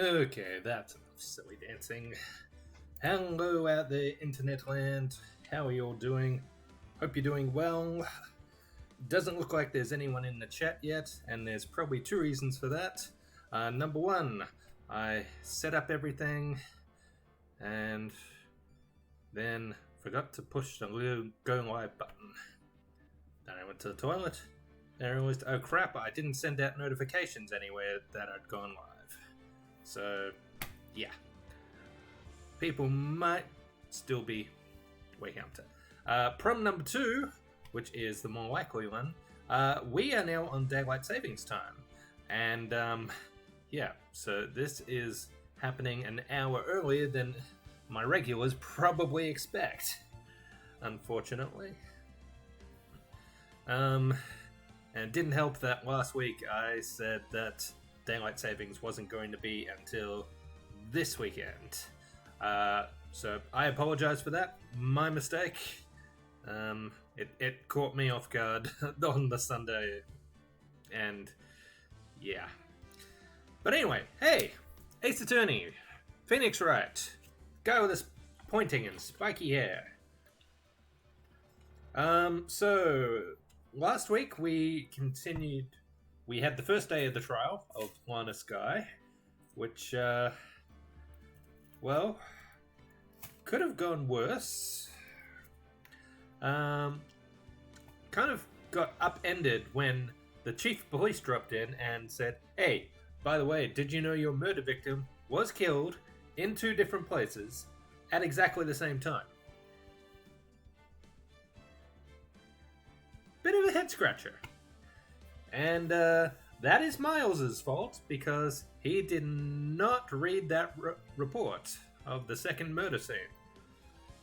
Okay, that's enough silly dancing. Hello out there, internet land. How are you all doing? Hope you're doing well. Doesn't look like there's anyone in the chat yet, and there's probably two reasons for that. Number one, I set up everything and then forgot to push the little go live button. Then I went to the toilet. Then I realized, oh crap, I didn't send out notifications anywhere that I'd gone live. So, yeah. People might still be waking up to. Problem number two, which is the more likely one, we are now on daylight savings time. And, yeah, so this is happening an hour earlier than my regulars probably expect, unfortunately. And it didn't help that last week I said that daylight savings wasn't going to be until this weekend. So I apologize for that. My mistake. It caught me off guard on the Sunday. And yeah. But anyway, hey, Ace Attorney, Phoenix Wright, guy with this pointing and spiky hair. So last week we continued. We had the first day of the trial of Lana Sky, which, well, could have gone worse. Kind of got upended when the chief of police dropped in and said, hey, by the way, did you know your murder victim was killed in two different places at exactly the same time? Bit of a head scratcher. And that is Miles's fault because he did not read that report of the second murder scene.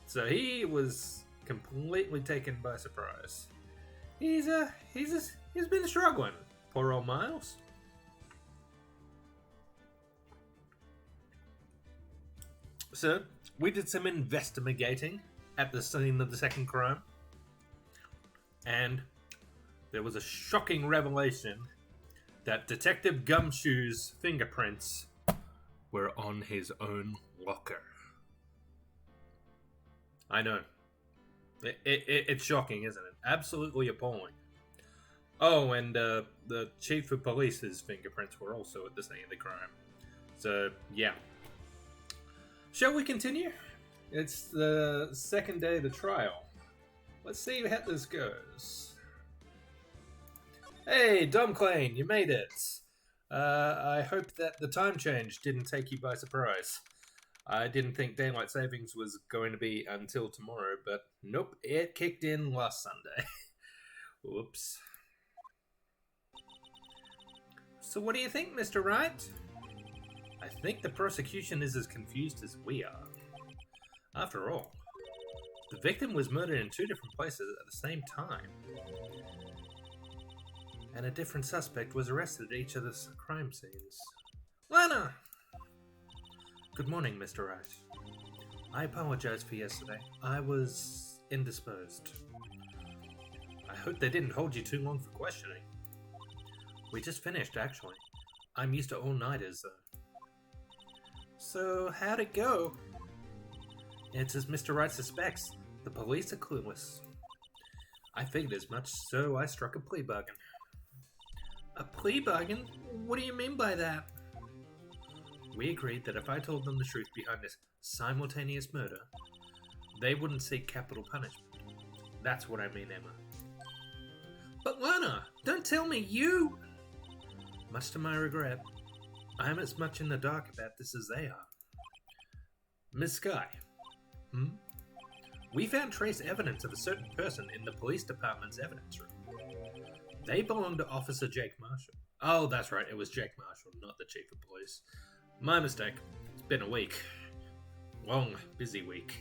So he was completely taken by surprise. He's been struggling, poor old Miles. So we did some investigating at the scene of the second crime, and there was a shocking revelation that Detective Gumshoe's fingerprints were on his own locker. I know. It's shocking, isn't it? Absolutely appalling. Oh, and the chief of police's fingerprints were also at the scene of the crime. So, yeah. Shall we continue? It's the second day of the trial. Let's see how this goes. Hey, Dom Klein, you made it. I hope that the time change didn't take you by surprise. I didn't think daylight savings was going to be until tomorrow, but nope, it kicked in last Sunday. Whoops. So what do you think, Mr. Wright? I think the prosecution is as confused as we are. After all, the victim was murdered in two different places at the same time. And a different suspect was arrested at each of the crime scenes. Lana! Good morning, Mr. Wright. I apologize for yesterday. I was indisposed. I hope they didn't hold you too long for questioning. We just finished, actually. I'm used to all-nighters, though. So, how'd it go? It's as Mr. Wright suspects. The police are clueless. I figured as much, so I struck a plea bargain. A plea bargain? What do you mean by that? We agreed that if I told them the truth behind this simultaneous murder, they wouldn't seek capital punishment. That's what I mean, Emma. But Lana, don't tell me you... Much to my regret, I am as much in the dark about this as they are. Miss Sky. We found trace evidence of a certain person in the police department's evidence room. They belong to Officer Jake Marshall. Oh, that's right, it was Jake Marshall, not the Chief of Police. My mistake. It's been a week. Long, busy week.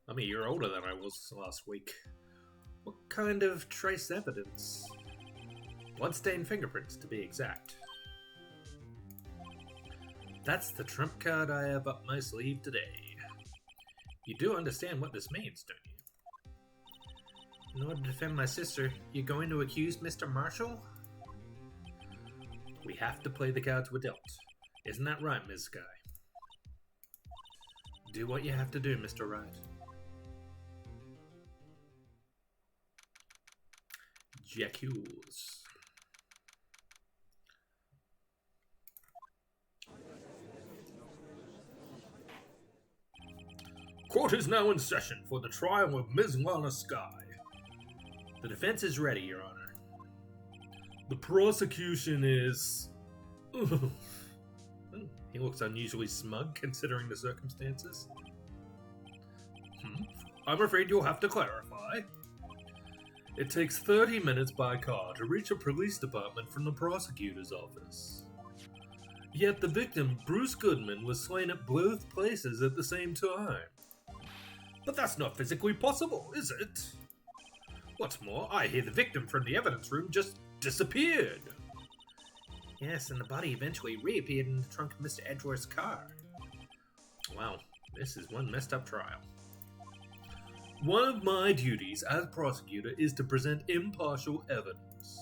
I'm a year older than I was last week. What kind of trace evidence? Bloodstained fingerprints, to be exact. That's the trump card I have up my sleeve today. You do understand what this means, don't you? In order to defend my sister, you're going to accuse Mr. Marshall? We have to play the cards we're dealt. Isn't that right, Ms. Sky? Do what you have to do, Mr. Wright. Jacques. Court is now in session for the trial of Ms. Lana Sky. The defense is ready, Your Honor. The prosecution is... He looks unusually smug, considering the circumstances. I'm afraid you'll have to clarify. It takes 30 minutes by car to reach a police department from the prosecutor's office. Yet the victim, Bruce Goodman, was slain at both places at the same time. But that's not physically possible, is it? What's more, I hear the victim from the evidence room just disappeared. Yes, and the body eventually reappeared in the trunk of Mr. Edgeworth's car. Wow, this is one messed up trial. One of my duties as prosecutor is to present impartial evidence.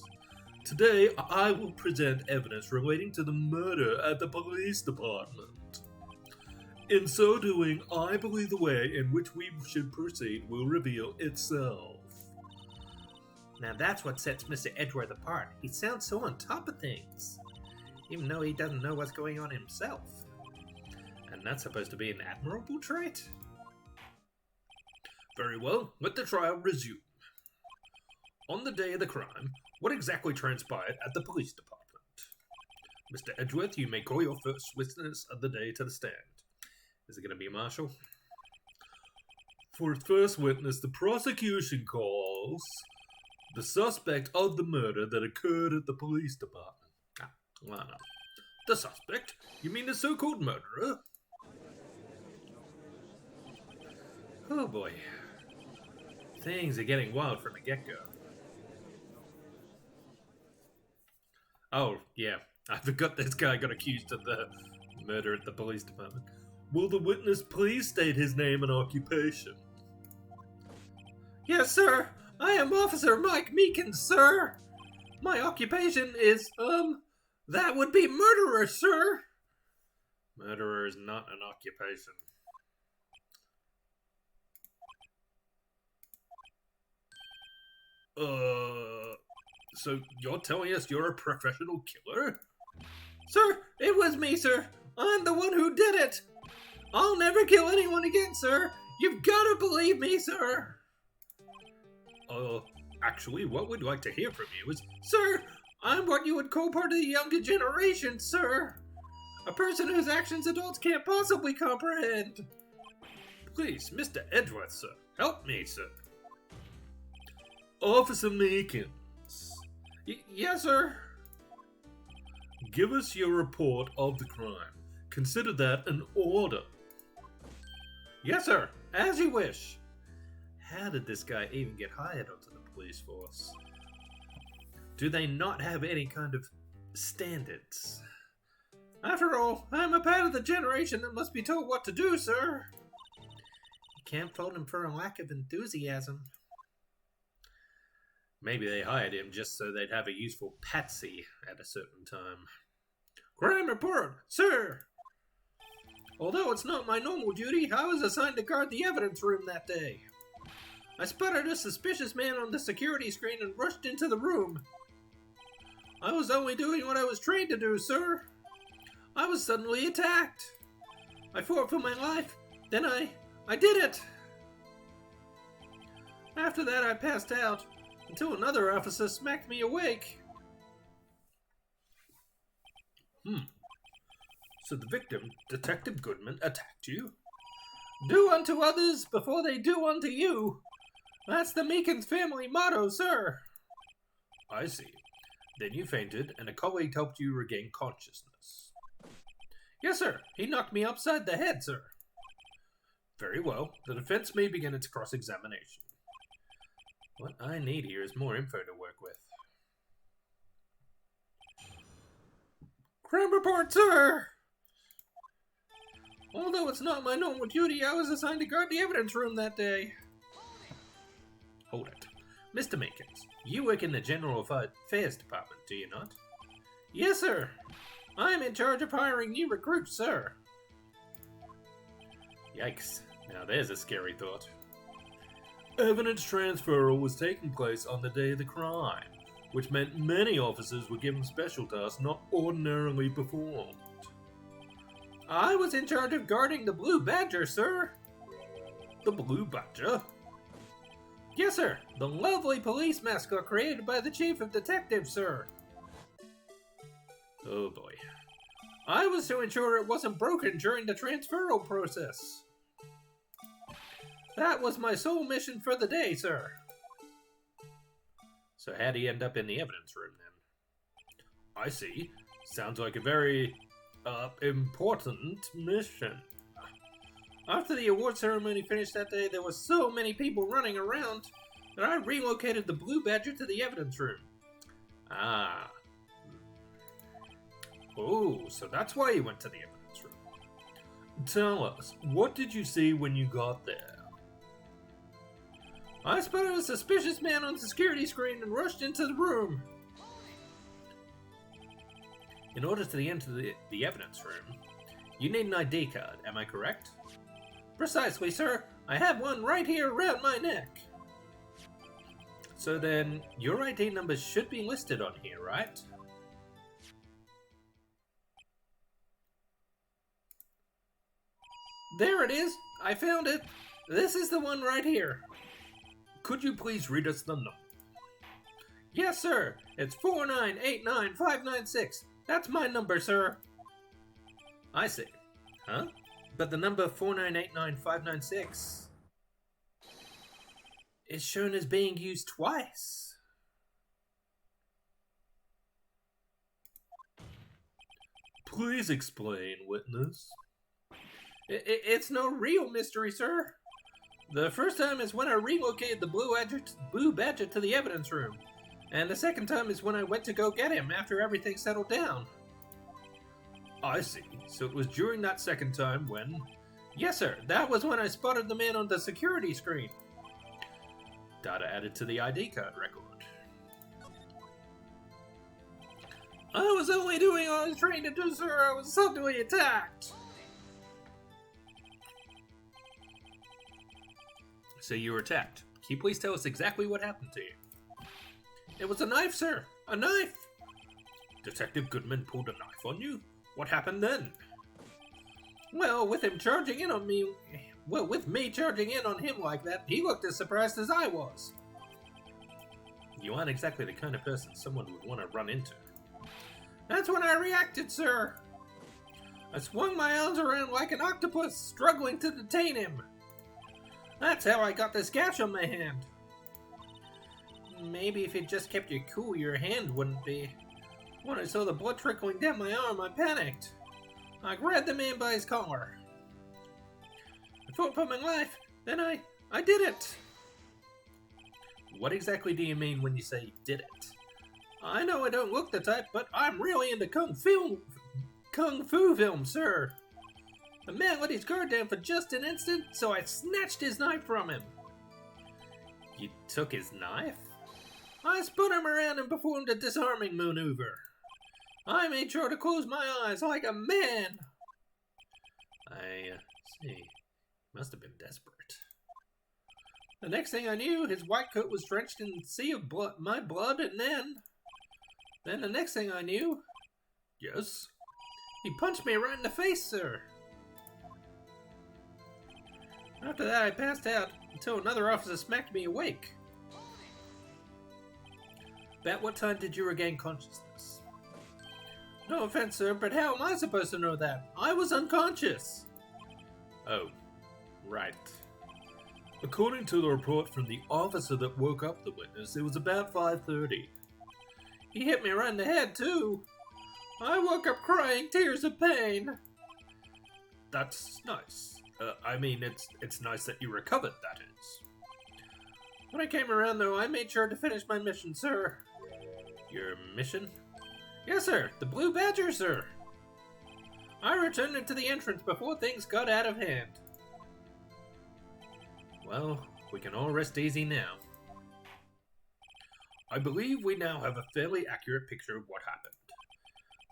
Today, I will present evidence relating to the murder at the police department. In so doing, I believe the way in which we should proceed will reveal itself. Now that's what sets Mr. Edgeworth apart. He sounds so on top of things, even though he doesn't know what's going on himself. And that's supposed to be an admirable trait? Very well, let the trial resume. On the day of the crime, what exactly transpired at the police department? Mr. Edgeworth, you may call your first witness of the day to the stand. Is it going to be a marshal? For its first witness, the prosecution calls the suspect of the murder that occurred at the police department. Lana. The suspect? You mean the so-called murderer? Oh boy. Things are getting wild from the get-go. Oh, yeah. I forgot this guy got accused of the murder at the police department. Will the witness please state his name and occupation? Yes, sir. I am Officer Mike Meekins, sir. My occupation is, that would be murderer, sir. Murderer is not an occupation. So you're telling us you're a professional killer? Sir, it was me, sir. I'm the one who did it. I'll never kill anyone again, sir. You've got to believe me, sir. Actually, what we'd like to hear from you is... Sir, I'm what you would call part of the younger generation, sir. A person whose actions adults can't possibly comprehend. Please, Mr. Edgeworth, sir. Help me, sir. Officer Meekins. Yes, sir. Give us your report of the crime. Consider that an order. Yes, sir. As you wish. How did this guy even get hired onto the police force? Do they not have any kind of standards? After all, I'm a part of the generation that must be told what to do, sir. You can't fault him for a lack of enthusiasm. Maybe they hired him just so they'd have a useful patsy at a certain time. Crime report, sir! Although it's not my normal duty, I was assigned to guard the evidence room that day. I spotted a suspicious man on the security screen and rushed into the room. I was only doing what I was trained to do, sir. I was suddenly attacked. I fought for my life. Then I did it. After that, I passed out until another officer smacked me awake. So the victim, Detective Goodman, attacked you? Do unto others before they do unto you. That's the Meekins family motto, sir. I see. Then you fainted, and a colleague helped you regain consciousness. Yes, sir. He knocked me upside the head, sir. Very well. The defense may begin its cross-examination. What I need here is more info to work with. Crime report, sir! Although it's not my normal duty, I was assigned to guard the evidence room that day. Hold it. Mr. Meekins, you work in the General Affairs Department, do you not? Yes, sir. I'm in charge of hiring new recruits, sir. Yikes. Now there's a scary thought. Evidence transferal was taking place on the day of the crime, which meant many officers were given special tasks not ordinarily performed. I was in charge of guarding the Blue Badger, sir. The Blue Badger? Yes, sir. The lovely police mascot created by the Chief of Detectives, sir. Oh boy. I was to ensure it wasn't broken during the transferal process. That was my sole mission for the day, sir. So how'd he end up in the evidence room, then? I see. Sounds like a very, important mission. After the award ceremony finished that day, there were so many people running around that I relocated the Blue Badger to the evidence room. Ah. Oh, so that's why you went to the evidence room. Tell us, what did you see when you got there? I spotted a suspicious man on the security screen and rushed into the room. In order to enter the evidence room, you need an ID card, am I correct? Precisely, sir. I have one right here around my neck. So then, your ID number should be listed on here, right? There it is! I found it! This is the one right here. Could you please read us the number? Yes, sir. It's 4989596. That's my number, sir. I see. Huh? But the number 4989596 is shown as being used twice. Please explain, witness. It's no real mystery, sir. The first time is when I relocated the Blue Badger to the evidence room. And the second time is when I went to go get him after everything settled down. I see. So it was during that second time when... Yes, sir. That was when I spotted the man on the security screen. Data added to the ID card record. I was only doing all I was trained to do, sir. I was suddenly attacked. So you were attacked. Can you please tell us exactly what happened to you? It was a knife, sir. A knife! Detective Goodman pulled a knife on you? What happened then? Well, with him charging in on me... Well, with me charging in on him like that, he looked as surprised as I was. You aren't exactly the kind of person someone would want to run into. That's when I reacted, sir. I swung my arms around like an octopus, struggling to detain him. That's how I got this gash on my hand. Maybe if you just kept you cool, your hand wouldn't be. When I saw the blood trickling down my arm, I panicked. I grabbed the man by his collar. I fought for my life. Then I did it. What exactly do you mean when you say you did it? I know I don't look the type, but I'm really into kung fu films, sir. The man let his guard down for just an instant, so I snatched his knife from him. You took his knife? I spun him around and performed a disarming maneuver. I made sure to close my eyes like a man. I see. Must have been desperate. The next thing I knew, his white coat was drenched in a sea of my blood, and then the next thing I knew... Yes? He punched me right in the face, sir. After that, I passed out until another officer smacked me awake. About what time did you regain consciousness? No offense, sir, but how am I supposed to know that? I was unconscious. Oh, right. According to the report from the officer that woke up the witness, it was about 5:30. He hit me right in the head, too. I woke up crying tears of pain. That's nice. I mean, it's nice that you recovered, that is. When I came around, though, I made sure to finish my mission, sir. Your mission? Yes, sir. The Blue Badger, sir. I returned it to the entrance before things got out of hand. Well, we can all rest easy now. I believe we now have a fairly accurate picture of what happened.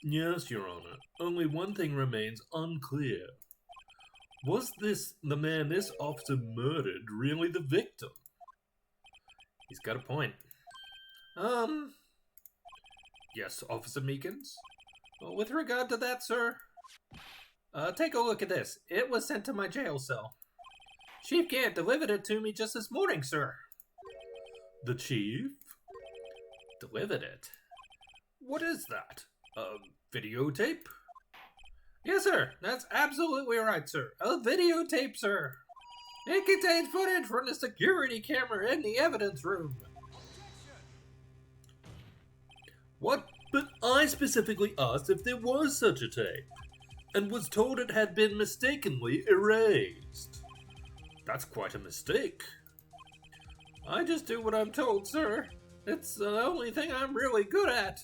Yes, Your Honor. Only one thing remains unclear. Was the man this officer murdered really the victim? He's got a point. Yes, Officer Meekins? Well, with regard to that, sir, take a look at this. It was sent to my jail cell. Chief Gant delivered it to me just this morning, sir. The chief? Delivered it? What is that? A videotape? Yes, sir. That's absolutely right, sir. A videotape, sir. It contains footage from the security camera in the evidence room. What? But I specifically asked if there was such a tape, and was told it had been mistakenly erased. That's quite a mistake. I just do what I'm told, sir. It's the only thing I'm really good at.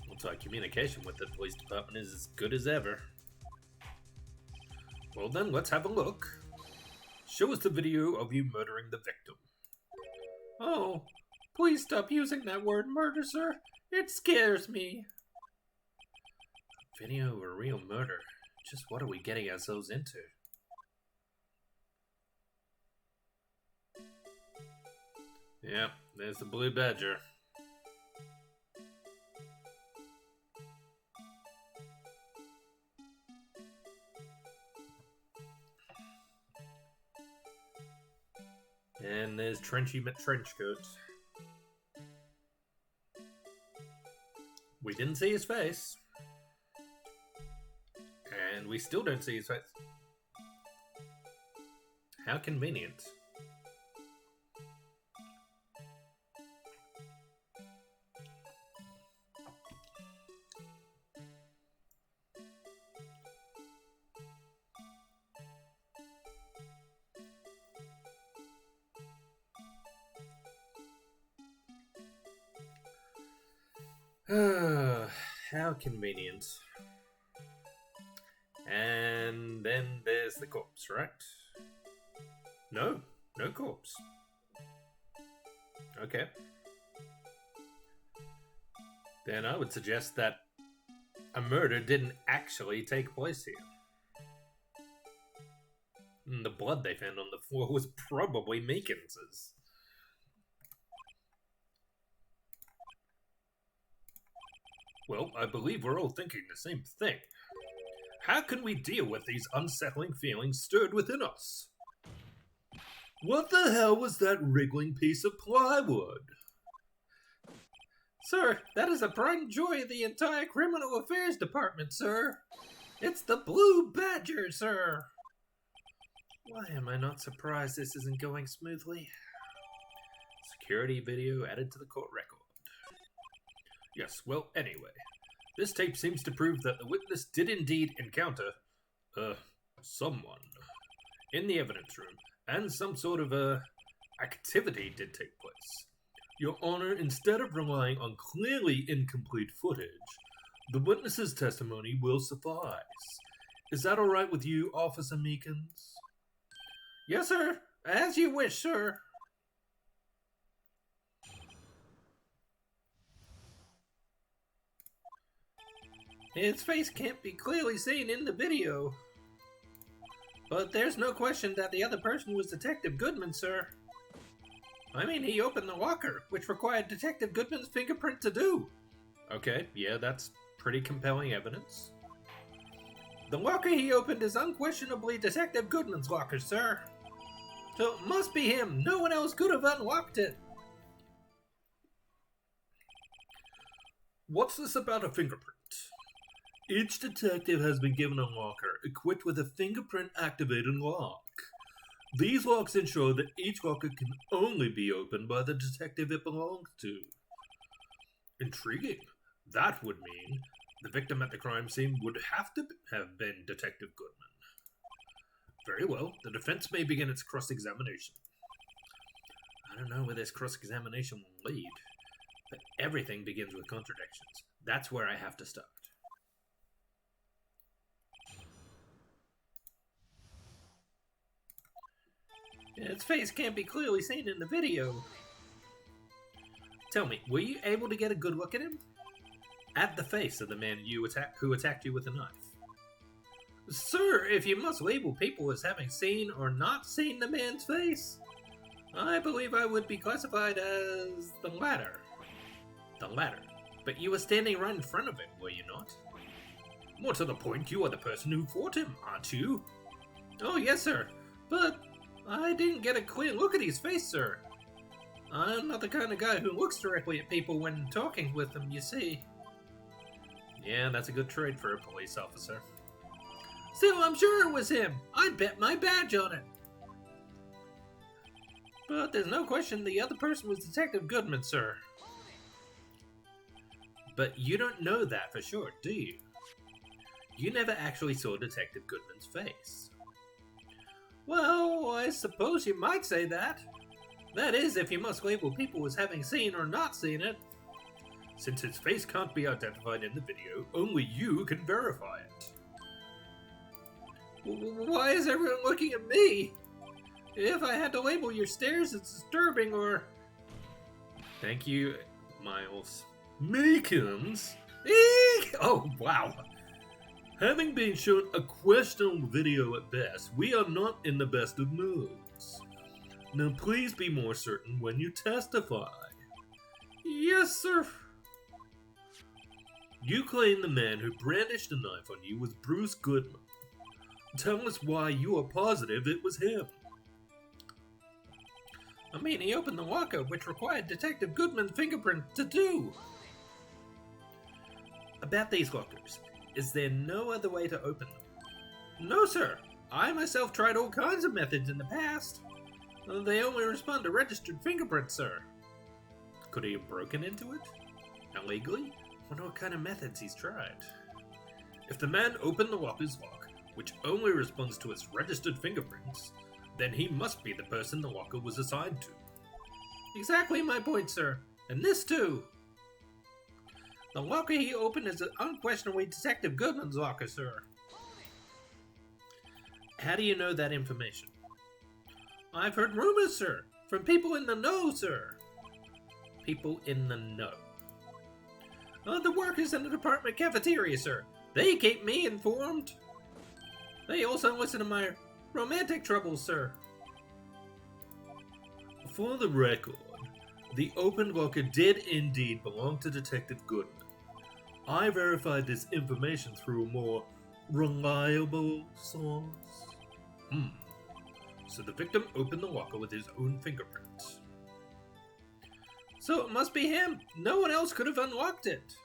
Looks like communication with the police department is as good as ever. Well then, let's have a look. Show us the video of you murdering the victim. Oh, please stop using that word murder, sir. It scares me. Video of a real murder. Just what are we getting ourselves into? Yep, there's the blue badger. And there's Trenchy McTrenchcoat. We didn't see his face. And we still don't see his face. How convenient. How convenient. And then there's the corpse, right? No, no corpse. Okay. Then I would suggest that a murder didn't actually take place here. And the blood they found on the floor was probably Meekins's. Well, I believe we're all thinking the same thing. How can we deal with these unsettling feelings stirred within us? What the hell was that wriggling piece of plywood? Sir, that is a prime joy of the entire Criminal Affairs Department, sir. It's the Blue Badger, sir. Why am I not surprised this isn't going smoothly? Security video added to the court record. Yes, well, anyway. This tape seems to prove that the witness did indeed encounter, someone in the evidence room, and some sort of, activity did take place. Your Honor, instead of relying on clearly incomplete footage, the witness's testimony will suffice. Is that alright with you, Officer Meekins? Yes, sir. As you wish, sir. His face can't be clearly seen in the video. But there's no question that the other person was Detective Goodman, sir. I mean, he opened the locker, which required Detective Goodman's fingerprint to do. Okay, yeah, that's pretty compelling evidence. The locker he opened is unquestionably Detective Goodman's locker, sir. So it must be him. No one else could have unlocked it. What's this about a fingerprint? Each detective has been given a locker equipped with a fingerprint-activated lock. These locks ensure that each locker can only be opened by the detective it belongs to. Intriguing. That would mean the victim at the crime scene would have to have been Detective Goodman. Very well, the defense may begin its cross-examination. I don't know where this cross-examination will lead, but everything begins with contradictions. That's where I have to start. His face can't be clearly seen in the video. Tell me, were you able to get a good look at him? at the face of the man who attacked you with a knife. Sir, if you must label people as having seen or not seen the man's face, I believe I would be classified as the latter. The latter. But you were standing right in front of him, were you not? More to the point, you are the person who fought him, aren't you? Oh, yes, sir. But I didn't get a clear look at his face, sir. I'm not the kind of guy who looks directly at people when talking with them, you see. Yeah, that's a good trait for a police officer. Still, I'm sure it was him. I'd bet my badge on it. But there's no question the other person was Detective Goodman, sir. But you don't know that for sure, do you? You never actually saw Detective Goodman's face. Well, I suppose you might say that. That is, if you must label people as having seen or not seen it. Since his face can't be identified in the video, only you can verify it. Why is everyone looking at me? If I had to label your stares as disturbing or... Thank you, Miles. Makins? Eek! Oh, wow. Having been shown a questionable video at best, we are not in the best of moods. Now please be more certain when you testify. Yes, sir. You claim the man who brandished a knife on you was Bruce Goodman. Tell us why you are positive it was him. I mean, he opened the locker, which required Detective Goodman's fingerprint to do. About these lockers, is there no other way to open them? No, sir. I myself tried all kinds of methods in the past. They only respond to registered fingerprints, sir. Could he have broken into it? Illegally? Wonder what kind of methods he's tried. If the man opened the locker's lock, which only responds to its registered fingerprints, then he must be the person the locker was assigned to. Exactly my point, sir. And this too. The locker he opened is unquestionably Detective Goodman's locker, sir. How do you know that information? I've heard rumors, sir. From people in the know, sir. People in the know. The workers in the department cafeteria, sir. They keep me informed. They also listen to my romantic troubles, sir. For the record, the open locker did indeed belong to Detective Goodman. I verified this information through a more reliable source. So the victim opened the locker with his own fingerprints. So it must be him. No one else could have unlocked it.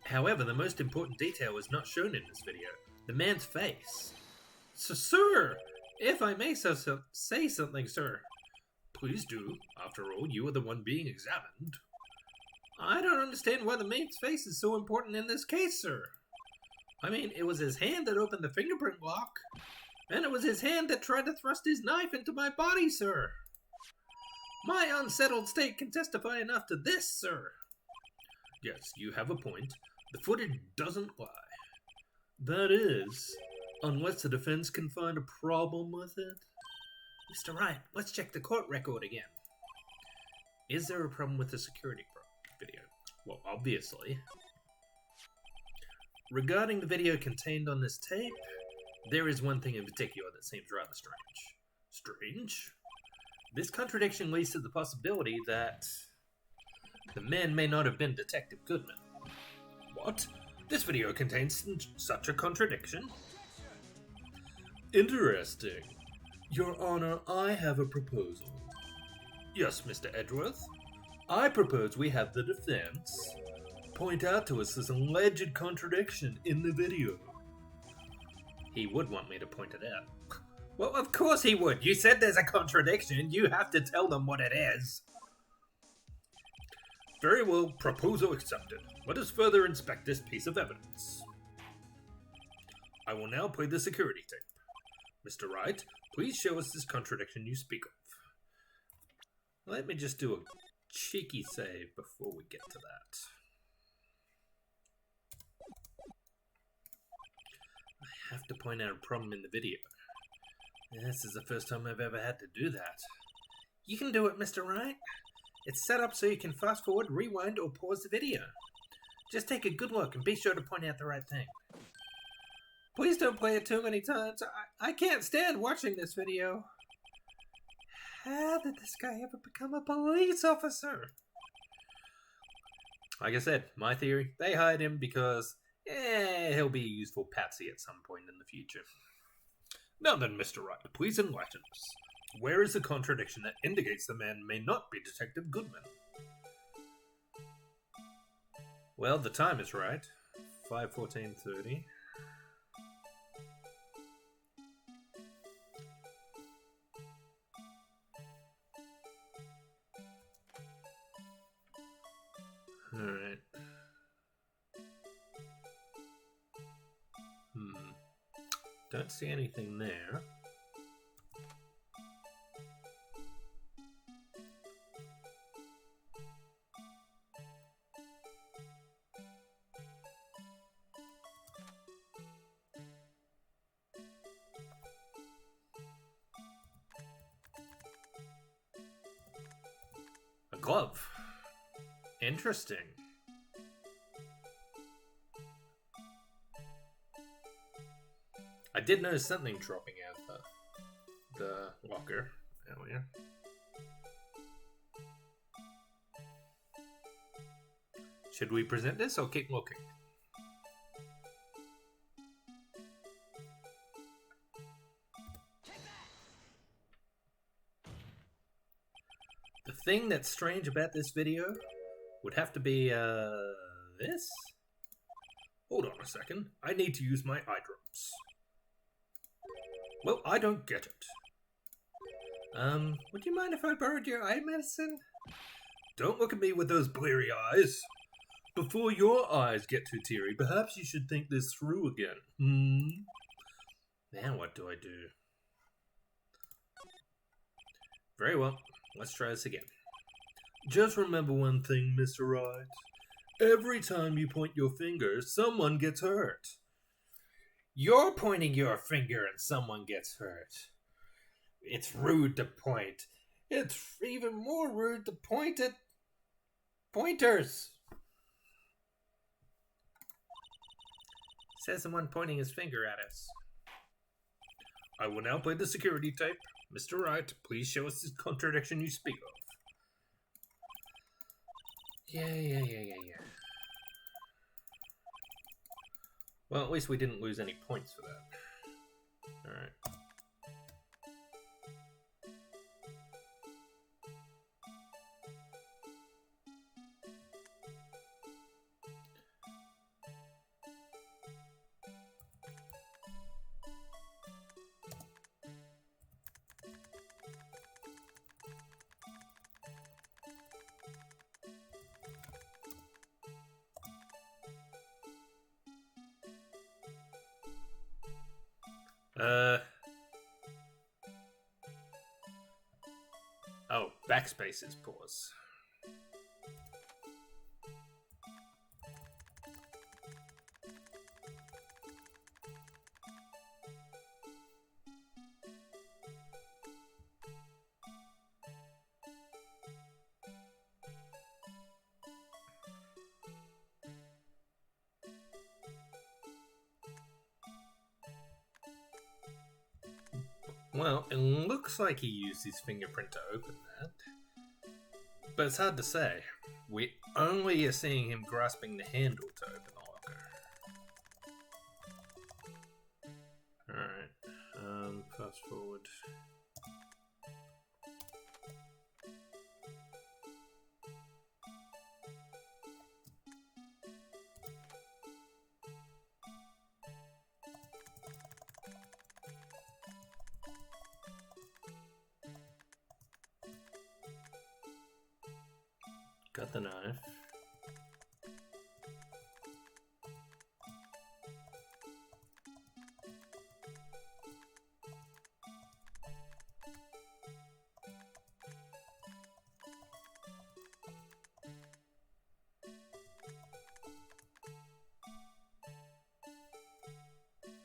However, the most important detail is not shown in this video. The man's face. So, sir, if I may say something, sir. Please do. After all, you are the one being examined. I don't understand why the man's face is so important in this case, sir. I mean, it was his hand that opened the fingerprint lock. And it was his hand that tried to thrust his knife into my body, sir. My unsettled state can testify enough to this, sir. Yes, you have a point. The footage doesn't lie. That is, unless the defense can find a problem with it. Mr. Wright, let's check the court record again. Is there a problem with the security video? Well, obviously. Regarding the video contained on this tape, there is one thing in particular that seems rather strange. Strange? This contradiction leads to the possibility that the man may not have been Detective Goodman. What? This video contains such a contradiction? Interesting. Your Honor, I have a proposal. Yes, Mr. Edgeworth. I propose we have the defense point out to us this alleged contradiction in the video. He would want me to point it out. Well, of course he would. You said there's a contradiction. You have to tell them what it is. Very well, proposal accepted. Let us further inspect this piece of evidence. I will now play the security tape. Mr. Wright, please show us this contradiction you speak of. Let me just do a cheeky save before we get to that. I have to point out a problem in the video. This is the first time I've ever had to do that. You can do it, Mr. Wright. It's set up so you can fast forward, rewind, or pause the video. Just take a good look and be sure to point out the right thing. Please don't play it too many times. I can't stand watching this video. How did this guy ever become a police officer? Like I said, my theory, they hired him because he'll be a useful patsy at some point in the future. Now then, Mr. Wright, please enlighten us. Where is the contradiction that indicates the man may not be Detective Goodman? Well, the time is right. 5:14:30. Alright. Don't see anything there. A glove. Interesting. I did notice something dropping out of the locker earlier. Should we present this or keep looking? The thing that's strange about this video would have to be, this? Hold on a second. I need to use my eye drops. Well, I don't get it. Would you mind if I borrowed your eye medicine? Don't look at me with those bleary eyes. Before your eyes get too teary, perhaps you should think this through again. Now what do I do? Very well. Let's try this again. Just remember one thing, Mr. Wright. Every time you point your finger, someone gets hurt. You're pointing your finger and someone gets hurt. It's rude to point. It's even more rude to point at pointers. Says the one pointing his finger at us. I will now play the security tape. Mr. Wright, please show us this contradiction you speak of. Yeah. Well, at least we didn't lose any points for that. Alright. Oh, backspace is pause. Well, it looks like he used his fingerprint to open that. But it's hard to say. We only are seeing him grasping the handle to open the locker. Alright. Fast forward. Got the knife.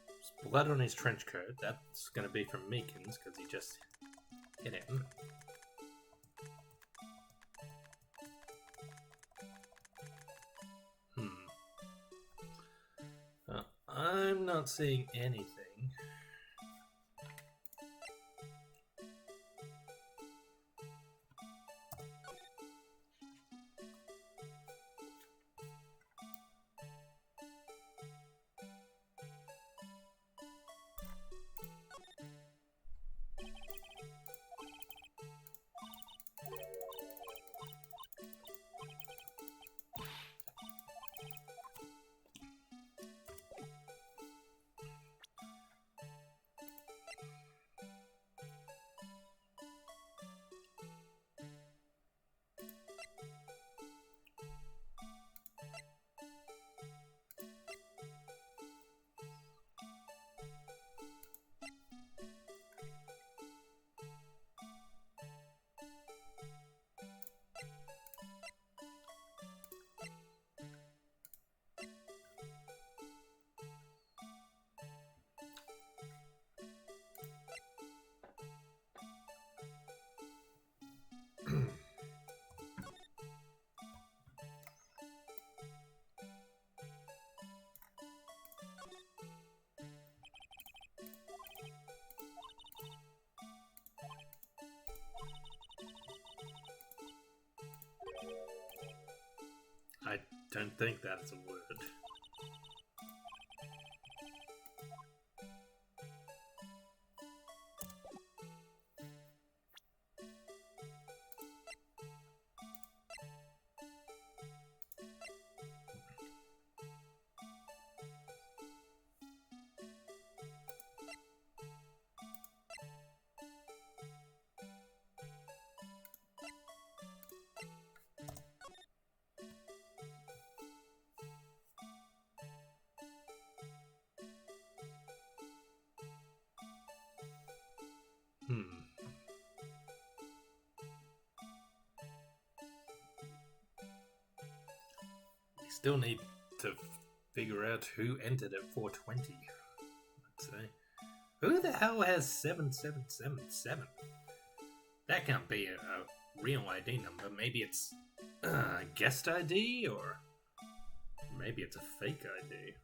There's blood on his trench coat. That's going to be from Meekins because he just hit him. I'm not seeing anything. I don't think that's a word. We still need to figure out who entered at 420. Let's say. Who the hell has 7777? That can't be a real ID number. Maybe it's a guest ID, or maybe it's a fake ID.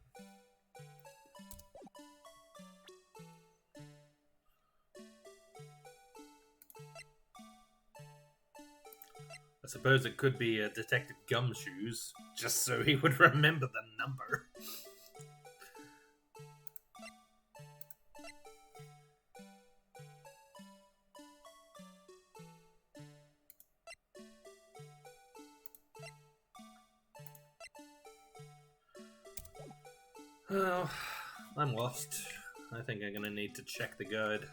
I suppose it could be Detective Gumshoes, just so he would remember the number. Well, I'm lost. I think I'm gonna need to check the guide.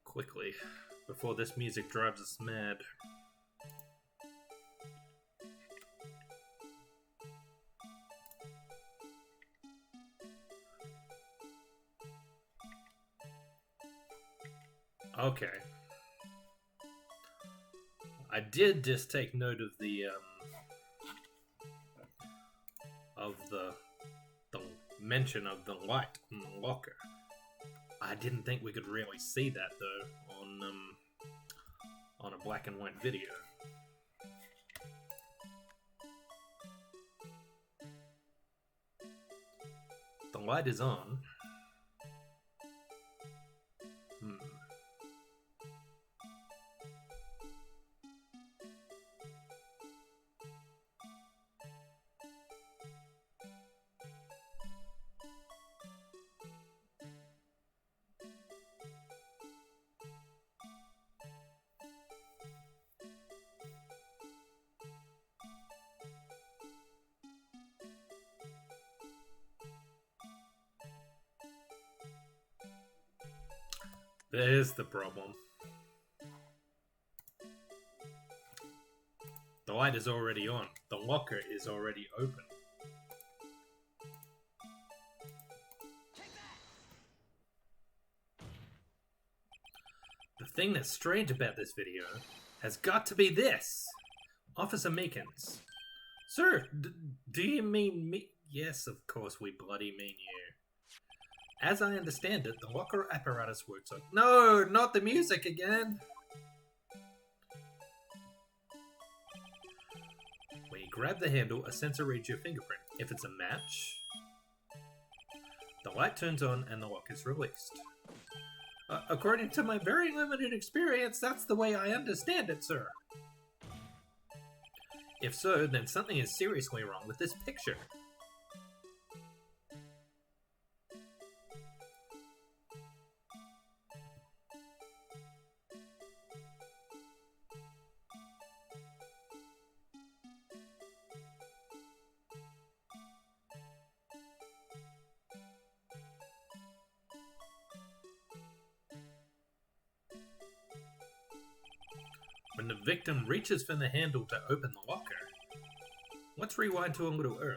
Quickly, before this music drives us mad. Okay. I did just take note of the mention of the light in the locker. I didn't think we could really see that though on a black and white video. The light is on. There's the problem. The light is already on. The locker is already open. The thing that's strange about this video has got to be this. Officer Meekins. Sir, do you mean me? Yes, of course we bloody mean you. As I understand it, the locker apparatus works on... No, not the music again! grab the handle, a sensor reads your fingerprint. If it's a match, the light turns on and the lock is released. According to my very limited experience, that's the way I understand it, sir. If so, then something is seriously wrong with this picture. When the victim reaches for the handle to open the locker, let's rewind to a little earlier.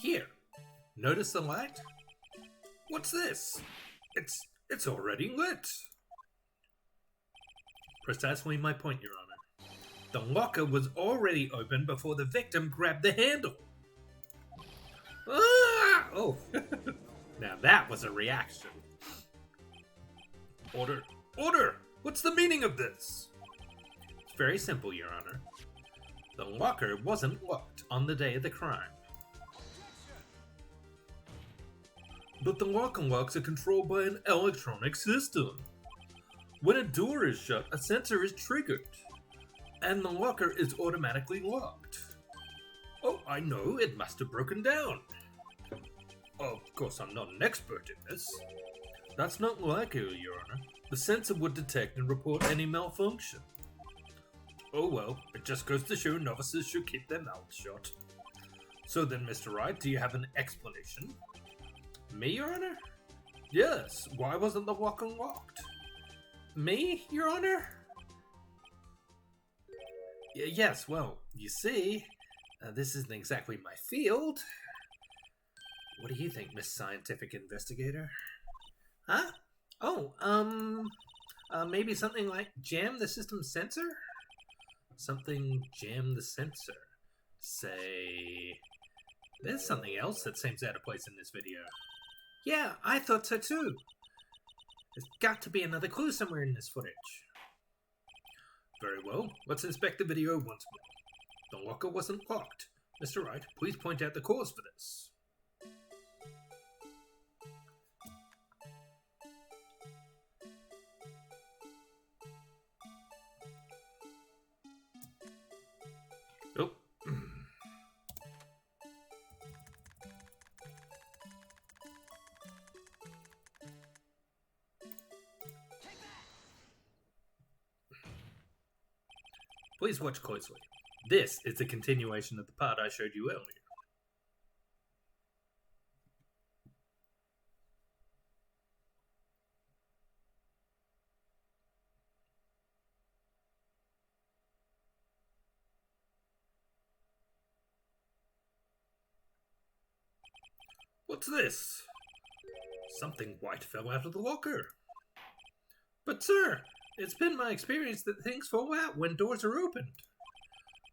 Here, notice the light? What's this? It's already lit. Precisely my point, Your Honor. The locker was already open before the victim grabbed the handle. Ah! Oh, now that was a reaction. Order! Order! What's the meaning of this? It's very simple, Your Honor. The locker wasn't locked on the day of the crime. But the lock and locks are controlled by an electronic system. When a door is shut, a sensor is triggered, and the locker is automatically locked. Oh, I know, it must have broken down. Of course, I'm not an expert in this. That's not likely, Your Honor. The sensor would detect and report any malfunction. Oh well, it just goes to show novices should keep their mouths shut. So then, Mr. Wright, do you have an explanation? Me, Your Honor? Yes, why wasn't the lock unlocked? Me, Your Honor? Yes, well, you see, this isn't exactly my field. What do you think, Miss Scientific Investigator? Huh? Oh, maybe something like jam the system sensor? Something jam the sensor. Say, there's something else that seems out of place in this video. Yeah, I thought so too. There's got to be another clue somewhere in this footage. Very well, let's inspect the video once more. The locker wasn't locked. Mr. Wright, please point out the cause for this. Oh. Please watch closely. This is the continuation of the part I showed you earlier. What's this? Something white fell out of the locker. But sir, it's been my experience that things fall out when doors are opened.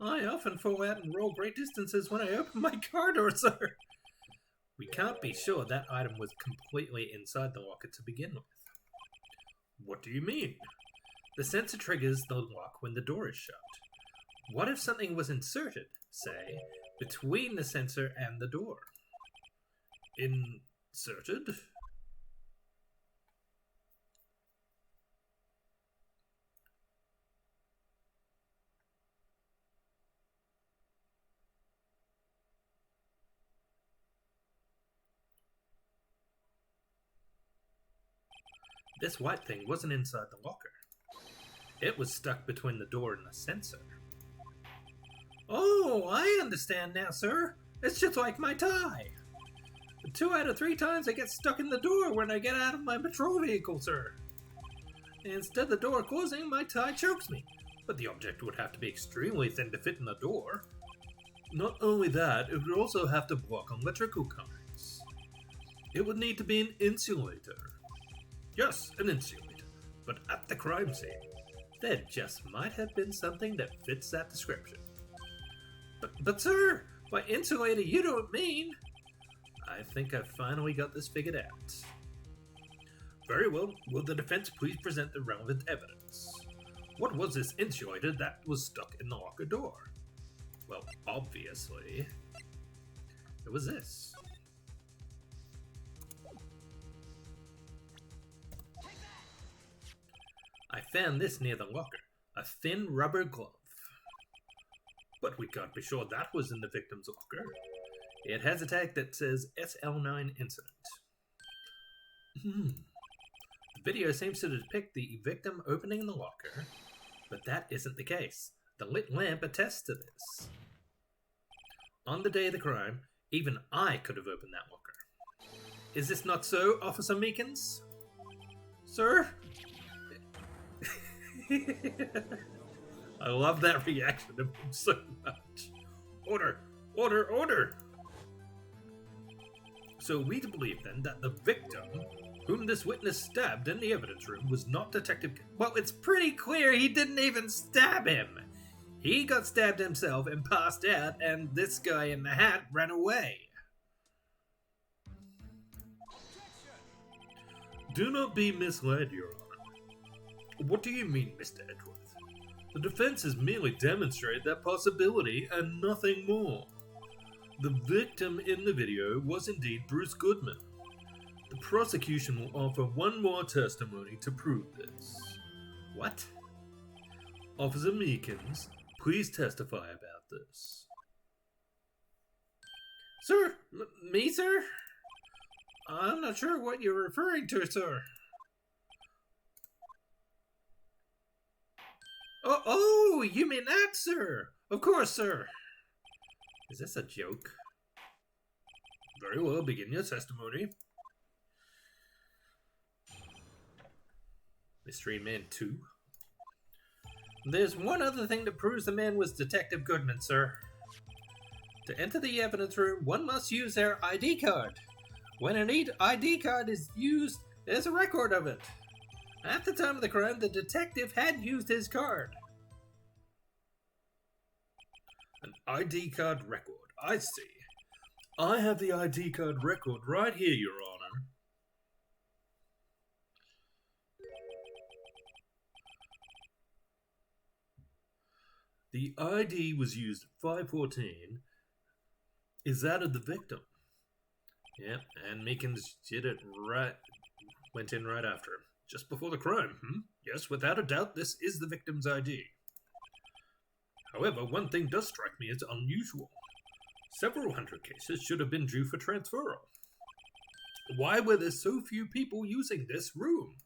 I often fall out and roll great distances when I open my car door, sir. We can't be sure that item was completely inside the locker to begin with. What do you mean? The sensor triggers the lock when the door is shut. What if something was inserted, say, between the sensor and the door? Inserted? This white thing wasn't inside the locker. It was stuck between the door and the sensor. Oh, I understand now, sir. It's just like my tie. 2 out of 3 times I get stuck in the door when I get out of my patrol vehicle, sir. Instead of the door closing, my tie chokes me. But the object would have to be extremely thin to fit in the door. Not only that, it would also have to block electrical currents. It would need to be an insulator. Yes, an insulator. But at the crime scene, there just might have been something that fits that description. But sir, By insulator, you don't mean... I think I've finally got this figured out. Very well. Will the defense please present the relevant evidence? What was this insulator that was stuck in the locker door? Well, obviously, it was this. I found this near the locker, a thin rubber glove. But we can't be sure that was in the victim's locker. It has a tag that says SL9 incident. The video seems to depict the victim opening the locker, but that isn't the case. The lit lamp attests to this. On the day of the crime, even I could have opened that locker. Is this not so, Officer Meekins? Sir? I love that reaction of him so much. Order! Order! Order! So we to believe then that the victim, whom this witness stabbed in the evidence room, was not Detective... Well, it's pretty clear he didn't even stab him. He got stabbed himself and passed out, and this guy in the hat ran away. Do not be misled, Your Honor. What do you mean, Mr. Edgeworth? The defense has merely demonstrated that possibility and nothing more. The victim in the video was indeed Bruce Goodman. The prosecution will offer one more testimony to prove this. What? Officer Meekins, please testify about this. Sir? Me, sir? I'm not sure what you're referring to, sir. Oh, you mean that, sir? Of course, sir. Is this a joke? Very well, begin your testimony. Mystery Man 2. There's one other thing that proves the man was Detective Goodman, sir. To enter the evidence room, one must use their ID card. When an ID card is used, there's a record of it. At the time of the crime, the detective had used his card. An ID card record. I see. I have the ID card record right here, Your Honor. The ID was used at 5:14. Is that of the victim? Yep, and Meekins did it right. Went in right after him. Just before the crime, Yes, without a doubt, this is the victim's ID. However, one thing does strike me as unusual. Several hundred cases should have been due for transferal. Why were there so few people using this room?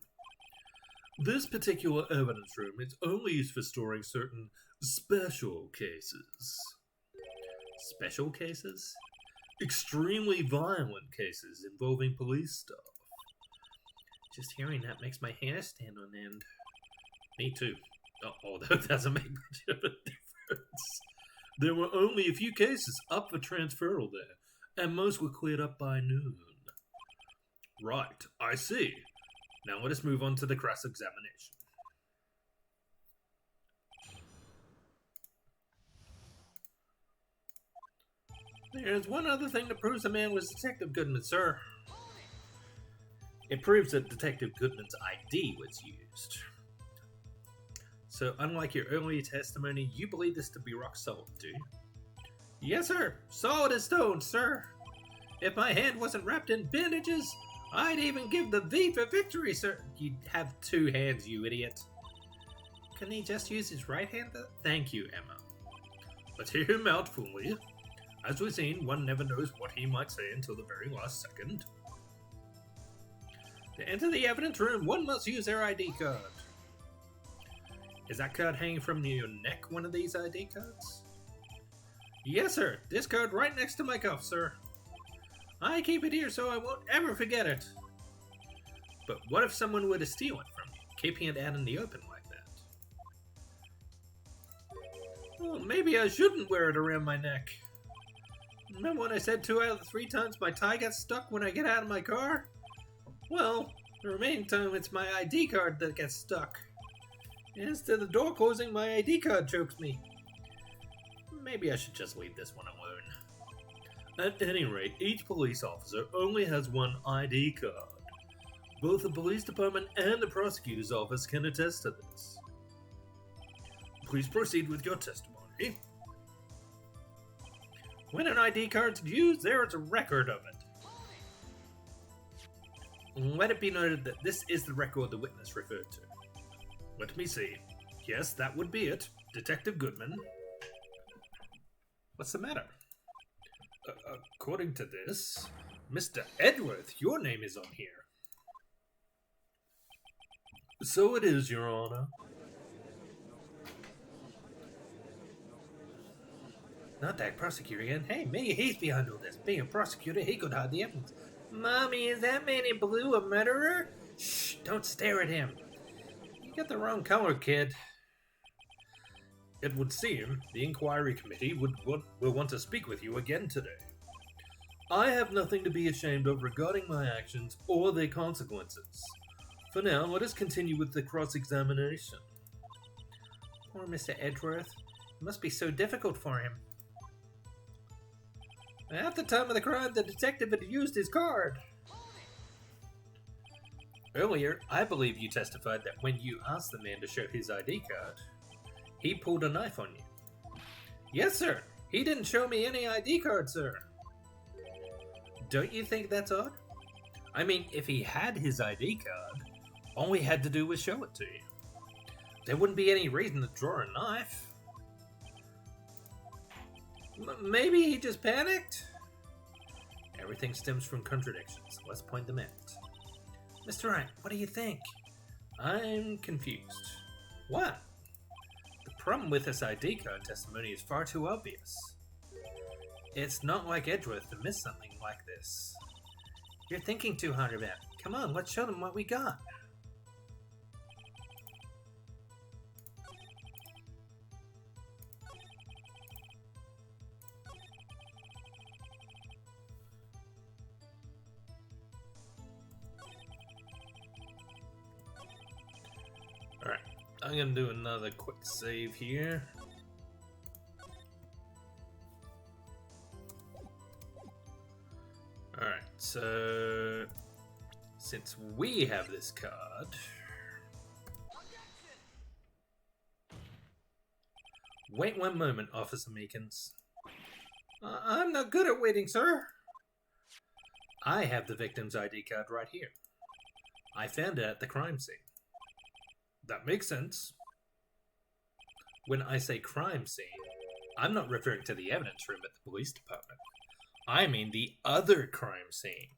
This particular evidence room is only used for storing certain special cases. Special cases? Extremely violent cases involving police stuff. Just hearing that makes my hair stand on end. Me too. Although it doesn't make much of a difference. There were only a few cases up for transferal there, and most were cleared up by noon. Right, I see. Now let us move on to the cross-examination. There's one other thing that proves the man was Detective Goodman, sir. It proves that Detective Goodman's ID was used. So, unlike your earlier testimony, you believe this to be rock solid, do you? Yes, sir. Solid as stone, sir. If my hand wasn't wrapped in bandages, I'd even give the V for victory, sir. You have two hands, you idiot. Couldn't he just use his right hand, though? Thank you, Emma. Let's hear him out fully. As we've seen, one never knows what he might say until the very last second. To enter the evidence room, one must use their ID card. Is that card hanging from your neck, one of these ID cards? Yes, sir. This card right next to my cuff, sir. I keep it here so I won't ever forget it. But what if someone were to steal it from you, keeping it out in the open like that? Well, maybe I shouldn't wear it around my neck. Remember when I said 2 out of the 3 times my tie got stuck when I get out of my car? Well, the remaining time it's my ID card that gets stuck. Instead of the door closing, my ID card chokes me. Maybe I should just leave this one alone. At any rate, each police officer only has one ID card. Both the police department and the prosecutor's office can attest to this. Please proceed with your testimony. When an ID card's used, there is a record of it. Let it be noted that this is the record the witness referred to. Let me see. Yes, that would be it. Detective Goodman. What's the matter? According to this, Mr. Edworth, your name is on here. So it is, Your Honor. Not that prosecutor again. Hey, maybe he's behind all this. Being a prosecutor, he could hide the evidence. Mommy, is that man in blue a murderer? Shh, don't stare at him. You got the wrong color, kid. It would seem the inquiry committee will want to speak with you again today. I have nothing to be ashamed of regarding my actions or their consequences. For now, let us continue with the cross-examination. Poor Mr. Edgeworth. It must be so difficult for him. At the time of the crime, the detective had used his card. Earlier, I believe you testified that when you asked the man to show his ID card, he pulled a knife on you. Yes, sir. He didn't show me any ID card, sir. Don't you think that's odd? I mean, if he had his ID card, all he had to do was show it to you. There wouldn't be any reason to draw a knife. Maybe he just panicked? Everything stems from contradictions. Let's point them out. Mr. Wright, what do you think? I'm confused. What? The problem with this ID card testimony is far too obvious. It's not like Edgeworth to miss something like this. You're thinking too hard about it. Come on, let's show them what we got. Alright, I'm gonna do another quick save here. Alright, so since we have this card, wait one moment, Officer Meekins. I'm not good at waiting, sir. I have the victim's ID card right here. I found it at the crime scene. That makes sense. When I say crime scene, I'm not referring to the evidence room at the police department. I mean the other crime scene.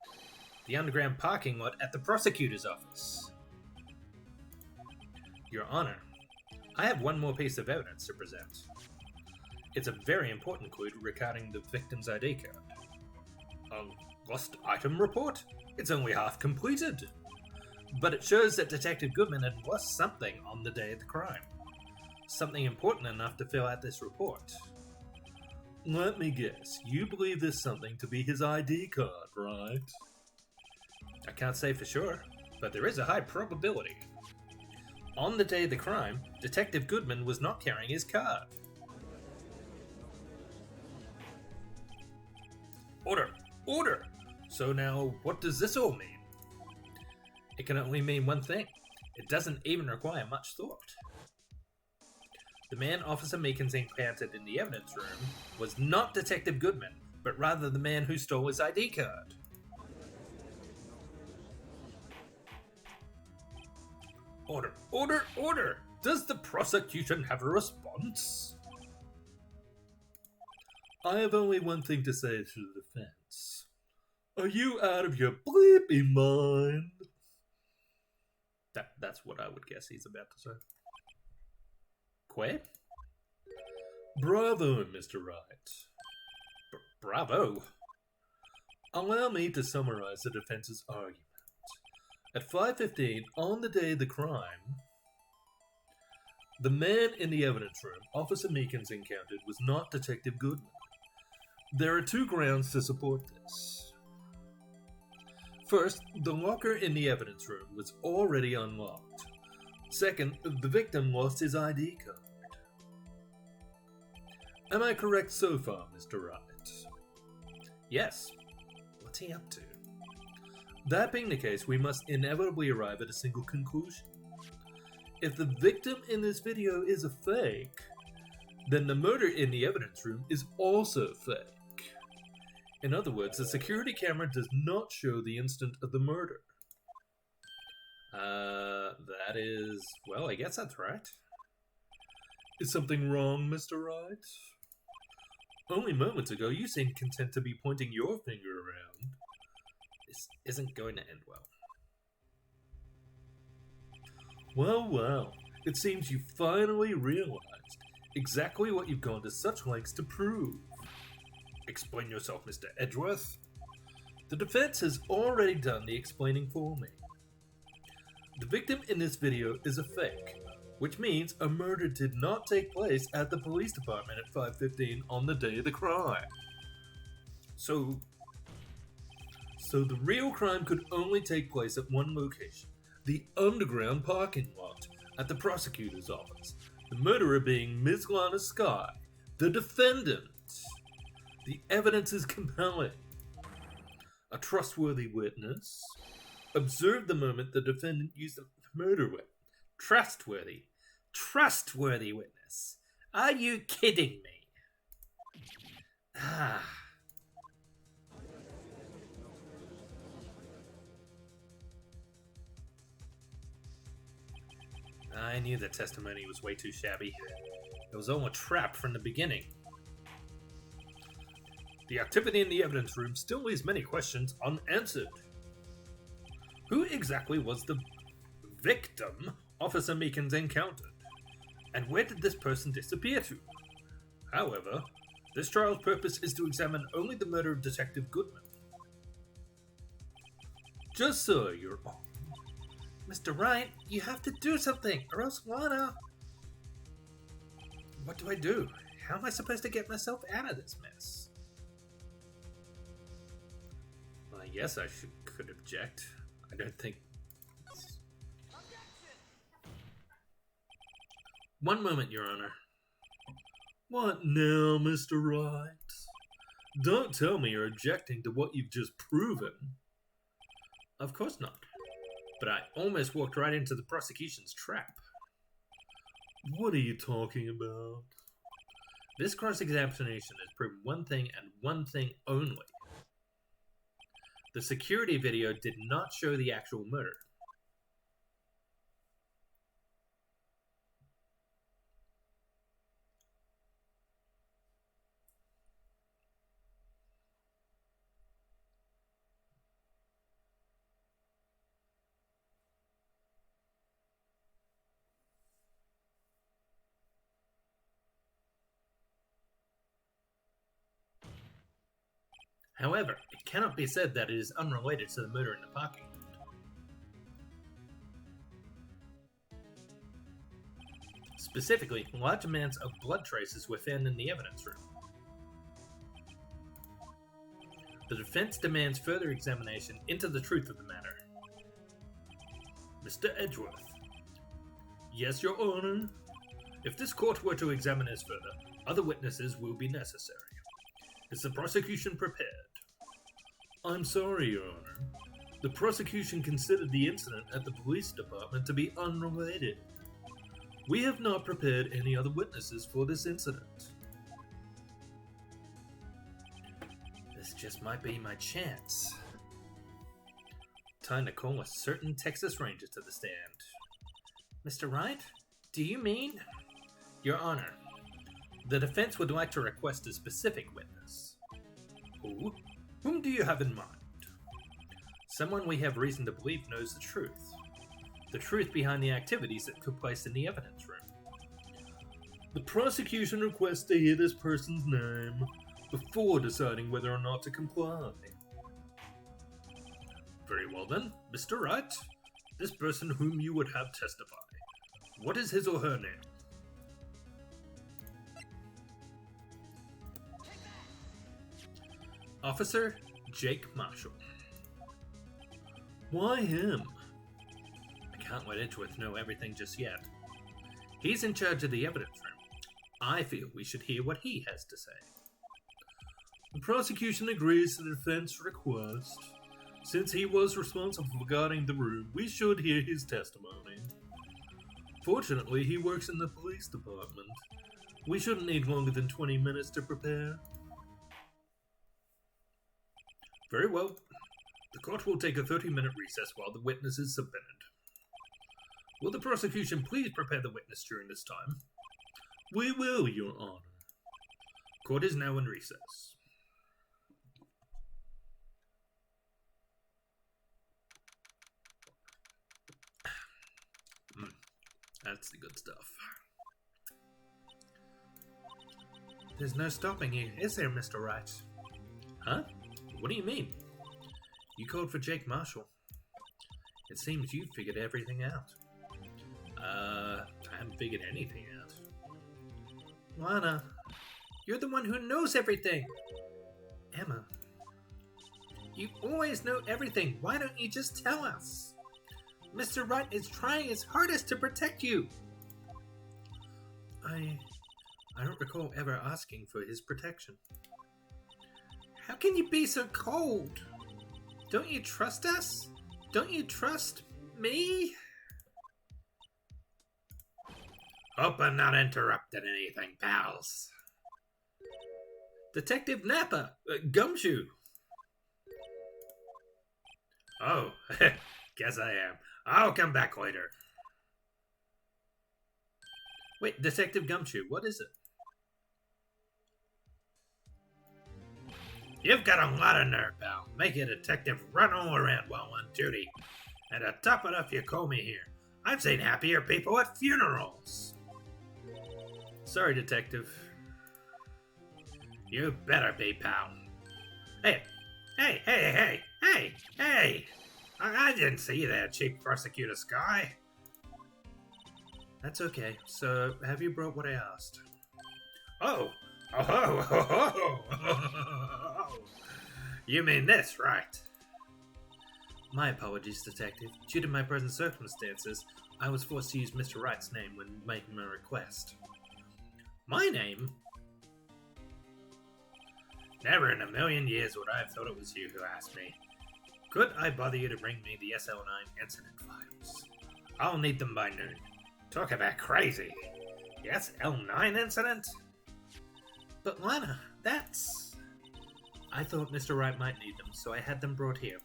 The underground parking lot at the prosecutor's office. Your Honor, I have one more piece of evidence to present. It's a very important clue regarding the victim's ID card. A lost item report? It's only half completed. But it shows that Detective Goodman had lost something on the day of the crime. Something important enough to fill out this report. Let me guess, you believe this something to be his ID card, right? I can't say for sure, but there is a high probability. On the day of the crime, Detective Goodman was not carrying his card. Order! Order! So now, what does this all mean? It can only mean one thing. It doesn't even require much thought. The man Officer Meekins encountered in the evidence room was not Detective Goodman, but rather the man who stole his ID card. Order! Order! Order! Does the prosecution have a response? I have only one thing to say to the defense. Are you out of your bleepy mind? That's what I would guess he's about to say. Quay? Bravo, Mr. Wright. Bravo? Allow me to summarize the defense's argument. At 5:15, on the day of the crime, the man in the evidence room Officer Meekins encountered was not Detective Goodman. There are two grounds to support this. First, the locker in the evidence room was already unlocked. Second, the victim lost his ID card. Am I correct so far, Mr. Wright? Yes. What's he up to? That being the case, we must inevitably arrive at a single conclusion. If the victim in this video is a fake, then the murder in the evidence room is also fake. In other words, the security camera does not show the instant of the murder. That is... well, I guess that's right. Is something wrong, Mr. Wright? Only moments ago, you seemed content to be pointing your finger around. This isn't going to end well. Well, it seems you finally realized exactly what you've gone to such lengths to prove. Explain yourself, Mr. Edgeworth. The defense has already done the explaining for me. The victim in this video is a fake, which means a murder did not take place at the police department at 5:15 on the day of the crime. So the real crime could only take place at one location, the underground parking lot at the prosecutor's office, the murderer being Ms. Lana Skye, the defendant. The evidence is compelling. A trustworthy witness observed the moment the defendant used the murder weapon. Trustworthy witness. Are you kidding me? I knew the testimony was way too shabby. It was all a trap from the beginning. The activity in the evidence room still leaves many questions unanswered. Who exactly was the victim Officer Meekins encountered? And where did this person disappear to? However, this trial's purpose is to examine only the murder of Detective Goodman. Just so, Your Honor. Mr. Wright, you have to do something, or else Lana... What do I do? How am I supposed to get myself out of this mess? Well, I guess I could object. I don't think... One moment, Your Honor. What now, Mr. Wright? Don't tell me you're objecting to what you've just proven. Of course not. But I almost walked right into the prosecution's trap. What are you talking about? This cross-examination has proven one thing and one thing only. The security video did not show the actual murder. However, it cannot be said that it is unrelated to the murder in the parking lot. Specifically, large amounts of blood traces were found in the evidence room. The defense demands further examination into the truth of the matter. Mr. Edgeworth. Yes, Your Honor. If this court were to examine this further, other witnesses will be necessary. Is the prosecution prepared? I'm sorry, Your Honor. The prosecution considered the incident at the police department to be unrelated. We have not prepared any other witnesses for this incident. This just might be my chance. Time to call a certain Texas Ranger to the stand. Mr. Wright, do you mean? Your Honor, the defense would like to request a specific witness. Who? Whom do you have in mind? Someone we have reason to believe knows the truth. The truth behind the activities that took place in the evidence room. The prosecution requests to hear this person's name before deciding whether or not to comply. Very well then, Mr. Wright. This person whom you would have testify. What is his or her name? Officer Jake Marshall. Why him? I can't let Edgeworth know everything just yet. He's in charge of the evidence room. I feel we should hear what he has to say. The prosecution agrees to the defense request. Since he was responsible for guarding the room, we should hear his testimony. Fortunately, he works in the police department. We shouldn't need longer than 20 minutes to prepare. Very well. The court will take a 30-minute recess while the witness is subpoenaed. Will the prosecution please prepare the witness during this time? We will, Your Honor. Court is now in recess. That's the good stuff. There's no stopping you, is there, Mr. Wright? Huh? What do you mean? You called for Jake Marshall. It seems you figured everything out. I haven't figured anything out. Lana, you're the one who knows everything! Emma, you always know everything. Why don't you just tell us? Mr. Wright is trying his hardest to protect you. I don't recall ever asking for his protection. How can you be so cold? Don't you trust us? Don't you trust me? Hope I'm not interrupting anything, pals. Detective Nappa, Gumshoe. Oh, guess I am. I'll come back later. Wait, Detective Gumshoe, what is it? You've got a lot of nerve, pal. Make a detective run all around while on duty. And to top it off, you call me here. I've seen happier people at funerals. Sorry, Detective. You better be, pal. Hey! I didn't see you there, Chief Prosecutor Sky. That's okay. So, have you brought what I asked? Oh! You mean this, right? My apologies, Detective. Due to my present circumstances, I was forced to use Mr. Wright's name when making my request. My name? Never in a million years would I have thought it was you who asked me. Could I bother you to bring me the SL9 incident files? I'll need them by noon. Talk about crazy. The SL9 incident? But Lana, that's... I thought Mr. Wright might need them, so I had them brought here.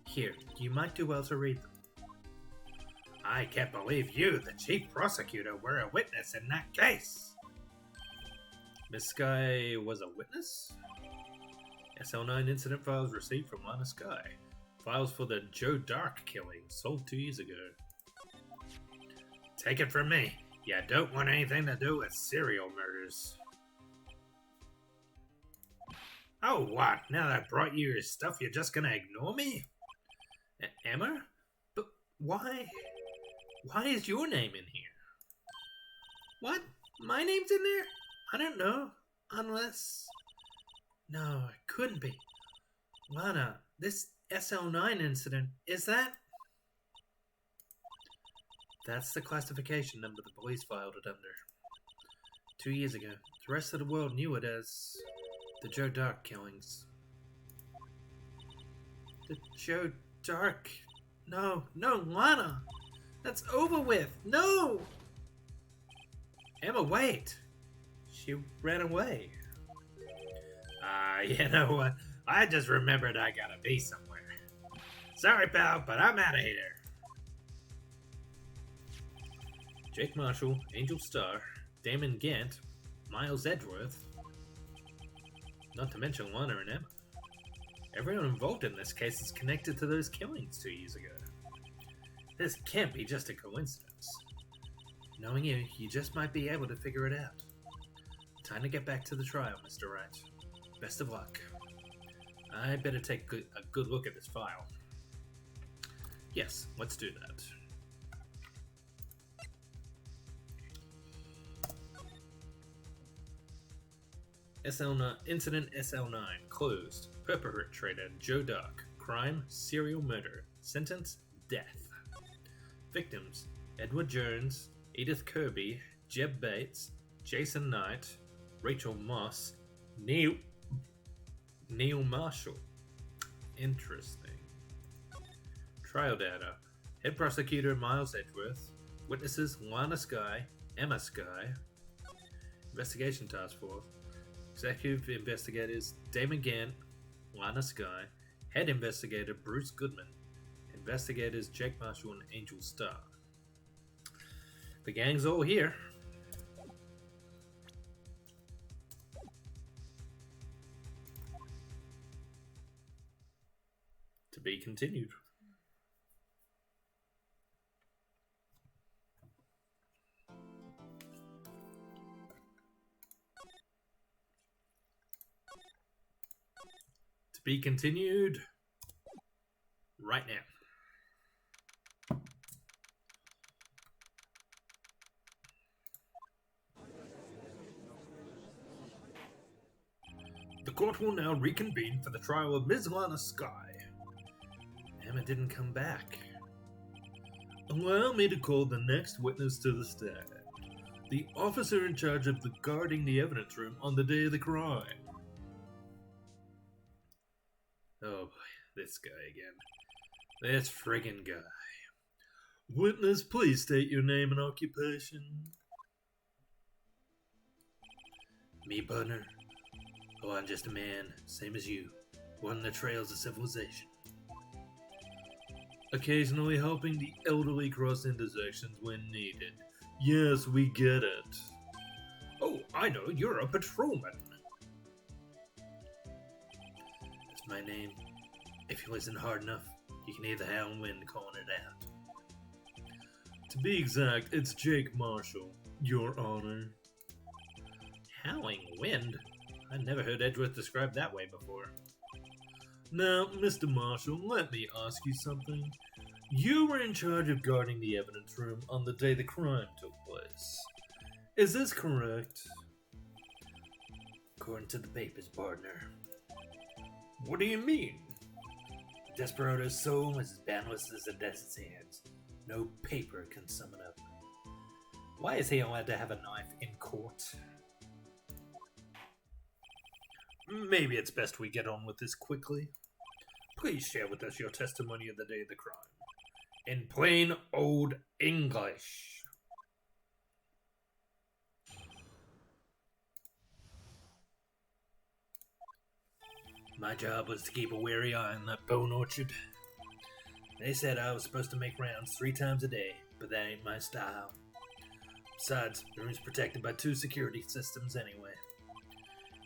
Here, you might do well to read them. I can't believe you, the chief prosecutor, were a witness in that case. Miss Sky was a witness? SL9 incident files received from Lana Sky. Files for the Joe Dark killing, sold 2 years ago. Take it from me, you don't want anything to do with serial murders. Oh, what? Now that I brought you your stuff, you're just gonna ignore me? Emma? But why? Why is your name in here? What? My name's in there? I don't know. Unless... No, it couldn't be. Lana, this SL9 incident, is that... That's the classification number the police filed it under. 2 years ago. The rest of the world knew it as... the Joe Dark killings. The Joe Dark... No, Lana! That's over with! No! Emma, wait! She ran away. You know what? I just remembered I gotta be somewhere. Sorry, pal, but I'm out of here. Jake Marshall, Angel Starr, Damon Gant, Miles Edgeworth. Not to mention Lana and Emma. Everyone involved in this case is connected to those killings 2 years ago. This can't be just a coincidence. Knowing you, you just might be able to figure it out. Time to get back to the trial, Mr. Wright. Best of luck. I better take a good look at this file. Yes, let's do that. SL9 Incident SL9 closed. Perpetrator Joe Dark. Crime: serial murder. Sentence: death. Victims: Edward Jones, Edith Kirby, Jeb Bates, Jason Knight, Rachel Moss, Neil Neil Marshall. Interesting. Trial data. Head prosecutor Miles Edgeworth. Witnesses Lana Skye, Emma Skye. Investigation Task Force. Executive investigators Damon Gant, Lana Skye. Head investigator Bruce Goodman. Investigators Jake Marshall and Angel Starr. The gang's all here. To be continued. To be continued right now. The court will now reconvene for the trial of Ms. Lana Skye. Emma didn't come back. Allow me to call the next witness to the stand. The officer in charge of guarding the evidence room on the day of the crime. Oh boy, this guy again. This friggin' guy. Witness, please state your name and occupation. Me, partner. Oh, I'm just a man, same as you, on the trails of civilization. Occasionally helping the elderly cross intersections when needed. Yes, we get it. Oh, I know, you're a patrolman. That's my name. If you listen hard enough, you can hear the howling wind calling it out. To be exact, it's Jake Marshall, Your Honor. Howling wind? I never heard Edgeworth described that way before. Now, Mr. Marshall, let me ask you something. You were in charge of guarding the evidence room on the day the crime took place. Is this correct? According to the papers, partner. What do you mean? The Desperado's soul is as boundless as the desert's hands. No paper can sum it up. Why is he allowed to have a knife in court? Maybe it's best we get on with this quickly. Please share with us your testimony of the day of the crime. In plain old English. My job was to keep a wary eye on that bone orchard. They said I was supposed to make rounds 3 times a day, but that ain't my style. Besides, the room's protected by 2 security systems anyway.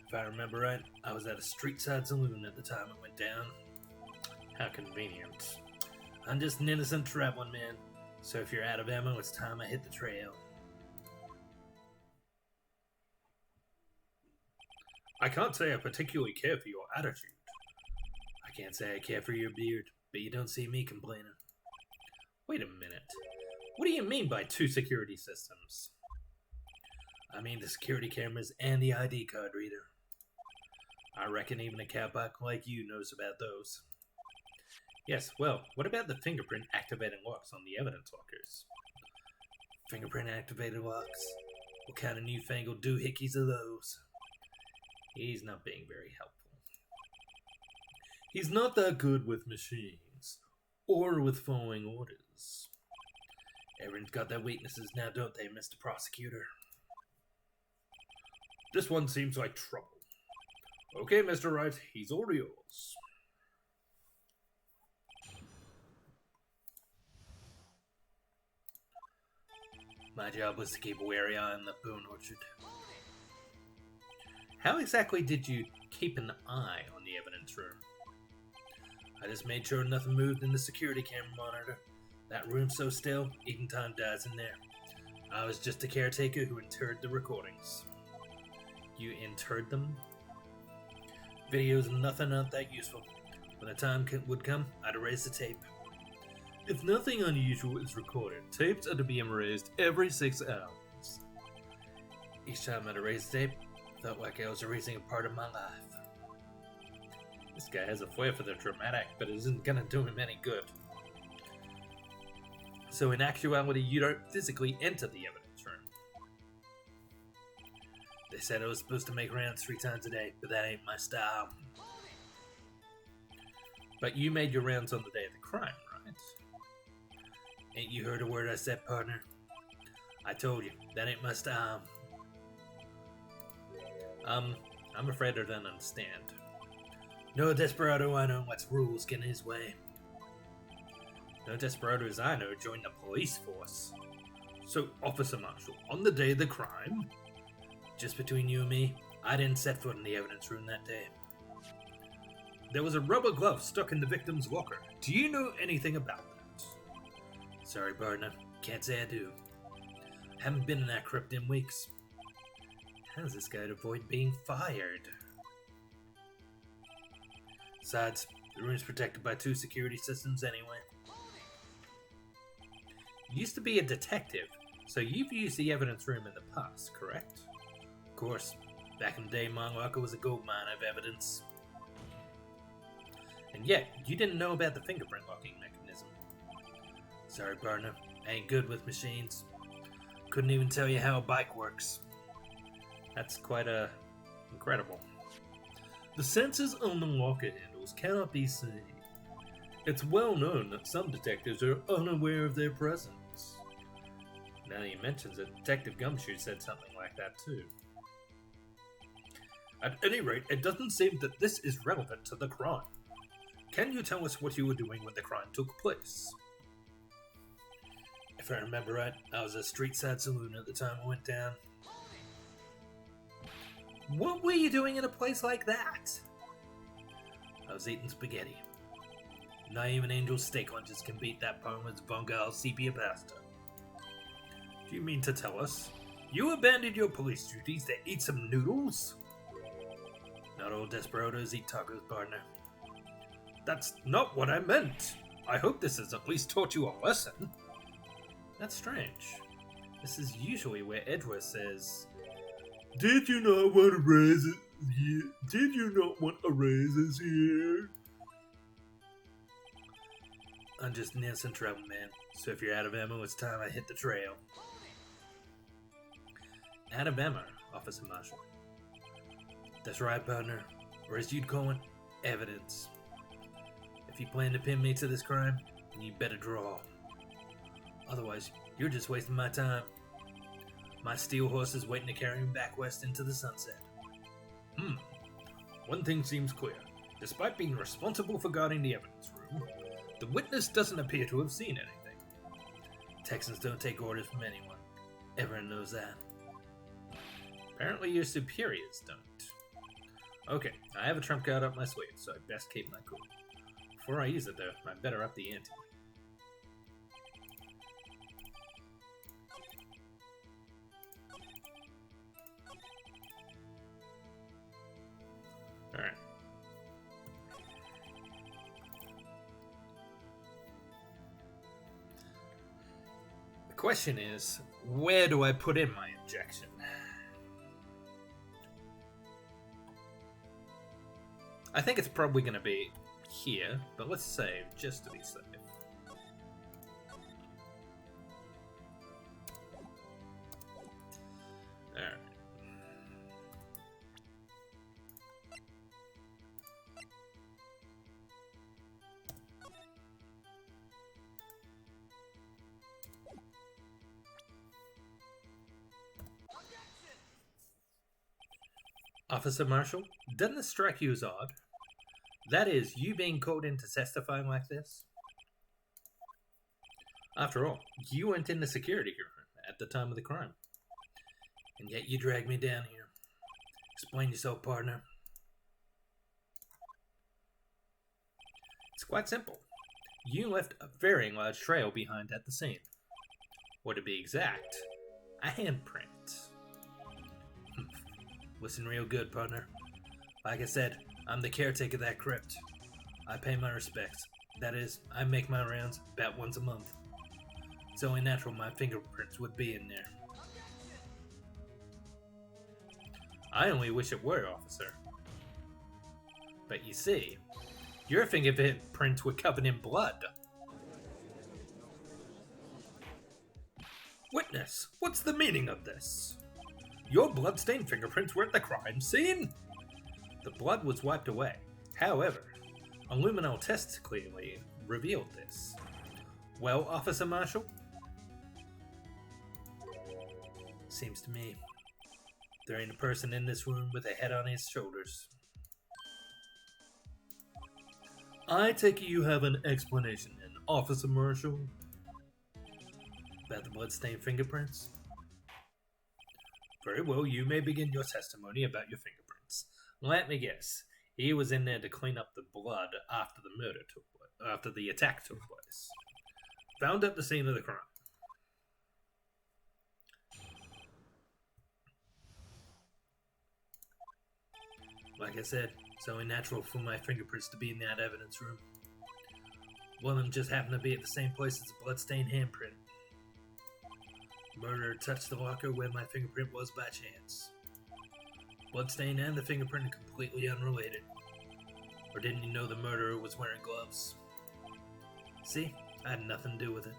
If I remember right, I was at a street-side saloon at the time it went down. How convenient. I'm just an innocent traveling man, so if you're out of ammo, it's time I hit the trail. I can't say I particularly care for your attitude. I can't say I care for your beard, but you don't see me complaining. Wait a minute. What do you mean by 2 security systems? I mean the security cameras and the ID card reader. I reckon even a cowpoke like you knows about those. Yes, well, what about the fingerprint activating locks on the evidence lockers? Fingerprint activated locks? What kind of newfangled doohickeys are those? He's not being very helpful. He's not that good with machines, or with following orders. Everyone's got their weaknesses now, don't they, Mr. Prosecutor? This one seems like trouble. Okay, Mr. Wright, he's all yours. My job was to keep a wary eye on the bone orchard. How exactly did you keep an eye on the evidence room? I just made sure nothing moved in the security camera monitor. That room's so still, even time dies in there. I was just a caretaker who interred the recordings. You interred them? Videos and nothing not that useful. When the time would come, I'd erase the tape. If nothing unusual is recorded, tapes are to be erased every 6 hours. Each time I'd erase the tape, I felt like I was erasing a part of my life. This guy has a flair for the dramatic, but it isn't gonna do him any good. So in actuality, you don't physically enter the evidence room. They said I was supposed to make rounds 3 times a day, but that ain't my style. But you made your rounds on the day of the crime, right? Ain't you heard a word I said, partner? I told you, that ain't my style. I'm afraid I don't understand. No desperado I know what's rules get in his way. No desperados I know joined the police force. So, Officer Marshall, on the day of the crime, just between you and me, I didn't set foot in the evidence room that day. There was a rubber glove stuck in the victim's locker. Do you know anything about that? Sorry, partner. Can't say I do. Haven't been in that crypt in weeks. How's this guy to avoid being fired? Besides, the room's protected by 2 security systems anyway. You used to be a detective, so you've used the evidence room in the past, correct? Of course, back in the day, my locker was a goldmine of evidence. And yet, you didn't know about the fingerprint locking mechanism. Sorry, partner, I ain't good with machines. Couldn't even tell you how a bike works. That's quite incredible. The sensors on the locker handles cannot be seen. It's well known that some detectives are unaware of their presence. Now he mentions it, Detective Gumshoe said something like that too. At any rate, it doesn't seem that this is relevant to the crime. Can you tell us what you were doing when the crime took place? If I remember right, I was at a street-side saloon at the time it went down. What were you doing in a place like that? I was eating spaghetti. Not even Angel's steak lunches can beat that Parma's Bongal sepia pasta. Do you mean to tell us you abandoned your police duties to eat some noodles? Not all desperados eat tacos, partner. That's not what I meant. I hope this has at least taught you a lesson. That's strange. This is usually where Edward says, "Did you not want a raise here? Did you not want a raises here?" I'm just an innocent trouble, man. So if you're out of ammo, it's time I hit the trail. Out of ammo, Officer Marshall. That's right, partner. Or as you'd call it, evidence. If you plan to pin me to this crime, then you better draw. Otherwise, you're just wasting my time. My steel horse is waiting to carry me back west into the sunset. One thing seems clear. Despite being responsible for guarding the evidence room, the witness doesn't appear to have seen anything. Texans don't take orders from anyone. Everyone knows that. Apparently your superiors don't. Okay, I have a trump card up my sleeve, so I best keep my cool. Before I use it though, I better up the ante. Alright. The question is, where do I put in my injection? I think it's probably going to be here, but let's save just to be safe. Alright. Officer Marshall, doesn't this strike you as odd? That is, you being called in to testify like this? After all, you weren't in the security room at the time of the crime. And yet you dragged me down here. Explain yourself, partner. It's quite simple. You left a very large trail behind at the scene. Or to be exact, a handprint. Listen real good, partner. Like I said, I'm the caretaker of that crypt. I pay my respects. That is, I make my rounds about once a month. It's only natural my fingerprints would be in there. I only wish it were, officer. But you see, your fingerprints were covered in blood. Witness, what's the meaning of this? Your blood-stained fingerprints were at the crime scene? The blood was wiped away. However, A luminal test clearly revealed this. Well, Officer Marshall? Seems to me there ain't a person in this room with a head on his shoulders. I take it you have an explanation then, Officer Marshall? About the bloodstained fingerprints? Very well, you may begin your testimony about your fingerprints. Let me guess. He was in there to clean up the blood after the murder took place, after the attack took place. Found at the scene of the crime. Like I said, it's only natural for my fingerprints to be in that evidence room. One of them just happened to be at the same place as the bloodstained handprint. The murderer touched the locker where my fingerprint was by chance. Bloodstain and the fingerprint are completely unrelated. Or didn't you know the murderer was wearing gloves? See? I had nothing to do with it.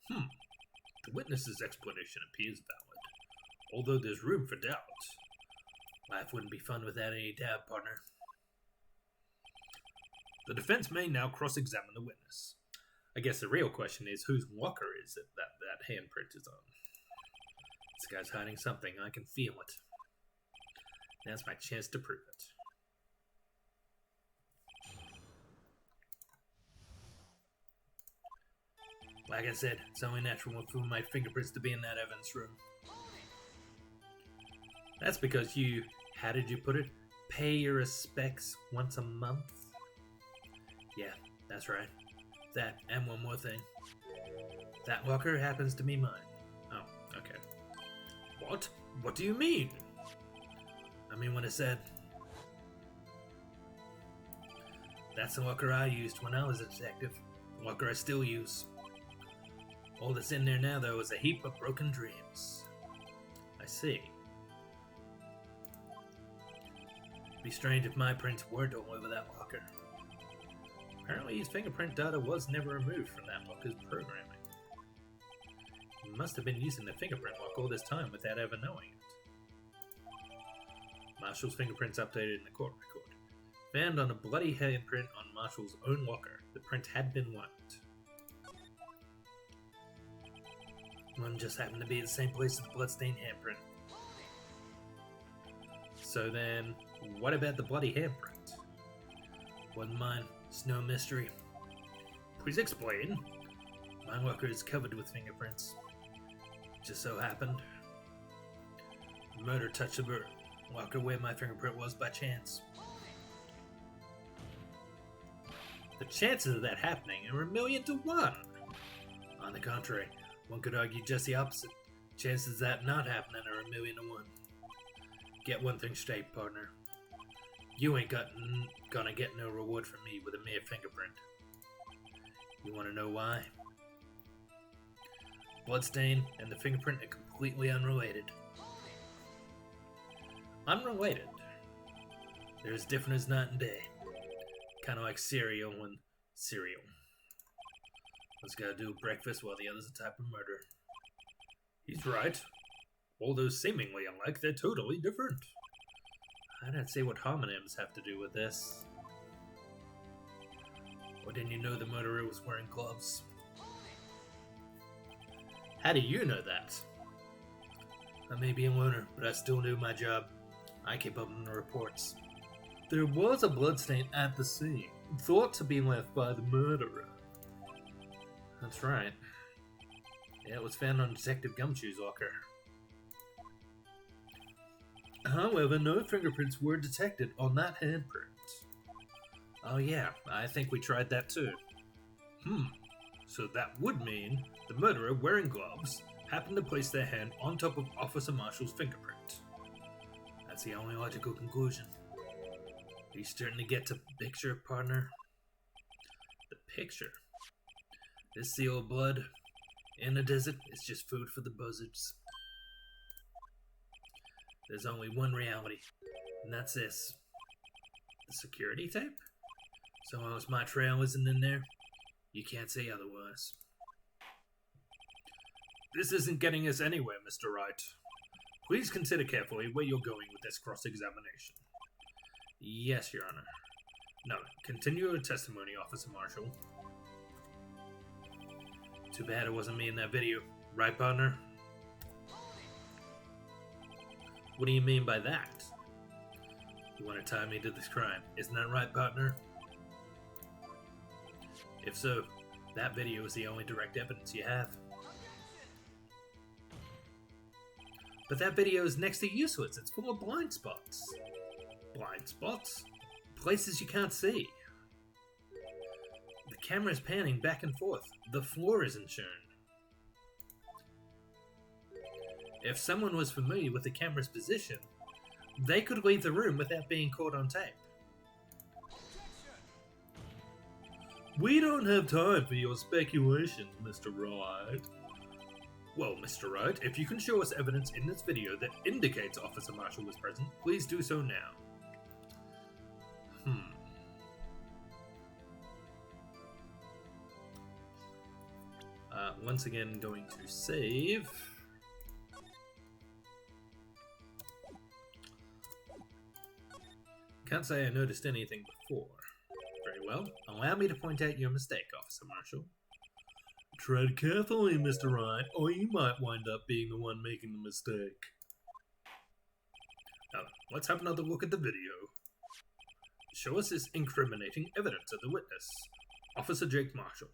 The witness's explanation appears valid, although there's room for doubt. Life wouldn't be fun without any doubt, partner. The defense may now cross-examine the witness. I guess the real question is, whose locker is it that handprint is on? This guy's hiding something. I can feel it. Now's my chance to prove it. Like I said, it's only natural for my fingerprints to be in that evidence room. That's because you, how did you put it, pay your respects once a month? Yeah, that's right. That, and one more thing. That locker happens to be mine. Oh, okay. What? What do you mean? I mean what I said. That's the locker I used when I was a detective. The locker I still use. All that's in there now, though, is a heap of broken dreams. I see. It'd be strange if my prints weren't all over that locker. Apparently his fingerprint data was never removed from that locker's programming. He must have been using the fingerprint lock all this time without ever knowing it. Marshall's fingerprints updated in the court record. Found on a bloody handprint on Marshall's own locker. The print had been wiped. One just happened to be at the same place as the bloodstained handprint. So then, what about the bloody handprint? Wasn't mine. It's no mystery. Please explain. My locker is covered with fingerprints. Just so happened. The murder touched the locker where my fingerprint was by chance. The chances of that happening are 1,000,000 to 1. On the contrary, one could argue just the opposite. Chances of that not happening are 1,000,000 to 1. Get one thing straight, partner. You ain't gonna get no reward from me with a mere fingerprint. You wanna know why? Bloodstain and the fingerprint are completely unrelated. Unrelated? They're as different as night and day. Kinda like cereal and cereal. One's gotta do breakfast while the other's a type of murder. He's right. Although seemingly alike, they're totally different. I don't see what homonyms have to do with this. Or didn't you know the murderer was wearing gloves? How do you know that? I may be a loner, but I still do my job. I keep up on the reports. There was a bloodstain at the scene, thought to be left by the murderer. That's right. Yeah, it was found on Detective Gumshoe's locker. However, no fingerprints were detected on that handprint. Oh yeah, I think we tried that too. So that would mean the murderer, wearing gloves, happened to place their hand on top of Officer Marshall's fingerprint. That's the only logical conclusion. Are you starting to get to the picture, partner? The picture? This seal of blood in the desert is just food for the buzzards. There's only one reality, and that's this. The security tape? So long as my trail isn't in there, you can't say otherwise. This isn't getting us anywhere, Mr. Wright. Please consider carefully where you're going with this cross-examination. Yes, Your Honor. No, continue your testimony, Officer Marshall. Too bad it wasn't me in that video. Right, partner? What do you mean by that? You want to tie me to this crime, isn't that right, partner? If so, that video is the only direct evidence you have. But that video is next to useless. It's full of blind spots. Blind spots? Places you can't see. The camera's panning back and forth. The floor isn't shown. If someone was familiar with the camera's position, they could leave the room without being caught on tape. We don't have time for your speculations, Mr. Wright. Well, Mr. Wright, if you can show us evidence in this video that indicates Officer Marshall was present, please do so now. Once again, going to save. Can't say I noticed anything before. Very well. Allow me to point out your mistake, Officer Marshall. Tread carefully, Mr. Wright, or you might wind up being the one making the mistake. Now, let's have another look at the video. Show us this incriminating evidence of the witness, Officer Jake Marshall.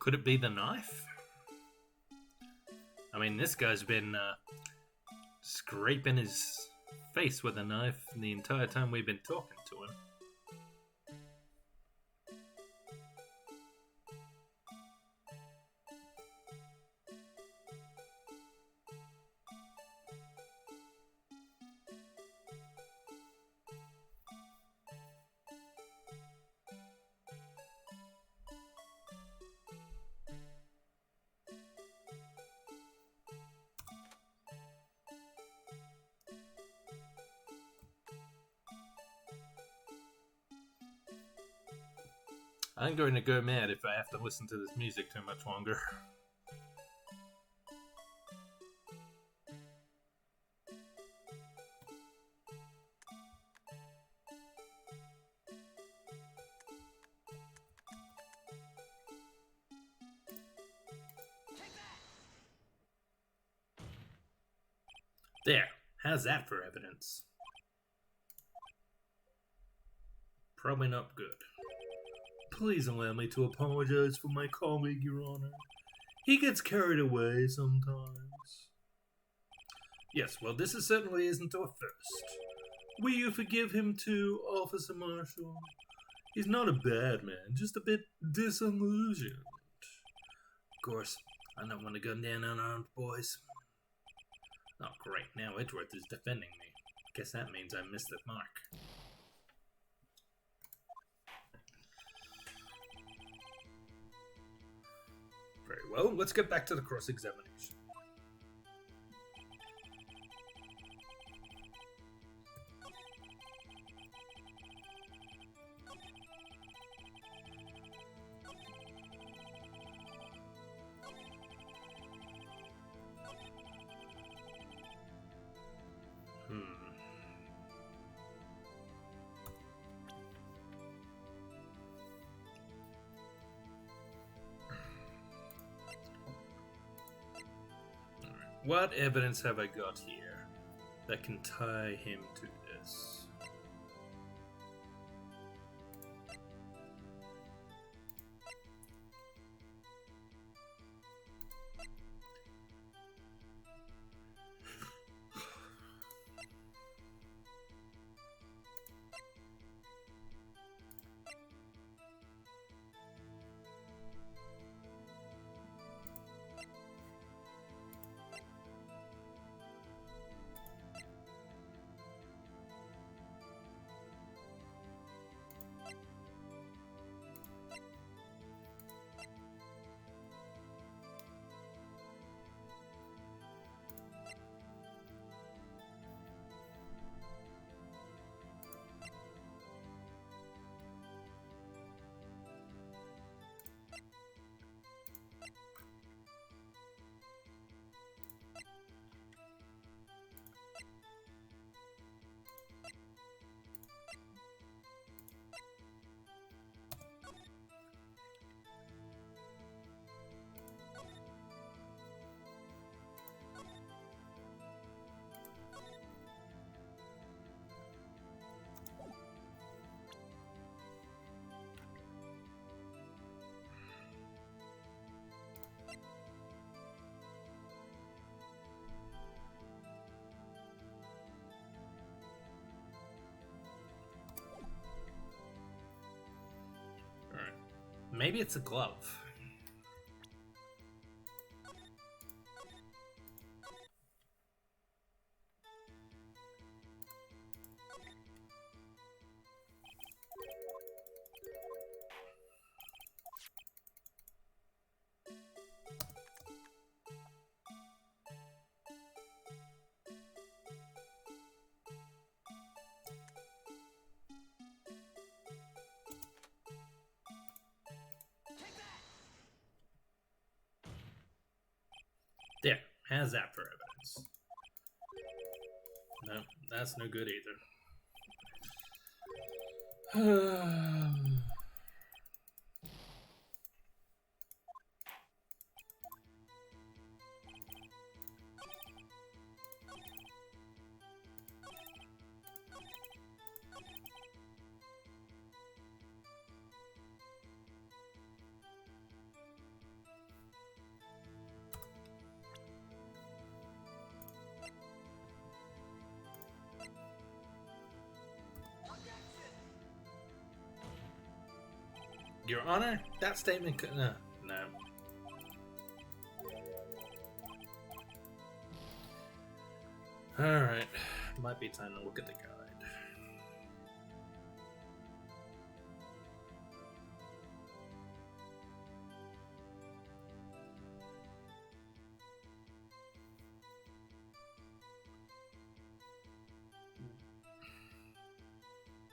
Could it be the knife? I mean, this guy's been scraping his face with a knife the entire time we've been talking to him. I'm going to go mad if I have to listen to this music too much longer. There. How's that for evidence? Probably not good. Please allow me to apologize for my colleague, Your Honor. He gets carried away sometimes. Yes, well, this certainly isn't our first. Will you forgive him too, Officer Marshall? He's not a bad man, just a bit disillusioned. Of course, I don't want to gun down unarmed boys. Oh, great, now Edgeworth is defending me. Guess that means I missed the mark. Very well, let's get back to the cross-examination. What evidence have I got here that can tie him to this? Maybe it's a glove. There, how's that for evidence? No, that's no good either. Your Honor, that statement could... No. Alright, might be time to look at the guide.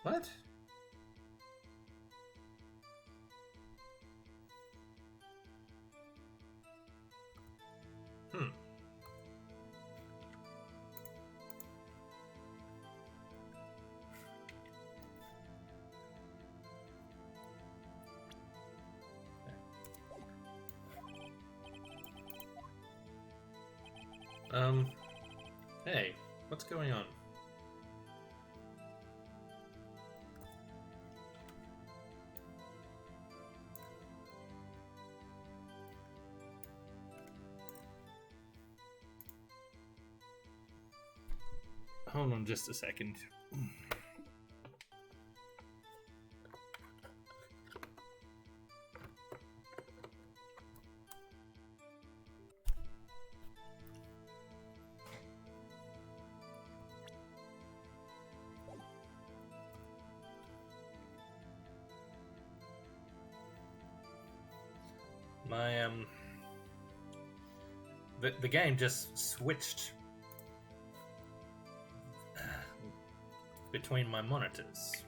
What? Hey, what's going on? Hold on just a second. My, the game just switched between my monitors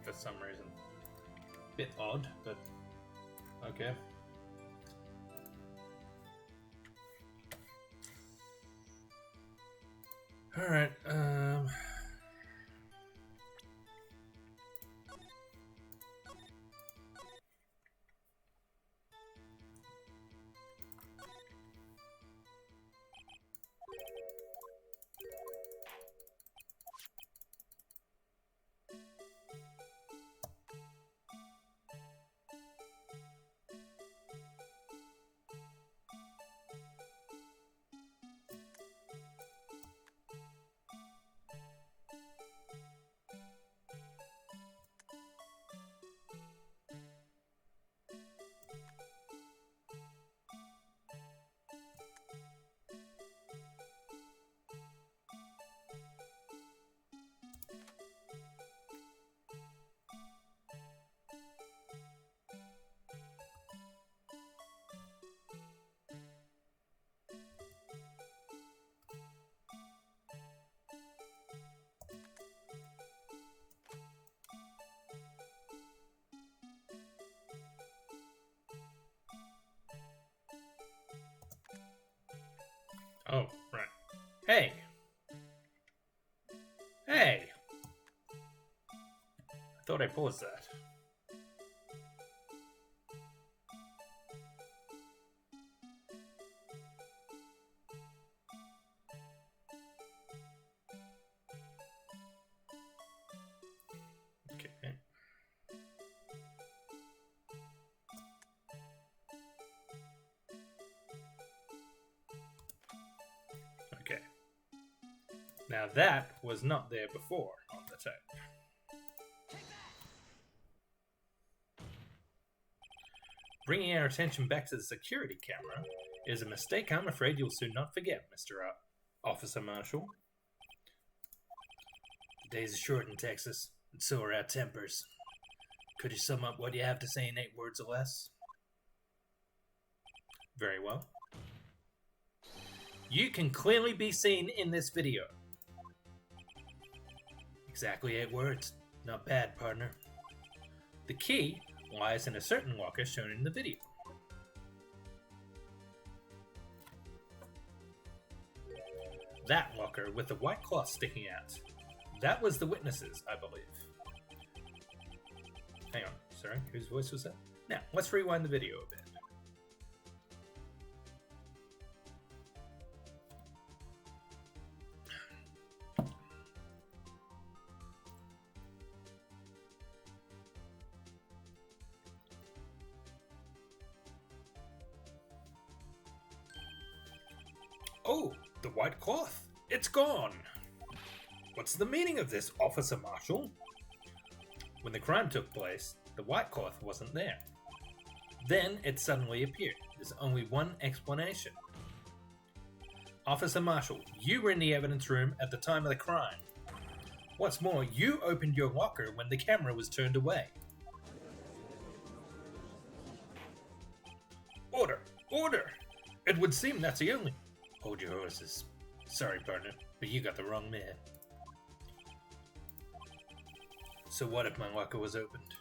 for some reason. Bit odd, but okay. Alright, oh, right. Hey! Hey! I thought I paused that. Okay. Okay. Now that was not there before on the tape. Bringing our attention back to the security camera is a mistake I'm afraid you'll soon not forget, Mr. Officer Marshall. The days are short in Texas, and so are our tempers. Could you sum up what you have to say in 8 words or less? Very well. You can clearly be seen in this video. Exactly 8 words. Not bad, partner. The key lies in a certain locker shown in the video. That locker with the white cloth sticking out. That was the witnesses, I believe. Hang on, sorry, whose voice was that? Now, let's rewind the video a bit. Oh, the white cloth! It's gone! What's the meaning of this, Officer Marshall? When the crime took place, the white cloth wasn't there. Then it suddenly appeared. There's only one explanation. Officer Marshall, you were in the evidence room at the time of the crime. What's more, you opened your locker when the camera was turned away. Order! Order! It would seem that's the only... Hold your horses. Sorry, partner, but you got the wrong man. So what if my locker was opened?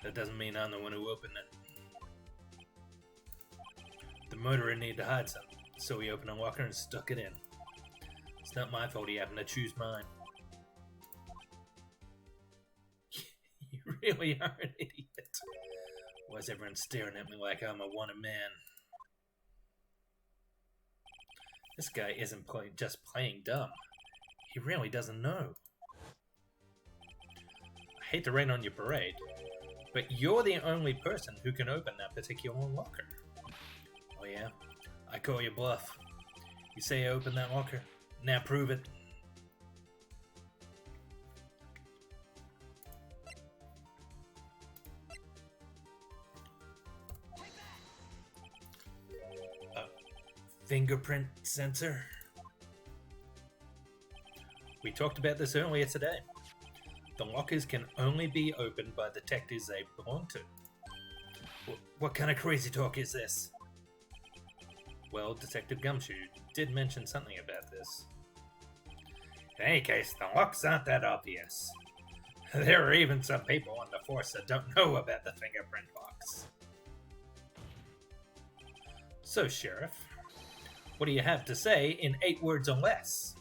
That doesn't mean I'm the one who opened it. The murderer needed to hide something, so he opened a locker and stuck it in. It's not my fault he happened to choose mine. You really are an idiot. Why is everyone staring at me like I'm a wanted man? This guy isn't just playing dumb. He really doesn't know. I hate to rain on your parade, but you're the only person who can open that particular locker. Oh yeah? I call you bluff. You say I opened that locker? Now prove it. Fingerprint sensor? We talked about this earlier today. The lockers can only be opened by detectives they belong to. What kind of crazy talk is this? Well, Detective Gumshoe did mention something about this. In any case, the locks aren't that obvious. There are even some people on the force that don't know about the fingerprint locks. So, Sheriff, what do you have to say in 8 words or less?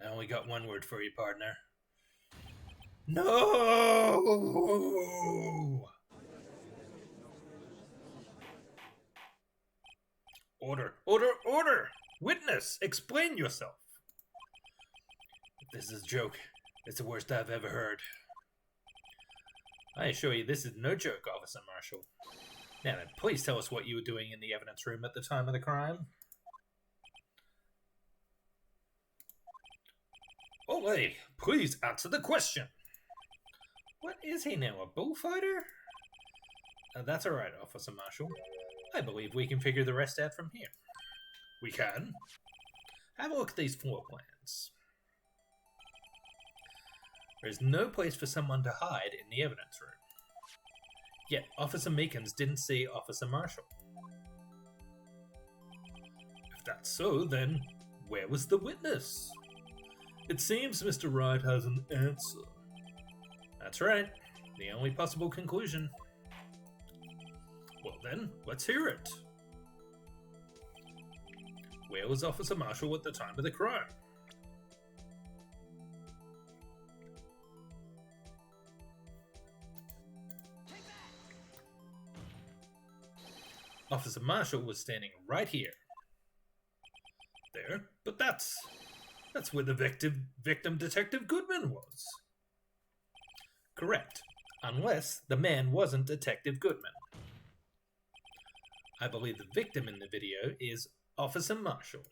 I only got 1 word for you, partner. No! Order! Order! Order! Witness! Explain yourself! If this is a joke, it's the worst I've ever heard. I assure you this is no joke, Officer Marshall. Now then, please tell us what you were doing in the evidence room at the time of the crime. Olay, please answer the question. What is he now, a bullfighter? That's alright, Officer Marshall. I believe we can figure the rest out from here. We can? Have a look at these floor plans. There is no place for someone to hide in the evidence room. Yet, Officer Meekins didn't see Officer Marshall. If that's so, then where was the witness? It seems Mr. Wright has an answer. That's right. The only possible conclusion. Well then, let's hear it. Where was Officer Marshall at the time of the crime? Officer Marshall was standing right here. There, but that's where the victim Detective Goodman was. Correct, unless the man wasn't Detective Goodman. I believe the victim in the video is Officer Marshall.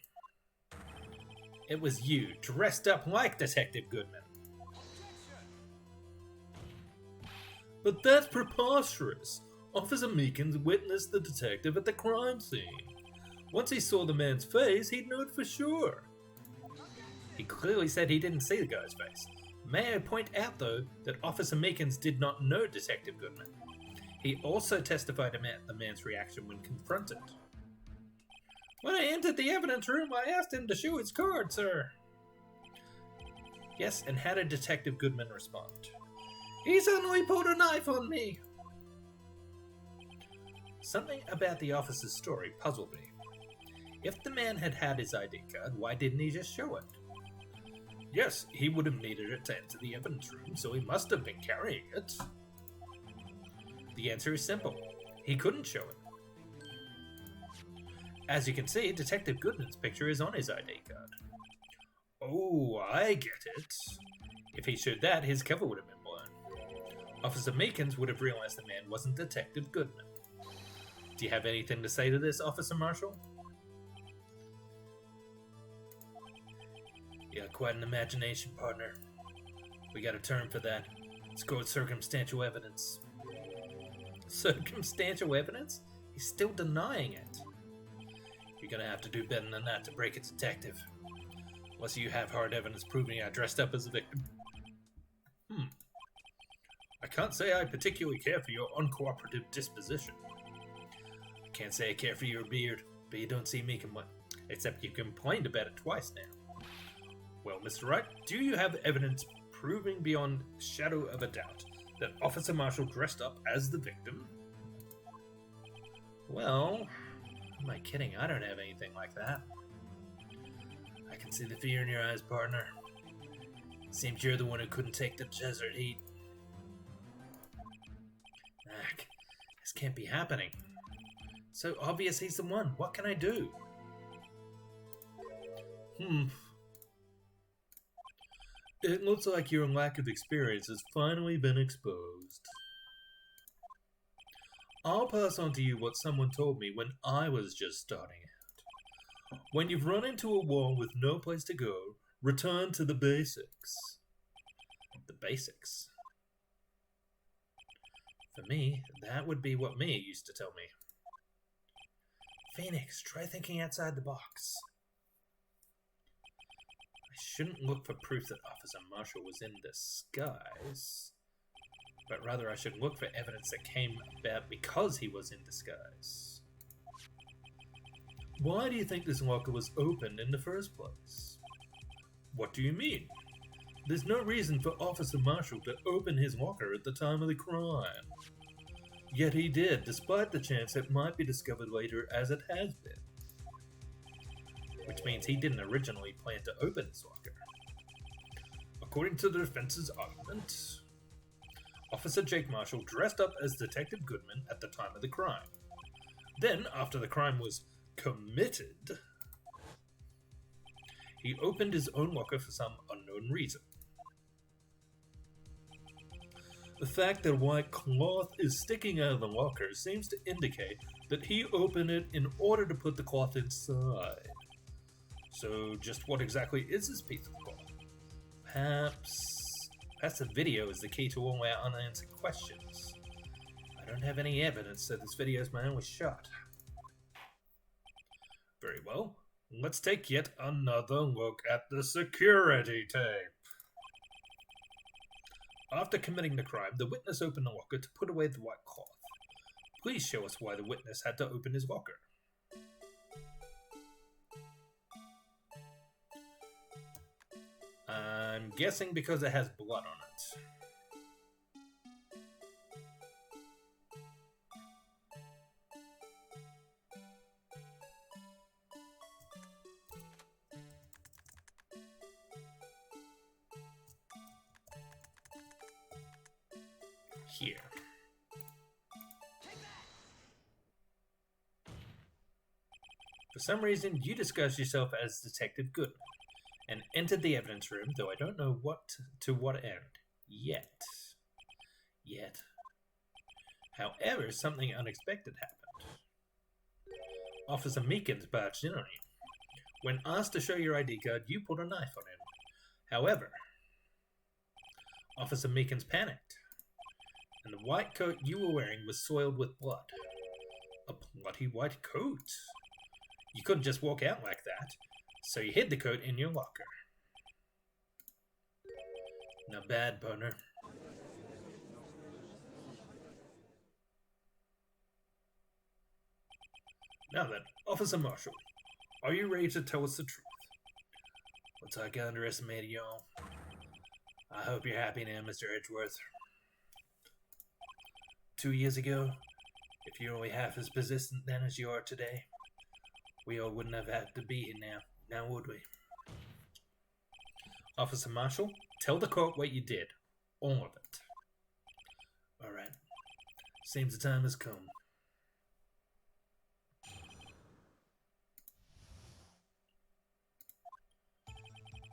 It was you, dressed up like Detective Goodman. But that's preposterous. Officer Meekins witnessed the detective at the crime scene. Once he saw the man's face, he'd know it for sure. He clearly said he didn't see the guy's face. May I point out, though, that Officer Meekins did not know Detective Goodman. He also testified about the man's reaction when confronted. When I entered the evidence room, I asked him to show his card, sir. Yes, and how did Detective Goodman respond? He suddenly pulled a knife on me. Something about the officer's story puzzled me. If the man had had his ID card, why didn't he just show it? Yes, he would have needed it to enter the evidence room, so he must have been carrying it. The answer is simple. He couldn't show it. As you can see, Detective Goodman's picture is on his ID card. Oh, I get it. If he showed that, his cover would have been blown. Officer Meekins would have realized the man wasn't Detective Goodman. Do you have anything to say to this, Officer Marshall? You got quite an imagination, partner. We got a term for that. It's called circumstantial evidence. Circumstantial evidence? He's still denying it. You're gonna have to do better than that to break a detective. Unless you have hard evidence proving I dressed up as a victim. I can't say I particularly care for your uncooperative disposition. I can't say I care for your beard, but you don't see me complain. Except you complained about it twice now. Well, Mr. Wright, do you have evidence proving beyond shadow of a doubt that Officer Marshall dressed up as the victim? Well, am I kidding? I don't have anything like that. I can see the fear in your eyes, partner. Seems you're the one who couldn't take the desert heat. This can't be happening. It's so obvious he's the one. What can I do? It looks like your lack of experience has finally been exposed. I'll pass on to you what someone told me when I was just starting out. When you've run into a wall with no place to go, return to the basics. The basics? For me, that would be what Mia used to tell me. Phoenix, try thinking outside the box. I shouldn't look for proof that Officer Marshall was in disguise, but rather I should look for evidence that came about because he was in disguise. Why do you think this locker was opened in the first place? What do you mean? There's no reason for Officer Marshall to open his locker at the time of the crime. Yet he did, despite the chance it might be discovered later as it has been. Which means he didn't originally plan to open his locker. According to the defense's argument, Officer Jake Marshall dressed up as Detective Goodman at the time of the crime. Then, after the crime was committed, he opened his own locker for some unknown reason. The fact that white cloth is sticking out of the locker seems to indicate that he opened it in order to put the cloth inside. So, just what exactly is this piece of cloth? Perhaps the video is the key to all our unanswered questions. I don't have any evidence that this video's my only shot. Very well. Let's take yet another look at the security tape. After committing the crime, the witness opened the locker to put away the white cloth. Please show us why the witness had to open his locker. I'm guessing because it has blood on it. Here. For some reason, you disguised yourself as Detective Goodman and entered the evidence room, though I don't know to what end. Yet. However, something unexpected happened. Officer Meekins barged in on you. When asked to show your ID card, you pulled a knife on him. However, Officer Meekins panicked. And the white coat you were wearing was soiled with blood. A bloody white coat? You couldn't just walk out like that, so you hid the coat in your locker. Not bad, partner. Now then, Officer Marshall, are you ready to tell us the truth? Looks like I underestimated y'all. I hope you're happy now, Mr. Edgeworth. 2 years ago, if you're only half as persistent then as you are today, we all wouldn't have had to be here now would we? Officer Marshall, tell the court what you did. All of it. Alright. Seems the time has come.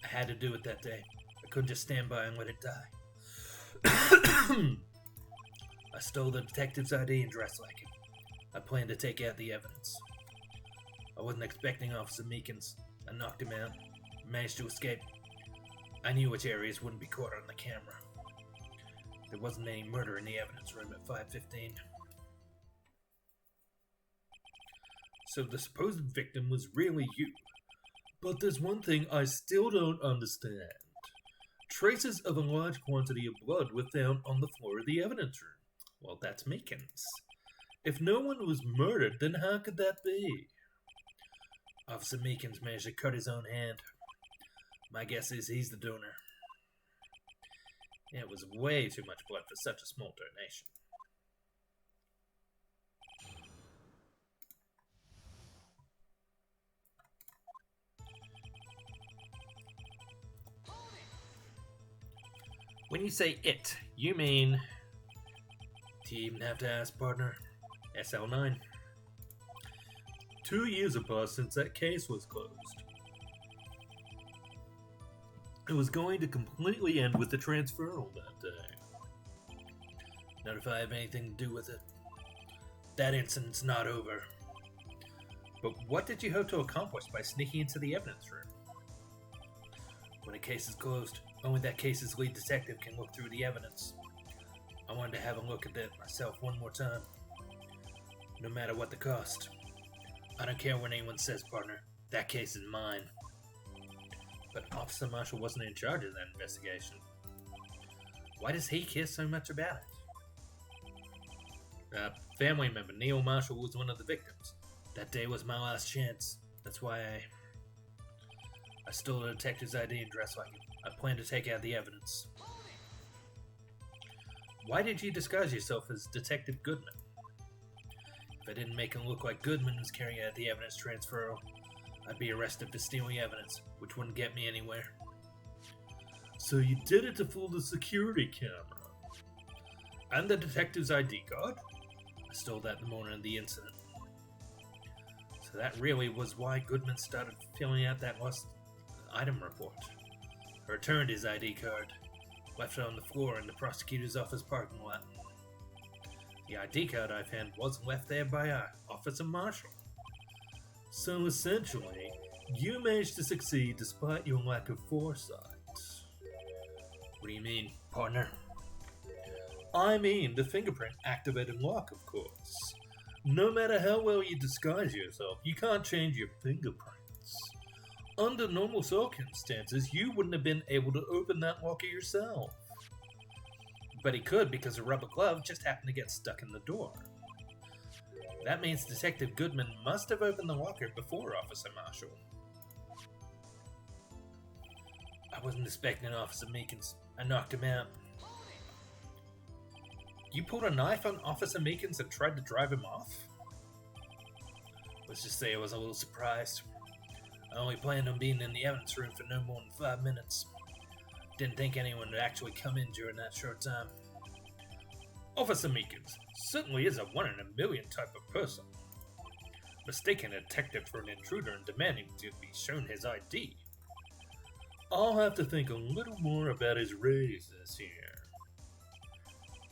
I had to do it that day. I couldn't just stand by and let it die. I stole the detective's ID and dressed like him. I planned to take out the evidence. I wasn't expecting Officer Meekins. I knocked him out. Managed to escape. I knew which areas wouldn't be caught on the camera. There wasn't any murder in the evidence room at 5:15. So the supposed victim was really you. But there's one thing I still don't understand. Traces of a large quantity of blood were found on the floor of the evidence room. Well, that's Meekins. If no one was murdered, then how could that be? Officer Meekins managed to cut his own hand. My guess is he's the donor. It was way too much blood for such a small donation. When you say it, you mean... Do you even have to ask, partner? SL9. 2 years have passed since that case was closed. It was going to completely end with the transferal that day. Not if I have anything to do with it. That incident's not over. But what did you hope to accomplish by sneaking into the evidence room? When a case is closed, only that case's lead detective can look through the evidence. I wanted to have a look at it myself one more time. No matter what the cost. I don't care what anyone says, partner. That case is mine. But Officer Marshall wasn't in charge of that investigation. Why does he care so much about it? A family member, Neil Marshall, was one of the victims. That day was my last chance. That's why I stole the detective's ID and dressed like him. I planned to take out the evidence. Why did you disguise yourself as Detective Goodman? If I didn't make him look like Goodman was carrying out the evidence transfer, I'd be arrested for stealing evidence, which wouldn't get me anywhere. So you did it to fool the security camera. And the detective's ID card? I stole that the morning of the incident. So that really was why Goodman started filling out that lost item report. I returned his ID card, left it on the floor in the prosecutor's office parking lot. The ID card I found wasn't left there by Officer Marshall. So essentially, you managed to succeed despite your lack of foresight. What do you mean, partner? I mean the fingerprint activated lock, of course. No matter how well you disguise yourself, you can't change your fingerprints. Under normal circumstances, you wouldn't have been able to open that locker yourself. But he could because a rubber glove just happened to get stuck in the door. That means Detective Goodman must have opened the locker before Officer Marshall. I wasn't expecting Officer Meekins. I knocked him out. You pulled a knife on Officer Meekins and tried to drive him off? Let's just say I was a little surprised. I only planned on being in the evidence room for no more than 5 minutes. Didn't think anyone would actually come in during that short time. Officer Meekins certainly is a 1 in a million type of person. Mistaking a detective for an intruder and demanding to be shown his ID. I'll have to think a little more about his raise this year.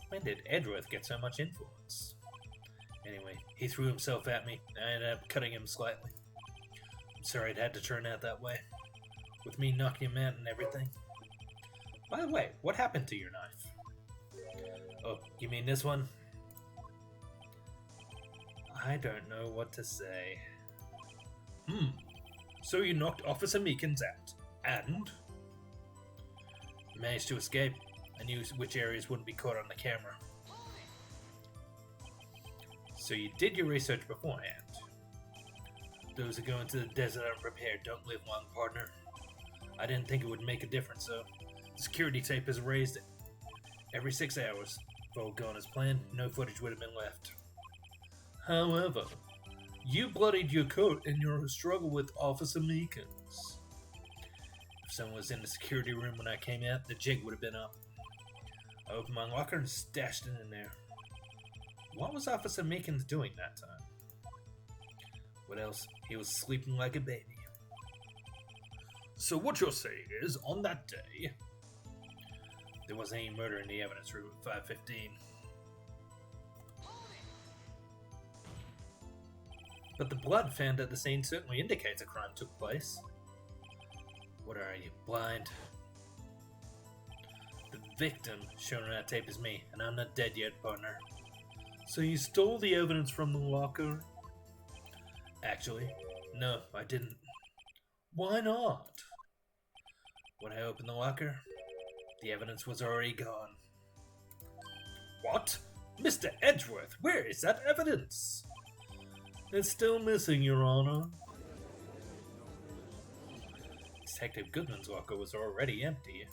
When did Edgeworth get so much influence? Anyway, he threw himself at me. I ended up cutting him slightly. I'm sorry it had to turn out that way. With me knocking him out and everything. By the way, what happened to your knife? Oh, you mean this one? I don't know what to say. So you knocked Officer Meekins out, and? You managed to escape. I knew which areas wouldn't be caught on the camera. So you did your research beforehand. Those who go into the desert unprepared don't live long, partner. I didn't think it would make a difference, though. The security tape is raised every 6 hours. If all gone as planned, no footage would have been left. However, you bloodied your coat in your struggle with Officer Meekins. If someone was in the security room when I came out, the jig would have been up. I opened my locker and stashed it in there. What was Officer Meekins doing that time? What else? He was sleeping like a baby. So what you're saying is, on that day, there wasn't any murder in the evidence room at 5:15. But the blood found at the scene certainly indicates a crime took place. What are you, blind? The victim shown on that tape is me, and I'm not dead yet, partner. So you stole the evidence from the locker? Actually, no, I didn't. Why not? When I opened the locker, the evidence was already gone. What? Mr. Edgeworth, where is that evidence? It's still missing, Your Honor. Detective Goodman's locker was already empty.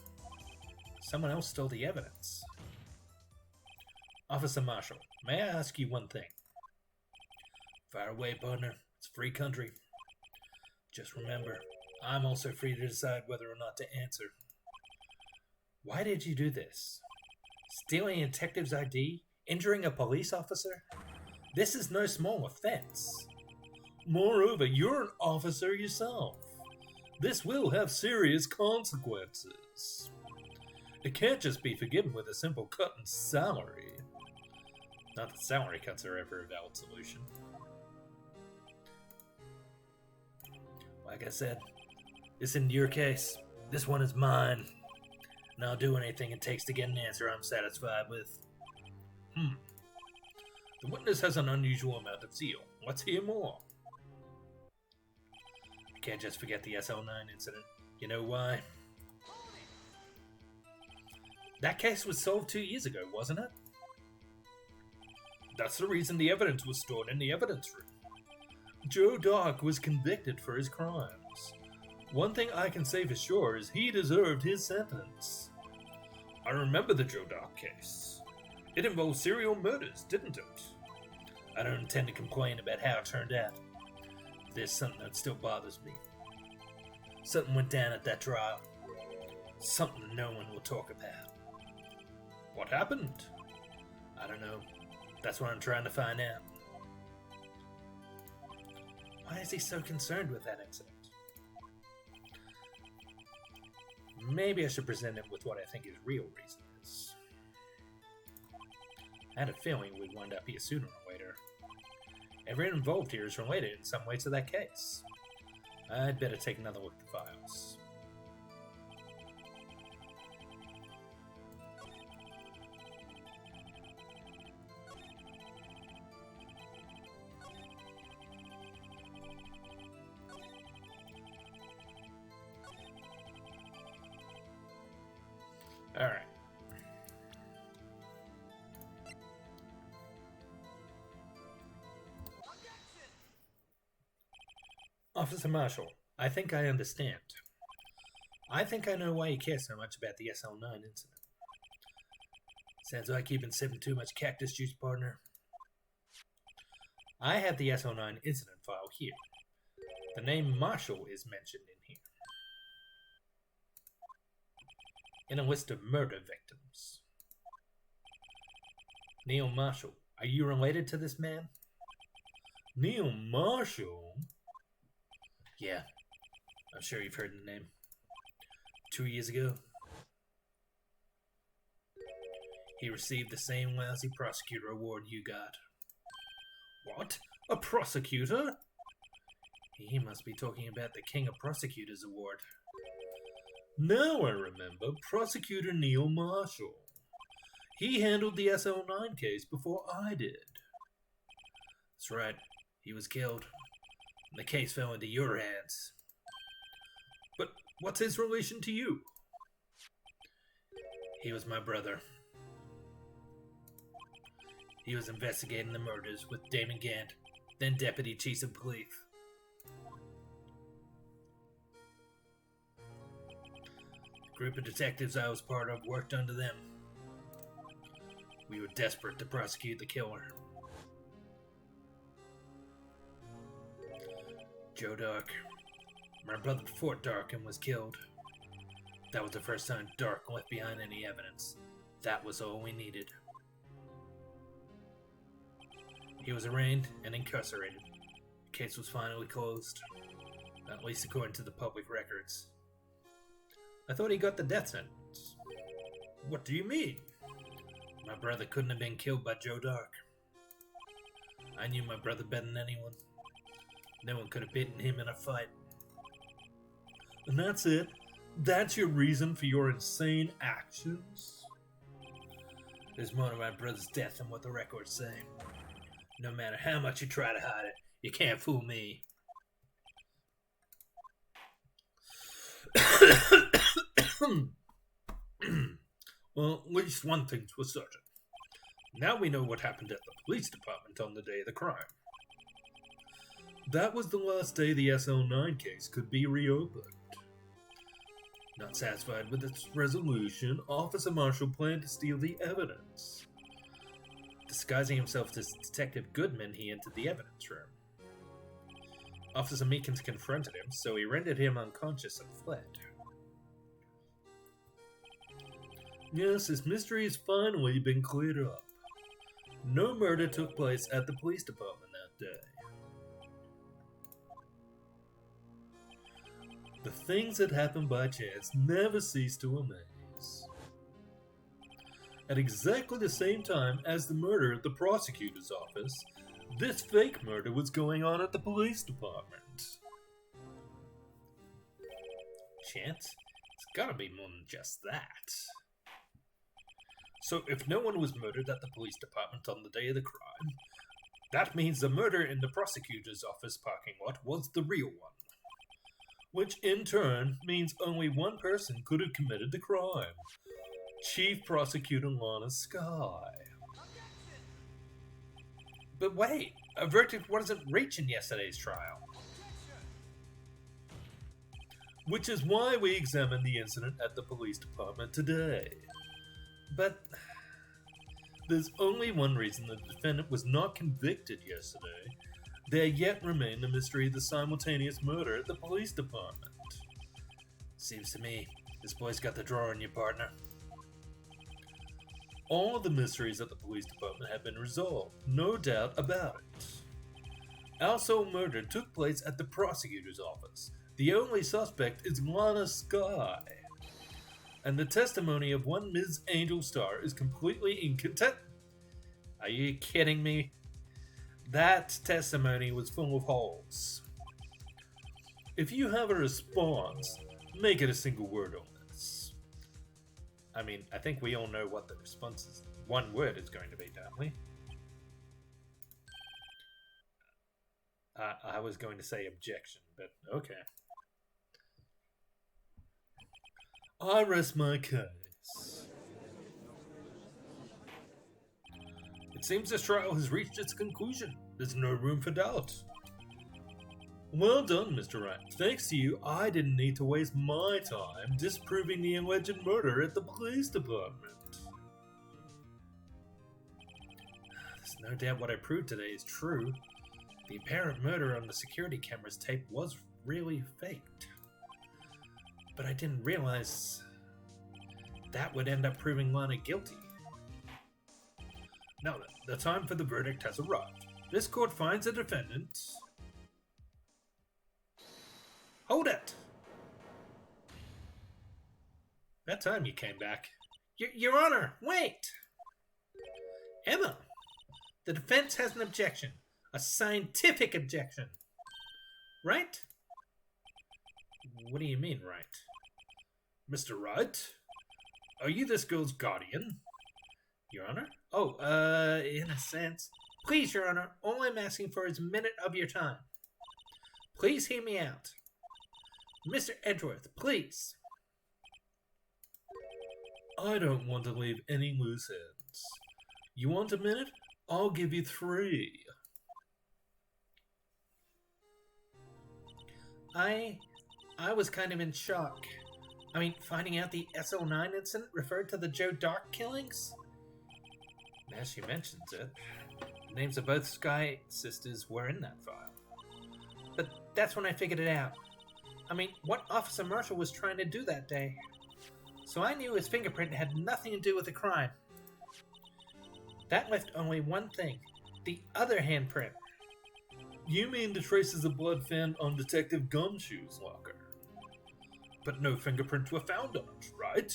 Someone else stole the evidence. Officer Marshall, may I ask you one thing? Fire away, partner. It's a free country. Just remember, I'm also free to decide whether or not to answer. Why did you do this? Stealing a detective's ID? Injuring a police officer? This is no small offense. Moreover, you're an officer yourself. This will have serious consequences. It can't just be forgiven with a simple cut in salary. Not that salary cuts are ever a valid solution. Like I said, this isn't your case. This one is mine. And I'll do anything it takes to get an answer I'm satisfied with. The witness has an unusual amount of zeal. Let's hear more. I can't just forget the SL9 incident. You know why? That case was solved 2 years ago, wasn't it? That's the reason the evidence was stored in the evidence room. Joe Dock was convicted for his crimes. One thing I can say for sure is he deserved his sentence. I remember the Joe Dock case. It involved serial murders, didn't it? I don't intend to complain about how it turned out. There's something that still bothers me. Something went down at that trial. Something no one will talk about. What happened? I don't know. That's what I'm trying to find out. Why is he so concerned with that incident? Maybe I should present him with what I think his real reason is. I had a feeling we'd wind up here sooner or later. Everyone involved here is related in some way to that case. I'd better take another look at the files. Alright. Officer Marshall, I think I understand. I think I know why you care so much about the SL9 incident. Sounds like you've been sipping too much cactus juice, partner. I have the SL9 incident file here. The name Marshall is mentioned in here. In a list of murder victims. Neil Marshall, are you related to this man? Neil Marshall? Yeah, I'm sure you've heard the name. 2 years ago, he received the same lousy prosecutor award you got. What? A prosecutor? He must be talking about the King of Prosecutors award. Now I remember, Prosecutor Neil Marshall. He handled the SL9 case before I did. That's right. He was killed. And the case fell into your hands. But what's his relation to you? He was my brother. He was investigating the murders with Damon Gant, then Deputy Chief of Police. The group of detectives I was part of worked under them. We were desperate to prosecute the killer. Joe Dark. My brother before Darkin was killed. That was the first time Dark left behind any evidence. That was all we needed. He was arraigned and incarcerated. The case was finally closed. At least according to the public records. I thought he got the death sentence. What do you mean? My brother couldn't have been killed by Joe Dark. I knew my brother better than anyone. No one could have beaten him in a fight. And that's it? That's your reason for your insane actions? There's more to my brother's death than what the records say. No matter how much you try to hide it, you can't fool me. Well, at least one thing's for certain. Now we know what happened at the police department on the day of the crime. That was the last day the SL9 case could be reopened. Not satisfied with its resolution, Officer Marshall planned to steal the evidence. Disguising himself as Detective Goodman, he entered the evidence room. Officer Meekins confronted him, so he rendered him unconscious and fled. Yes, this mystery has finally been cleared up. No murder took place at the police department that day. The things that happen by chance never cease to amaze. At exactly the same time as the murder at the prosecutor's office, this fake murder was going on at the police department. Chance? It's gotta be more than just that. So if no one was murdered at the police department on the day of the crime, that means the murder in the prosecutor's office parking lot was the real one. Which in turn means only one person could have committed the crime. Chief Prosecutor Lana Skye. But wait, a verdict wasn't reached in yesterday's trial. Which is why we examined the incident at the police department today. But there's only one reason the defendant was not convicted yesterday. There yet remained the mystery of the simultaneous murder at the police department. Seems to me, this boy's got the draw on you, partner. All of the mysteries at the police department have been resolved, no doubt about it. Also, murder took place at the prosecutor's office. The only suspect is Lana Skye. And the testimony of one Ms. Angel Star is completely inconsistent. Are you kidding me? That testimony was full of holes. If you have a response, make it a single word on this. I mean, I think we all know what the response is. One word is going to be, don't we? I was going to say objection, but okay. I rest my case. It seems this trial has reached its conclusion. There's no room for doubt. Well done, Mr. Wright. Thanks to you, I didn't need to waste my time disproving the alleged murder at the police department. There's no doubt what I proved today is true. The apparent murder on the security camera's tape was really faked. But I didn't realize that would end up proving Lana guilty. Now then, the time for the verdict has arrived. This court finds the defendant... Hold it! That time you came back. Your Honor, wait! Emma, the defense has an objection. A scientific objection. Right? What do you mean, right? Mr. Wright? Are you this girl's guardian? Your Honor? Oh, in a sense. Please, Your Honor, all I'm asking for is a minute of your time. Please hear me out. Mr. Edgeworth, please. I don't want to leave any loose ends. You want a minute? I'll give you 3. I was kind of in shock. I mean, finding out the SO9 incident referred to the Joe Dark killings? Now she mentions it, the names of both Sky sisters were in that file. But that's when I figured it out. I mean, what Officer Marshall was trying to do that day. So I knew his fingerprint had nothing to do with the crime. That left only one thing, the other handprint. You mean the traces of blood found on Detective Gumshoe's locker? But no fingerprints were found on it, right?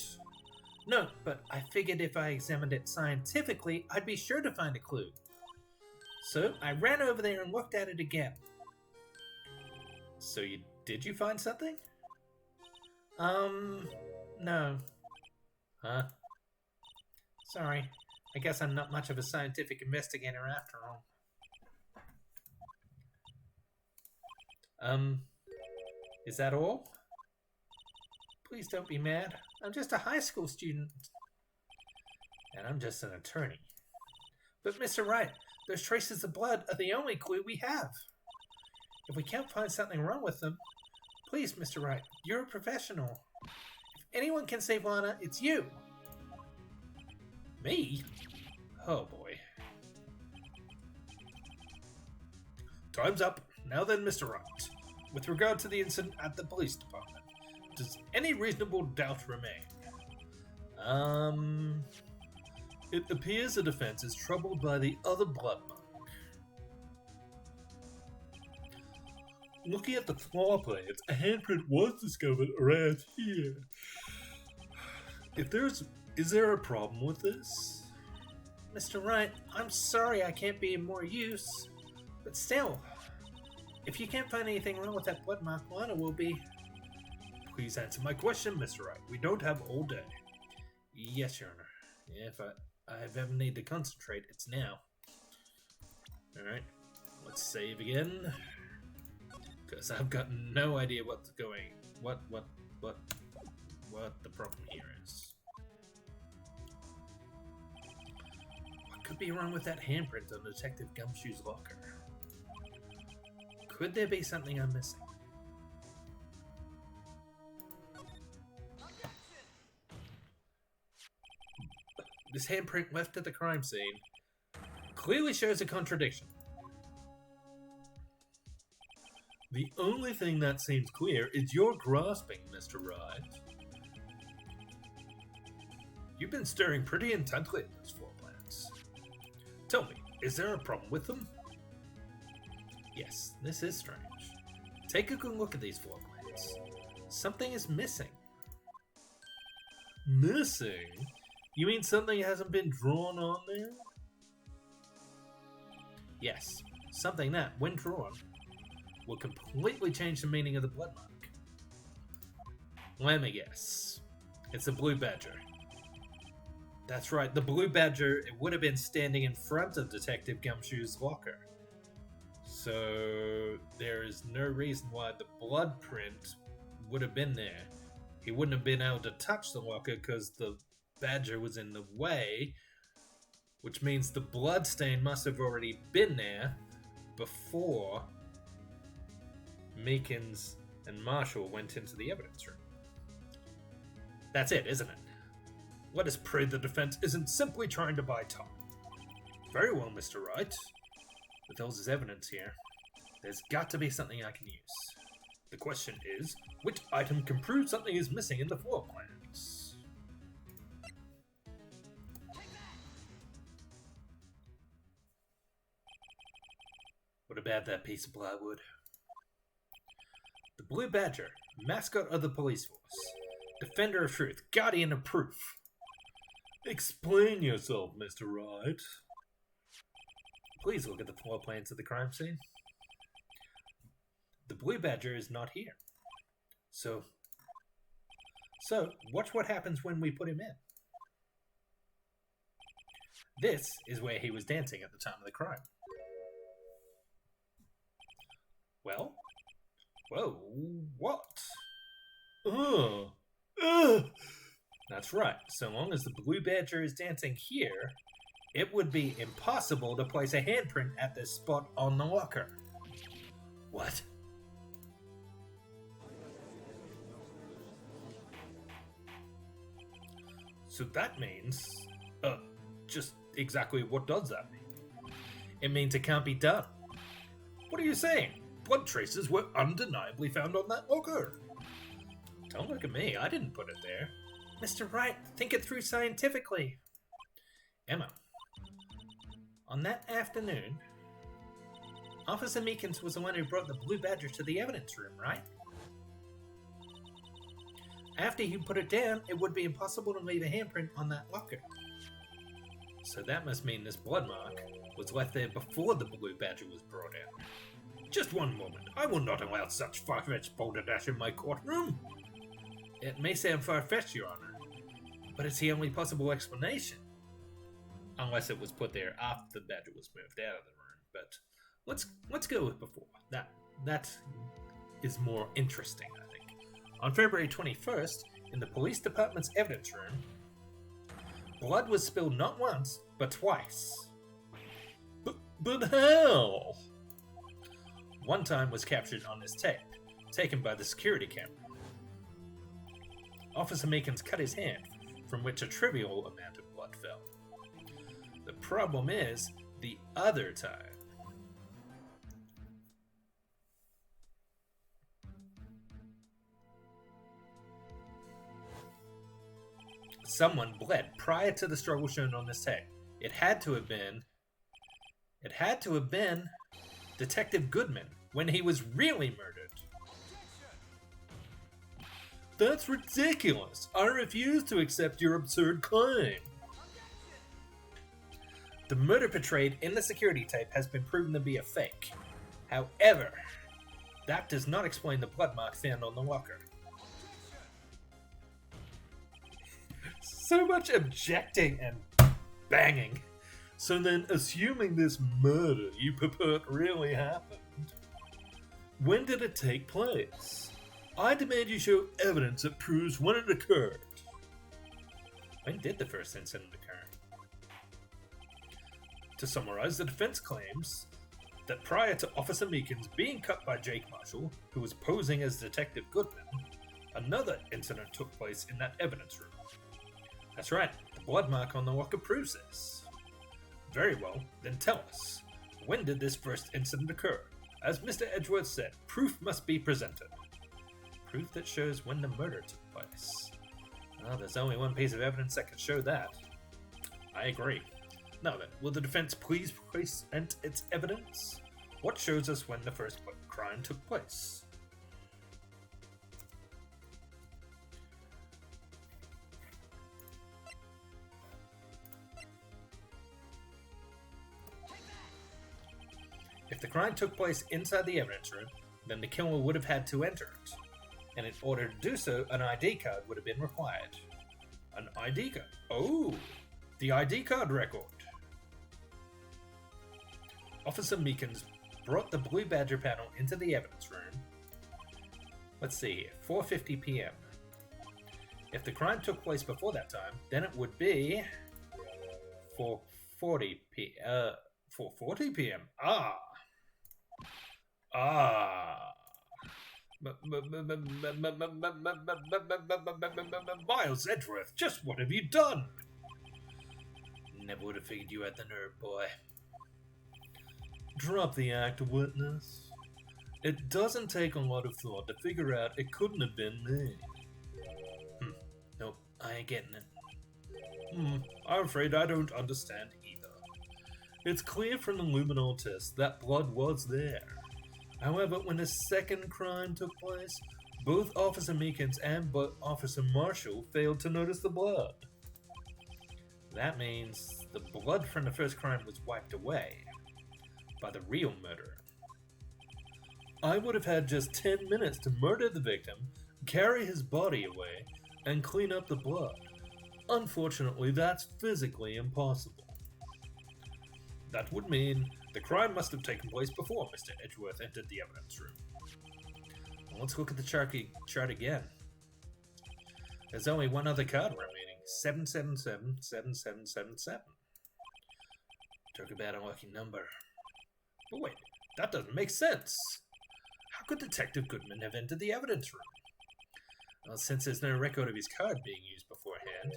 No, but I figured if I examined it scientifically, I'd be sure to find a clue. So I ran over there and looked at it again. So did you find something? No. Huh? Sorry. I guess I'm not much of a scientific investigator after all. Is that all? Please don't be mad. I'm just a high school student. And I'm just an attorney. But Mr. Wright, those traces of blood are the only clue we have. If we can't find something wrong with them, please, Mr. Wright, you're a professional. If anyone can save Lana, it's you. Me? Oh boy. Time's up. Now then, Mr. Wright. With regard to the incident at the police department, does any reasonable doubt remain? It appears the defense is troubled by the other blood mark. Looking at the floor plans, a handprint was discovered around here. Is there a problem with this? Mr. Wright, I'm sorry I can't be of more use, but still, if you can't find anything wrong with that blood mark, Lana will be... Please answer my question, Mr. Wright. We don't have all day. Yes, Your Honor. If I've ever need to concentrate, it's now. Alright, let's save again. Because I've got no idea what's going... What the problem here is. What could be wrong with that handprint on Detective Gumshoe's locker? Could there be something I'm missing? This handprint left at the crime scene clearly shows a contradiction. The only thing that seems clear is your grasping, Mr. Wright. You've been staring pretty intently at those floor plans. Tell me, is there a problem with them? Yes, this is strange. Take a good look at these floor plans. Something is missing. Missing? You mean something hasn't been drawn on there? Yes, something that, when drawn, will completely change the meaning of the blood mark. Let me guess. It's a blue badger. That's right, the blue badger, it would have been standing in front of Detective Gumshoe's locker. So there is no reason why the blood print would have been there. He wouldn't have been able to touch the locker because the badger was in the way, which means the blood stain must have already been there before Meekins and Marshall went into the evidence room. That's it, isn't it? Let us pray the defense isn't simply trying to buy time. Very well, Mr. Wright. With all this evidence here, there's got to be something I can use. The question is, which item can prove something is missing in the floor plans? What about that piece of plywood? The Blue Badger, mascot of the police force, defender of truth, guardian of proof. Explain yourself, Mr. Wright. Please look at the floor plans of the crime scene. The Blue Badger is not here. So watch what happens when we put him in. This is where he was dancing at the time of the crime. Well? Whoa, what? Ugh. Ugh. That's right. So long as the Blue Badger is dancing here, it would be impossible to place a handprint at this spot on the locker. What? So that means... just exactly what does that mean? It means it can't be done. What are you saying? Blood traces were undeniably found on that locker. Don't look at me, I didn't put it there. Mr. Wright, think it through scientifically. Emma, on that afternoon, Officer Meekins was the one who brought the Blue Badger to the evidence room, right? After you put it down, it would be impossible to leave a handprint on that locker. So that must mean this blood mark was left there before the Blue Badger was brought in. Just one moment. I will not allow such far-fetched balderdash in my courtroom. It may sound far-fetched, Your Honor, but it's the only possible explanation. Unless it was put there after the Badger was moved out of the room. But let's go with before. That is more interesting, I think. On February 21st, in the police department's evidence room, blood was spilled not once, but twice. But how? One time was captured on this tape, taken by the security camera. Officer Meekins cut his hand, from which a trivial amount of blood fell. The problem is, the other time. Someone bled prior to the struggle shown on this tape. It had to have been Detective Goodman when he was really murdered. That's ridiculous. I refuse to accept your absurd claim. The murder portrayed in the security tape has been proven to be a fake. However, that does not explain the blood mark found on the locker. So much objecting and banging. So then, assuming this murder you purport really happened, when did it take place? I demand you show evidence that proves when it occurred. When did the first incident occur? To summarize, the defense claims that prior to Officer Meekins being cut by Jake Marshall, who was posing as Detective Goodman, another incident took place in that evidence room. That's right, the blood mark on the locker proves this. Very well, then tell us, when did this first incident occur? As Mr. Edgeworth said, proof must be presented. Proof that shows when the murder took place. Well, there's only one piece of evidence that can show that. I agree. Now then, will the defense please present its evidence? What shows us when the first crime took place? If the crime took place inside the evidence room, then the killer would have had to enter it. And in order to do so, an ID card would have been required. An ID card? Oh, the ID card record. Officer Meekins brought the Blue Badger panel into the evidence room. Let's see here, 4:50 p.m. If the crime took place before that time, then it would be 4:40 p.m. Miles Edgeworth, just what have you done? Never would have figured you had the nerve, boy. Drop the act, witness. It doesn't take a lot of thought to figure out it couldn't have been me. Nope, I ain't getting it. I'm afraid I don't understand either. It's clear from the luminol test that blood was there. However, when the second crime took place, both Officer Meekins and Officer Marshall failed to notice the blood. That means the blood from the first crime was wiped away by the real murderer. I would have had just 10 minutes to murder the victim, carry his body away, and clean up the blood. Unfortunately, that's physically impossible. That would mean the crime must have taken place before Mr. Edgeworth entered the evidence room. Well, let's look at the chart again. There's only one other card remaining. 7777777. Talk about a lucky number. But wait, that doesn't make sense. How could Detective Goodman have entered the evidence room? Well, since there's no record of his card being used beforehand,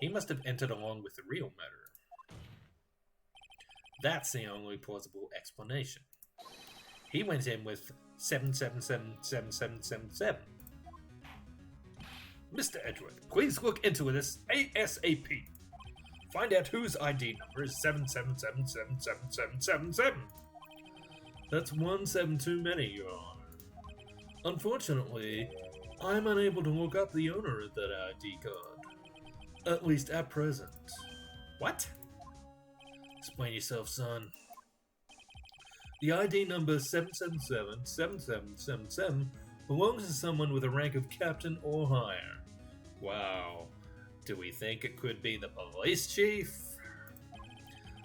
he must have entered along with the real murderer. That's the only plausible explanation. He went in with 7777777. Mr. Edgeworth, please look into this ASAP. Find out whose ID number is 7777777. That's 17 too many, Your Honor. Unfortunately, I'm unable to look up the owner of that ID card. At least at present. What? Explain yourself, son. The ID number 7777777 belongs to someone with a rank of captain or higher. Wow. Do we think it could be the police chief?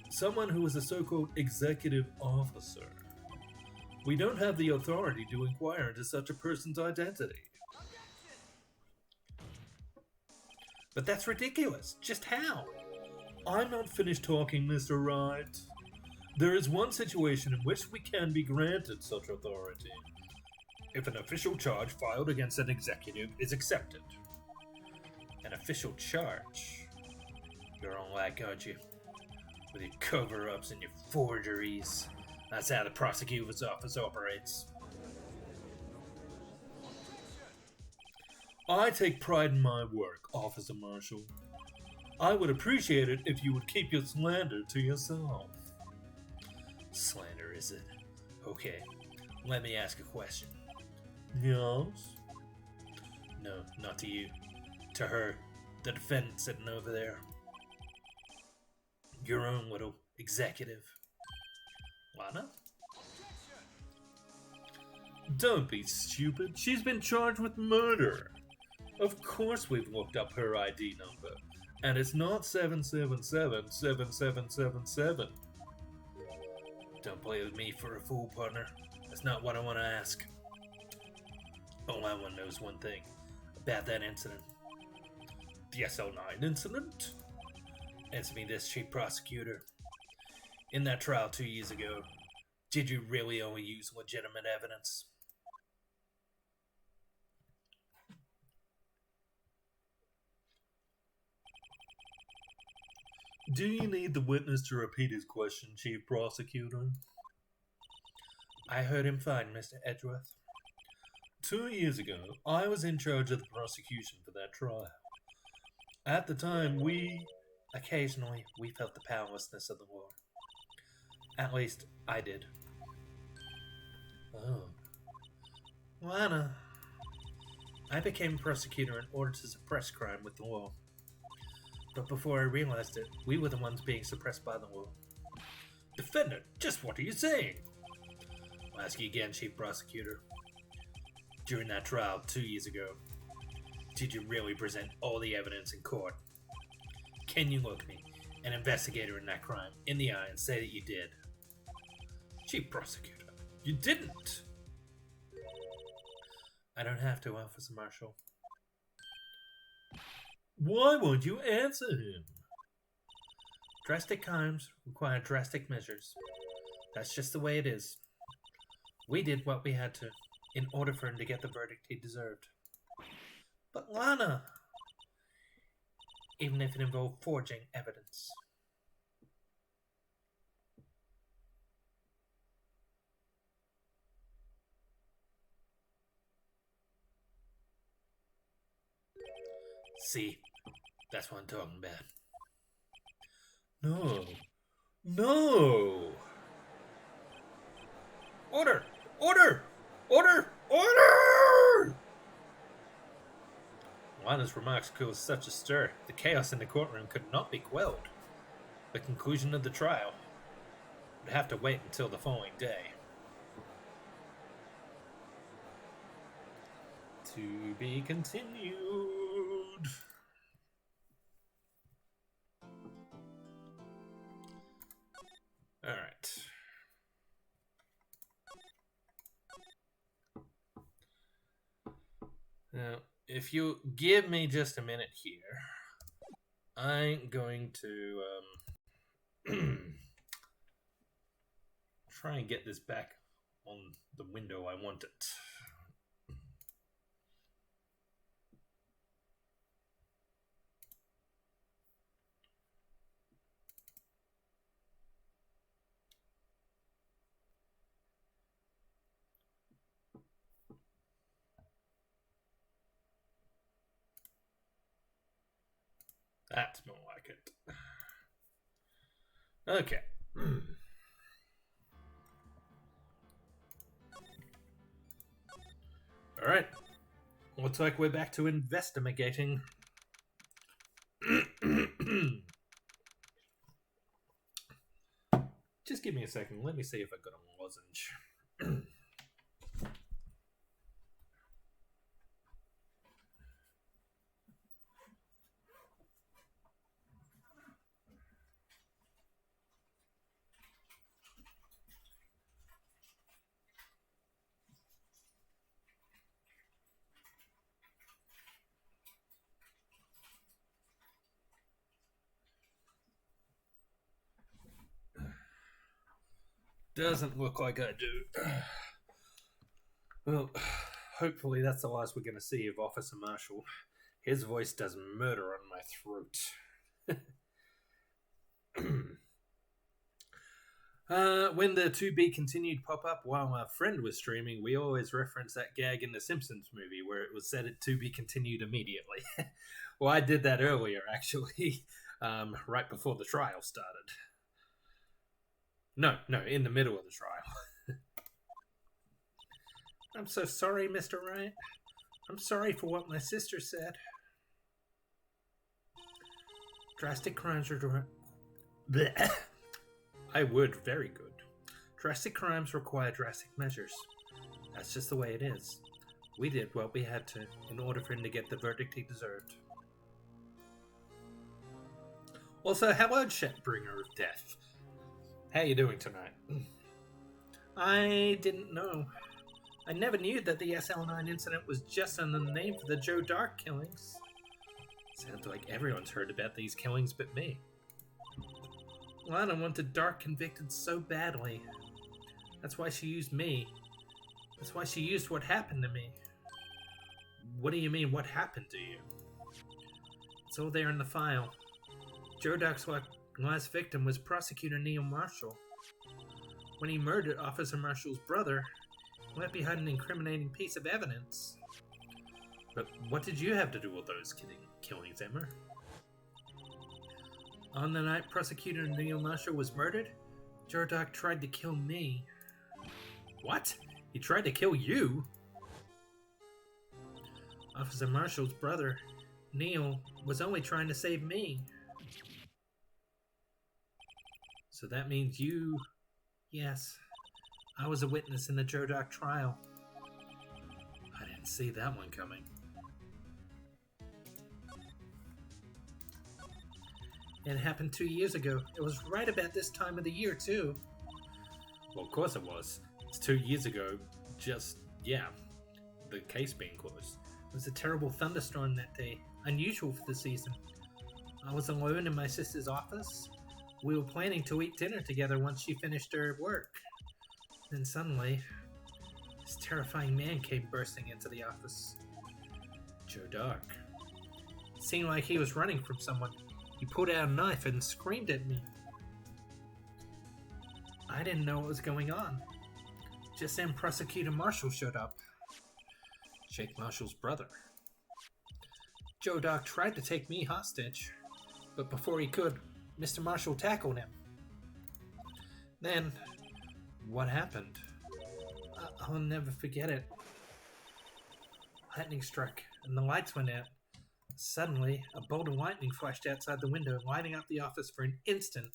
Someone who is a so-called executive officer. We don't have the authority to inquire into such a person's identity. But that's ridiculous. Just how? I'm not finished talking, Mr. Wright. There is one situation in which we can be granted such authority. If an official charge filed against an executive is accepted. An official charge? You're on like, aren't you? With your cover-ups and your forgeries. That's how the prosecutor's office operates. I take pride in my work, Officer Marshall. I would appreciate it if you would keep your slander to yourself. Slander, is it? Okay, let me ask a question. Yes? No, not to you. To her, the defendant sitting over there. Your own little executive. Lana? Don't be stupid. She's been charged with murder. Of course we've looked up her ID number. And it's not 7777777. Don't play with me for a fool, partner. That's not what I want to ask. All I want to know is one thing about that incident. The SL9 incident? Answer me this, Chief Prosecutor. In that trial 2 years ago, did you really only use legitimate evidence? Do you need the witness to repeat his question, Chief Prosecutor? I heard him fine, Mr. Edgeworth. 2 years ago, I was in charge of the prosecution for that trial. At the time, occasionally, we felt the powerlessness of the law. At least, I did. Oh. Lana. I became prosecutor in order to suppress crime with the law. But before I realized it, we were the ones being suppressed by the law. Defendant, just what are you saying? I'll ask you again, Chief Prosecutor. During that trial 2 years ago, did you really present all the evidence in court? Can you look me, an investigator in that crime, in the eye and say that you did? Chief Prosecutor, you didn't! I don't have to, Officer Marshall. Why won't you answer him? Drastic crimes require drastic measures. That's just the way it is. We did what we had to, in order for him to get the verdict he deserved. But Lana! Even if it involved forging evidence. See, that's what I'm talking about. No. No! Order! Order! Order! Order! Lana's remarks caused such a stir, the chaos in the courtroom could not be quelled. The conclusion of the trial would have to wait until the following day. To be continued. Alright. If you give me just a minute here, I'm going to try and get this back on the window I want it. That's more like it. Okay. Alright. Looks like we're back to investigating. Just give me a second. Let me see if I got a lozenge. Doesn't look like I do. Well, hopefully that's the last we're going to see of Officer Marshall. His voice does murder on my throat. When the to be continued pop up while my friend was streaming, we always reference that gag in the Simpsons movie where it was said it to be continued immediately. Well, I did that earlier, actually, right before the trial started. No, in the middle of the trial. I'm so sorry, Mr. Wright. I'm sorry for what my sister said. Drastic crimes are... Blech. I would. Very good. Drastic crimes require drastic measures. That's just the way it is. We did what we had to in order for him to get the verdict he deserved. Also, hello, bringer of death. How you doing tonight? I didn't know. I never knew that the SL9 incident was just another name for the Joe Dark killings. Sounds like everyone's heard about these killings but me. Lana wanted Dark convicted so badly. That's why she used me. That's why she used what happened to me. What do you mean, what happened to you? It's all there in the file. Joe Dark's last victim was Prosecutor Neil Marshall. When he murdered Officer Marshall's brother, he left behind an incriminating piece of evidence. But what did you have to do with those killings, Emma? On the night Prosecutor Neil Marshall was murdered, Joe Dark tried to kill me. What? He tried to kill you? Officer Marshall's brother, Neil, was only trying to save me. So that means you... Yes, I was a witness in the Joe Dark trial. I didn't see that one coming. It happened 2 years ago. It was right about this time of the year, too. Well, of course it was. It's 2 years ago. The case being closed. It was a terrible thunderstorm that day. Unusual for the season. I was alone in my sister's office. We were planning to eat dinner together once she finished her work. Then suddenly, this terrifying man came bursting into the office. Joe Dark. It seemed like he was running from someone. He pulled out a knife and screamed at me. I didn't know what was going on. Just then Prosecutor Marshall showed up. Jake Marshall's brother. Joe Dark tried to take me hostage, but before he could, Mr. Marshall tackled him. Then, what happened? I'll never forget it. Lightning struck, and the lights went out. Suddenly, a bolt of lightning flashed outside the window, lighting up the office for an instant.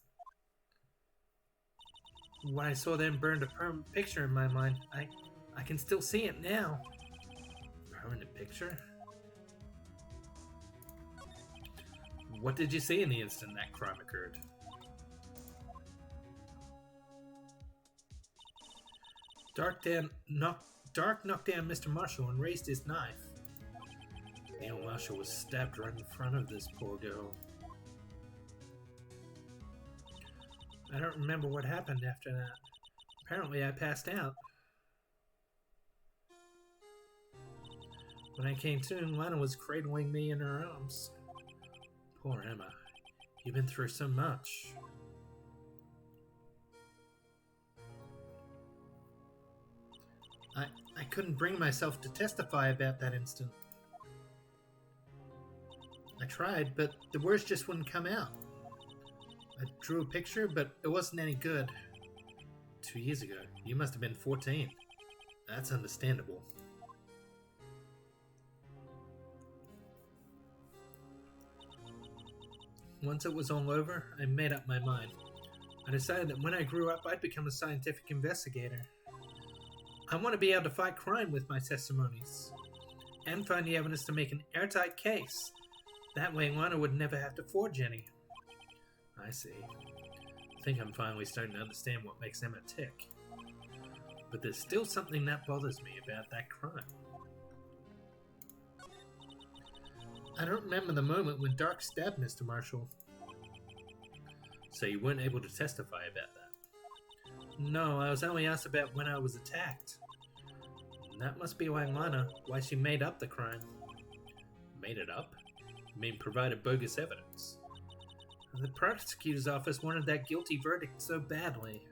When I saw them burned a permanent picture in my mind, I can still see it now. Permanent picture? What did you see in the instant that crime occurred? Dark knocked down Mr. Marshall and raised his knife. Neil Marshall was stabbed right in front of this poor girl. I don't remember what happened after that. Apparently I passed out. When I came to, Lana was cradling me in her arms. Poor Emma. You've been through so much. I couldn't bring myself to testify about that incident. I tried, but the words just wouldn't come out. I drew a picture, but it wasn't any good. 2 years ago, you must have been 14. That's understandable. Once it was all over, I made up my mind. I decided that when I grew up, I'd become a scientific investigator. I want to be able to fight crime with my testimonies, and find the evidence to make an airtight case. That way Lana would never have to forge any. I see. I think I'm finally starting to understand what makes Emma tick. But there's still something that bothers me about that crime. I don't remember the moment when Dark stabbed Mr. Marshall. So you weren't able to testify about that? No, I was only asked about when I was attacked. And that must be why she made up the crime. Made it up? You mean provided bogus evidence? The prosecutor's office wanted that guilty verdict so badly.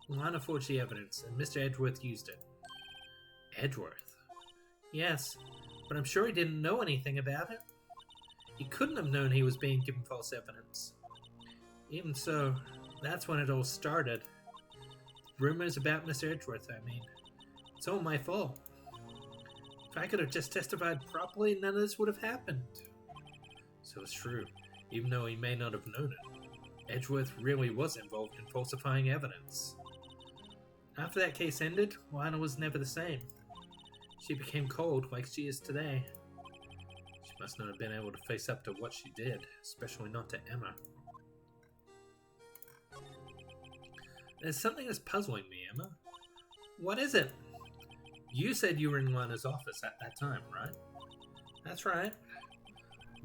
Lana forged the evidence, and Mr. Edgeworth used it. Edgeworth? Yes, but I'm sure he didn't know anything about it. He couldn't have known he was being given false evidence. Even so, that's when it all started. Rumors about Mr. Edgeworth, I mean. It's all my fault. If I could have just testified properly, none of this would have happened. So it's true. Even though he may not have known it, Edgeworth really was involved in falsifying evidence. After that case ended, Lana was never the same. She became cold like she is today. She must not have been able to face up to what she did, especially not to Emma. There's something that's puzzling me, Emma. What is it? You said you were in Lana's office at that time, right? That's right.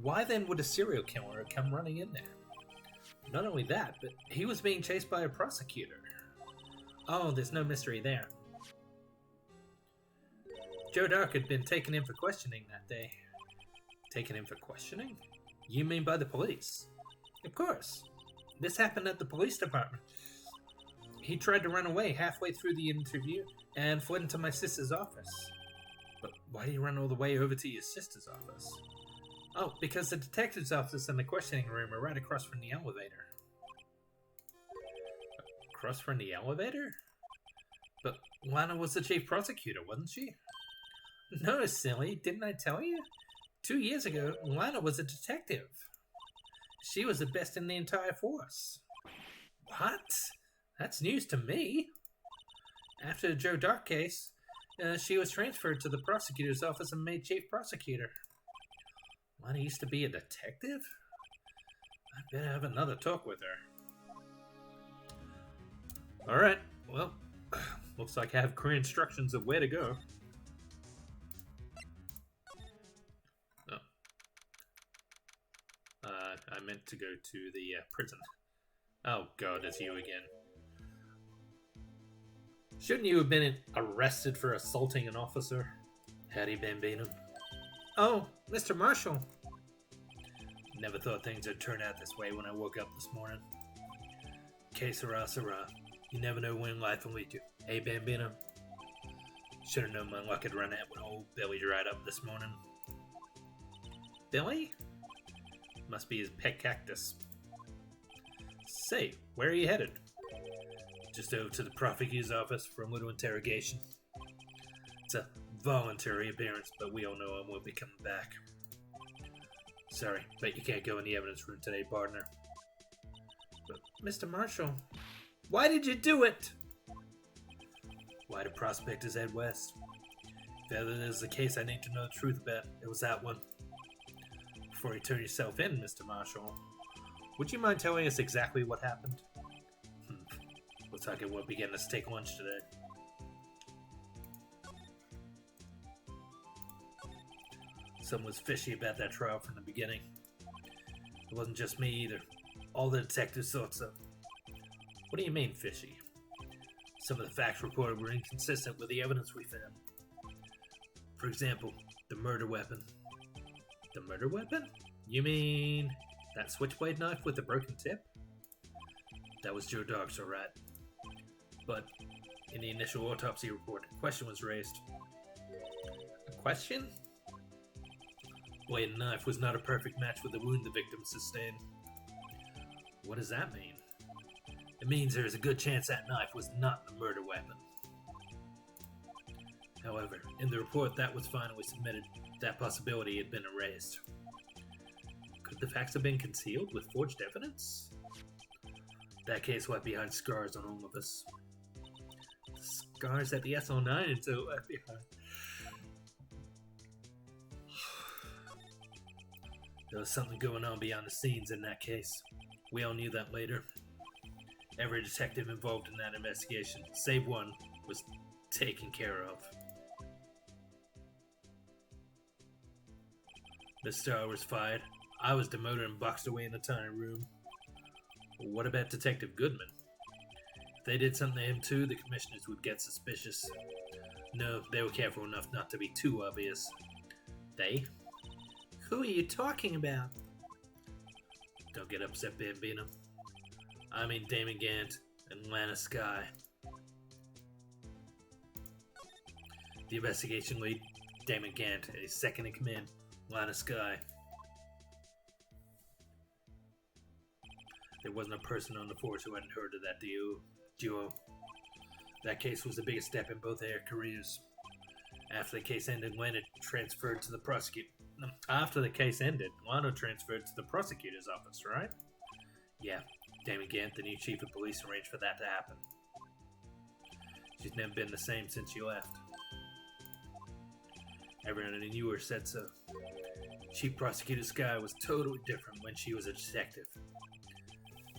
Why then would a serial killer come running in there? Not only that, but he was being chased by a prosecutor. Oh, there's no mystery there. Joe Dark had been taken in for questioning that day. Taken in for questioning? You mean by the police? Of course. This happened at the police department. He tried to run away halfway through the interview and fled into my sister's office. But why did he run all the way over to your sister's office? Oh, because the detective's office and the questioning room are right across from the elevator. Across from the elevator? But Lana was the chief prosecutor, wasn't she? No, silly, didn't I tell you? 2 years ago, Lana was a detective. She was the best in the entire force. What? That's news to me. After the Joe Dark case, she was transferred to the prosecutor's office and made chief prosecutor. Lana used to be a detective? I better have another talk with her. Alright, well, looks like I have clear instructions of where to go. Oh. I meant to go to the prison. Oh god, it's you again. Shouldn't you have been arrested for assaulting an officer? Howdy, Bambino. Oh, Mr. Marshall. Never thought things would turn out this way when I woke up this morning. Que sera, sera. You never know when life will lead you. Hey, Bambino. Should have known my luck had run out when old Billy dried up this morning. Billy? Must be his pet cactus. Say, where are you headed? Just over to the prosecutor's office for a little interrogation. It's a voluntary appearance, but we all know I won't be coming back. Sorry, but you can't go in the evidence room today, partner. But, Mr. Marshall, why did you do it? Why do prospectors head west? If ever there's a case I need to know the truth about, it was that one. Before you turn yourself in, Mr. Marshall, would you mind telling us exactly what happened? Looks like it won't be getting us to take lunch today. Something was fishy about that trial from the beginning. It wasn't just me either. All the detectives thought so. What do you mean, fishy? Some of the facts reported were inconsistent with the evidence we found. For example, the murder weapon. The murder weapon? You mean that switchblade knife with the broken tip? That was Joe Dark's, alright. But in the initial autopsy report, a question was raised. A question? Blade and knife was not a perfect match with the wound the victim sustained. What does that mean? It means there is a good chance that knife was not the murder weapon. However, in the report that was finally submitted, that possibility had been erased. Could the facts have been concealed with forged evidence? That case left behind scars on all of us. Scars that the SL9 had so left behind. There was something going on behind the scenes in that case. We all knew that later. Every detective involved in that investigation, save one, was taken care of. The star was fired. I was demoted and boxed away in a tiny room. What about Detective Goodman? If they did something to him too, the commissioners would get suspicious. No, they were careful enough not to be too obvious. They? Who are you talking about? Don't get upset, Bambino. I mean Damon Gant and Lana Skye. The investigation lead, Damon Gant, and his second in command, Lana Skye. There wasn't a person on the force who hadn't heard of that duo. That case was the biggest step in both their careers. After the case ended, Lana transferred to the prosecutor. After the case ended, Lana transferred to the prosecutor's office, right? Yeah, Damon Gant, the new chief of police, arranged for that to happen. She's never been the same since she left. Everyone who knew her said so. Chief Prosecutor Skye was totally different when she was a detective.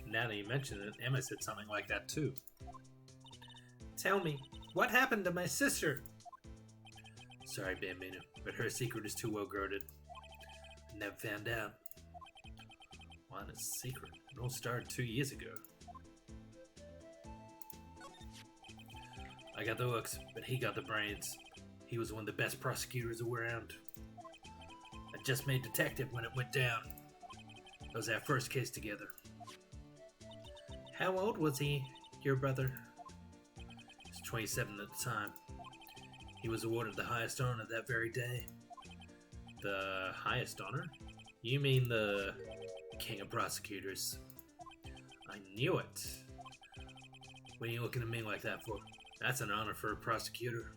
Now that you mention it, Emma said something like that too. Tell me, what happened to my sister? Sorry, Bambino, but her secret is too well guarded. I never found out. Lana's secret? It all started 2 years ago. I got the looks, but he got the brains. He was one of the best prosecutors around. I just made detective when it went down. That was our first case together. How old was he, your brother? He was 27 at the time. He was awarded the highest honor that very day. The highest honor? You mean the King of Prosecutors? I knew it. What are you looking at me like that for? That's an honor for a prosecutor.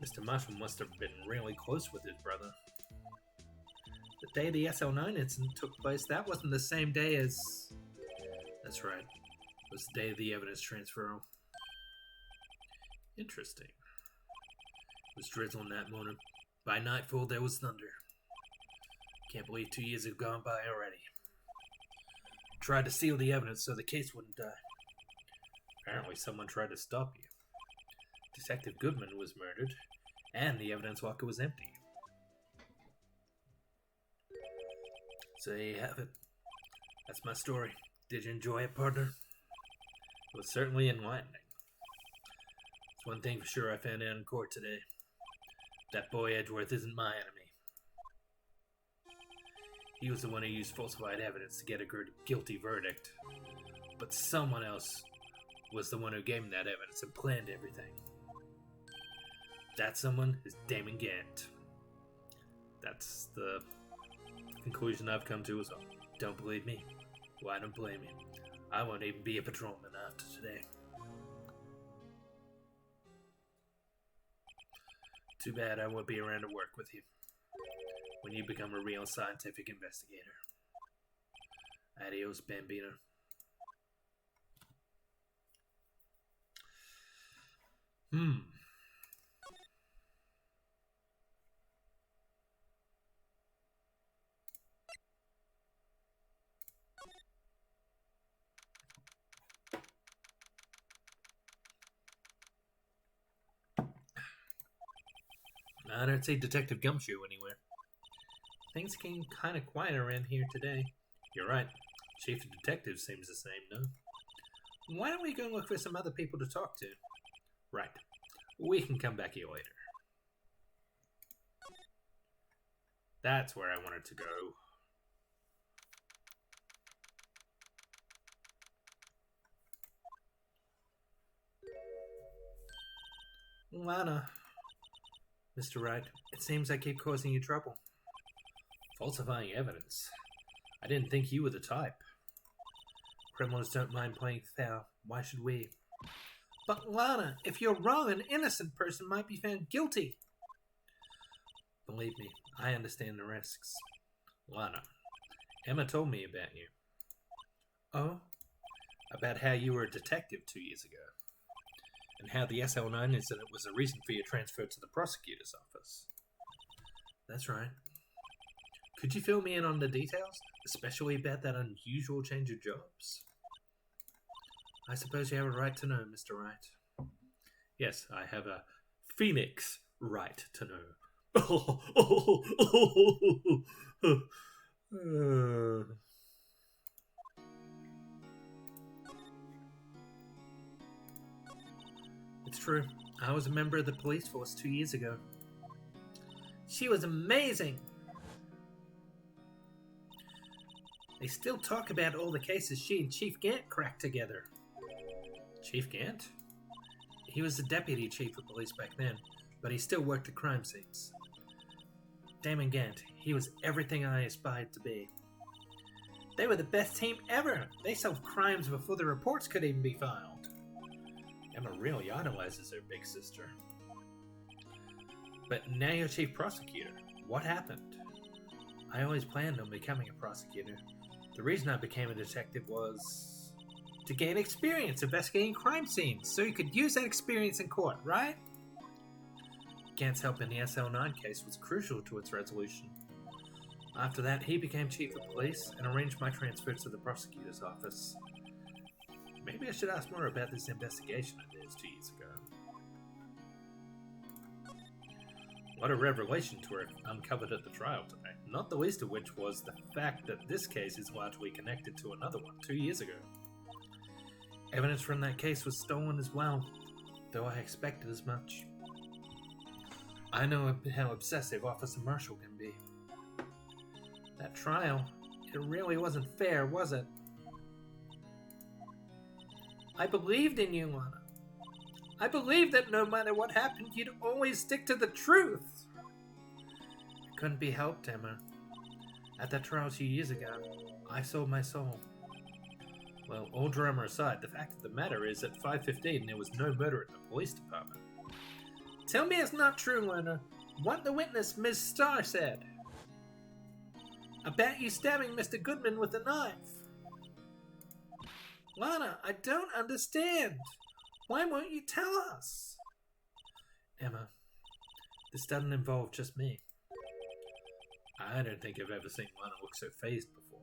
Mr. Marshall must have been really close with his brother. The day the SL9 incident took place, that wasn't the same day as... That's right. It was the day of the evidence transfer. Interesting. It was drizzling that morning. By nightfall, there was thunder. Can't believe 2 years have gone by already. Tried to seal the evidence so the case wouldn't die. Apparently someone tried to stop you. Detective Goodman was murdered, and the evidence locker was empty. So there you have it. That's my story. Did you enjoy it, partner? It was certainly enlightening. It's one thing for sure I found out in court today. That boy Edgeworth isn't my enemy. He was the one who used falsified evidence to get a guilty verdict. But someone else was the one who gave him that evidence and planned everything. That someone is Damon Gant. That's the conclusion I've come to as well. Don't believe me? Well, I don't blame you. I won't even be a patrolman after today. Too bad I won't be around to work with you when you become a real scientific investigator. Adios, Bambino. I don't see Detective Gumshoe anywhere. Things are getting kind of quiet around here today. You're right. Chief of Detectives seems the same, no? Why don't we go look for some other people to talk to? Right. We can come back here later. That's where I wanted to go. Lana. Mr. Wright, it seems I keep causing you trouble. Falsifying evidence. I didn't think you were the type. Criminals don't mind playing fair. Why should we? But Lana, if you're wrong, an innocent person might be found guilty. Believe me, I understand the risks. Lana, Emma told me about you. Oh? About how you were a detective 2 years ago. And how the SL9 incident was a reason for your transfer to the prosecutor's office. That's right. Could you fill me in on the details, especially about that unusual change of jobs? I suppose you have a right to know, Mr. Wright. Yes, I have a Phoenix right to know. It's true. I was a member of the police force 2 years ago. She was amazing! They still talk about all the cases she and Chief Gant cracked together. Chief Gant? He was the deputy chief of police back then, but he still worked at crime scenes. Damon Gant, he was everything I aspired to be. They were the best team ever! They solved crimes before the reports could even be filed. Emma really idolizes her big sister. But now you're chief prosecutor. What happened? I always planned on becoming a prosecutor. The reason I became a detective was to gain experience investigating crime scenes, so you could use that experience in court, right? Gant's help in the SL9 case was crucial to its resolution. After that, he became chief of police and arranged my transfer to the prosecutor's office. Maybe I should ask more about this investigation of theirs 2 years ago. What a revelation to have uncovered at the trial today, not the least of which was the fact that this case is largely connected to another one 2 years ago. Evidence from that case was stolen as well, though I expected as much. I know how obsessive Officer Marshall can be. That trial, it really wasn't fair, was it? I believed in you, Lana. I believed that no matter what happened, you'd always stick to the truth. It couldn't be helped, Emma. At that trial 2 years ago, I sold my soul. Well, all drama aside, the fact of the matter is at 5:15 there was no murder at the police department. Tell me it's not true, Lana. What the witness, Ms. Starr, said. About you stabbing Mr. Goodman with a knife. Lana, I don't understand. Why won't you tell us? Emma, this doesn't involve just me. I don't think I've ever seen Lana look so fazed before.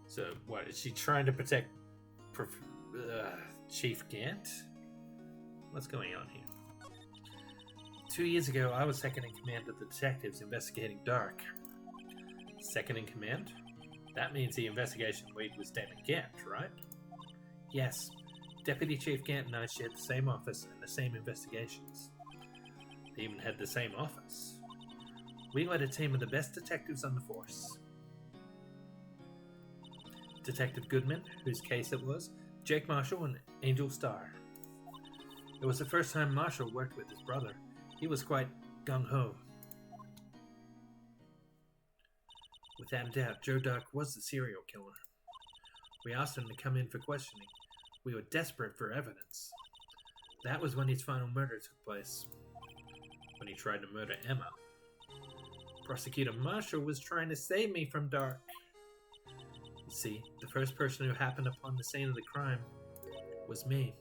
So, what, is she trying to protect Chief Gant? What's going on here? 2 years ago, I was second in command of the detectives investigating Dark. Second in command? That means the investigation lead was Damon Gant, right? Yes. Deputy Chief Gant and I shared the same office and the same investigations. They even had the same office. We led a team of the best detectives on the force. Detective Goodman, whose case it was, Jake Marshall, and Angel Starr. It was the first time Marshall worked with his brother. He was quite gung-ho. Without a doubt, Joe Dark was the serial killer. We asked him to come in for questioning. We were desperate for evidence. That was when his final murder took place. When he tried to murder Emma. Prosecutor Marshall was trying to save me from Dark. You see, the first person who happened upon the scene of the crime was me.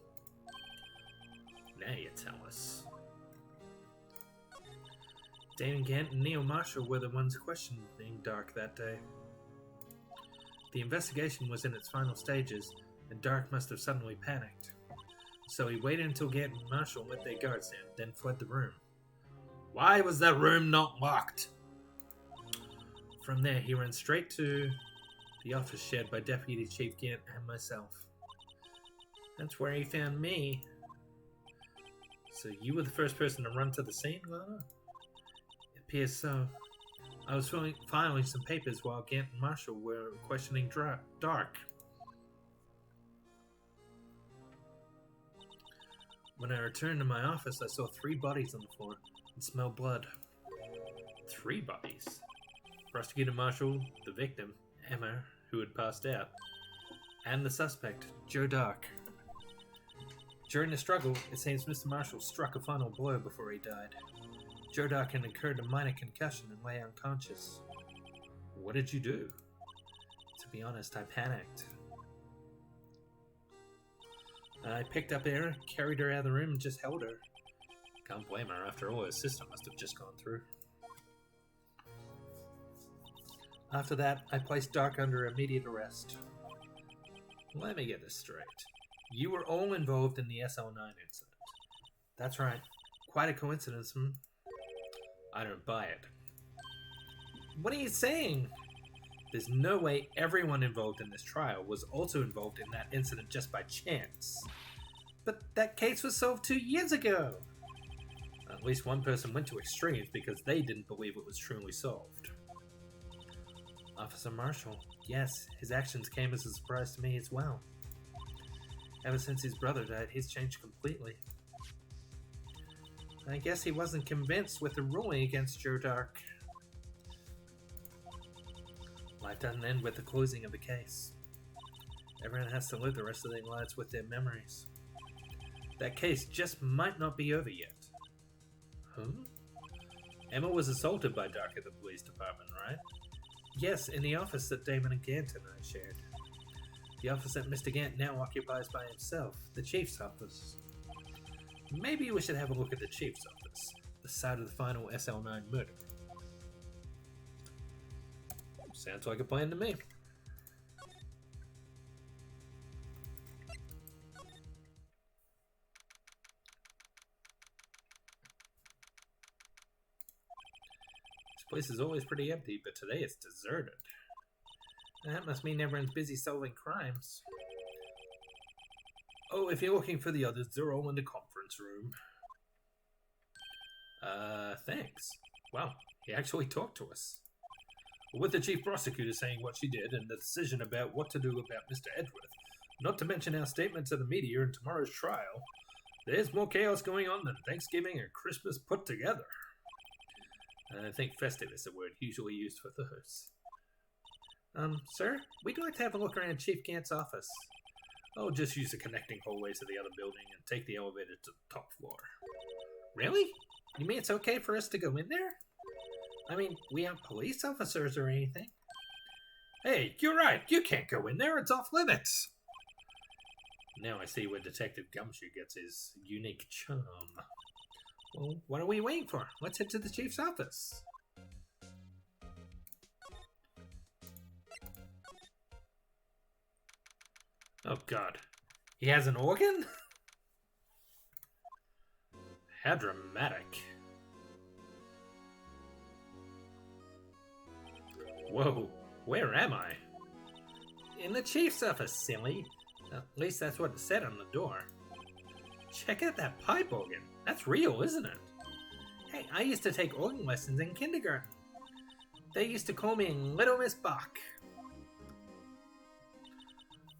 Now you tell us. Damon Gant and Neil Marshall were the ones questioning Dark that day. The investigation was in its final stages, and Dark must have suddenly panicked. So he waited until Gant and Marshall let their guards down, then fled the room. Why was that room not locked? From there, he ran straight to the office shared by Deputy Chief Gant and myself. That's where he found me. So you were the first person to run to the scene, Lana? It appears so. I was filing some papers while Gant and Marshall were questioning Dark. When I returned to my office, I saw 3 bodies on the floor and smelled blood. 3 bodies? Prosecutor Marshall, the victim, Emma, who had passed out, and the suspect, Joe Dark. During the struggle, it seems Mr. Marshall struck a final blow before he died. Joe Dark had incurred a minor concussion and lay unconscious. What did you do? To be honest, I panicked. I picked up Erin, carried her out of the room, and just held her. Can't blame her, after all, her sister must have just gone through. After that, I placed Dark under immediate arrest. Let me get this straight. You were all involved in the SL9 incident. That's right. Quite a coincidence, I don't buy it. What are you saying? There's no way everyone involved in this trial was also involved in that incident just by chance. But that case was solved 2 years ago. At least one person went to extremes because they didn't believe it was truly solved. Officer Marshall, yes, his actions came as a surprise to me as well. Ever since his brother died, he's changed completely. I guess he wasn't convinced with the ruling against Joe Dark. Life doesn't end with the closing of the case. Everyone has to live the rest of their lives with their memories. That case just might not be over yet. Emma was assaulted by Dark at the police department, right? Yes, in the office that Damon and Gant and I shared. The office that Mr. Gant now occupies by himself, the Chief's office. Maybe we should have a look at the Chief's office, the site of the final SL9 murder. Sounds like a plan to me. This place is always pretty empty, but today it's deserted. That must mean everyone's busy solving crimes. Oh, if you're looking for the others, they're all in the conference room. Thanks. Wow, he actually talked to us. With the chief prosecutor saying what she did and the decision about what to do about Mr. Edgeworth, not to mention our statement to the media in tomorrow's trial, there's more chaos going on than Thanksgiving and Christmas put together. I think festive is the word usually used for those. Sir, we'd like to have a look around Chief Gant's office. I'll just use the connecting hallways to the other building and take the elevator to the top floor. Really? You mean it's okay for us to go in there? I mean, we aren't police officers or anything. Hey, you're right. You can't go in there. It's off limits. Now I see where Detective Gumshoe gets his unique charm. Well, what are we waiting for? Let's head to the chief's office. Oh god. He has an organ? How dramatic. Whoa, where am I? In the chief's office, silly. At least that's what it said on the door. Check out that pipe organ. That's real, isn't it? Hey, I used to take organ lessons in kindergarten. They used to call me Little Miss Bach.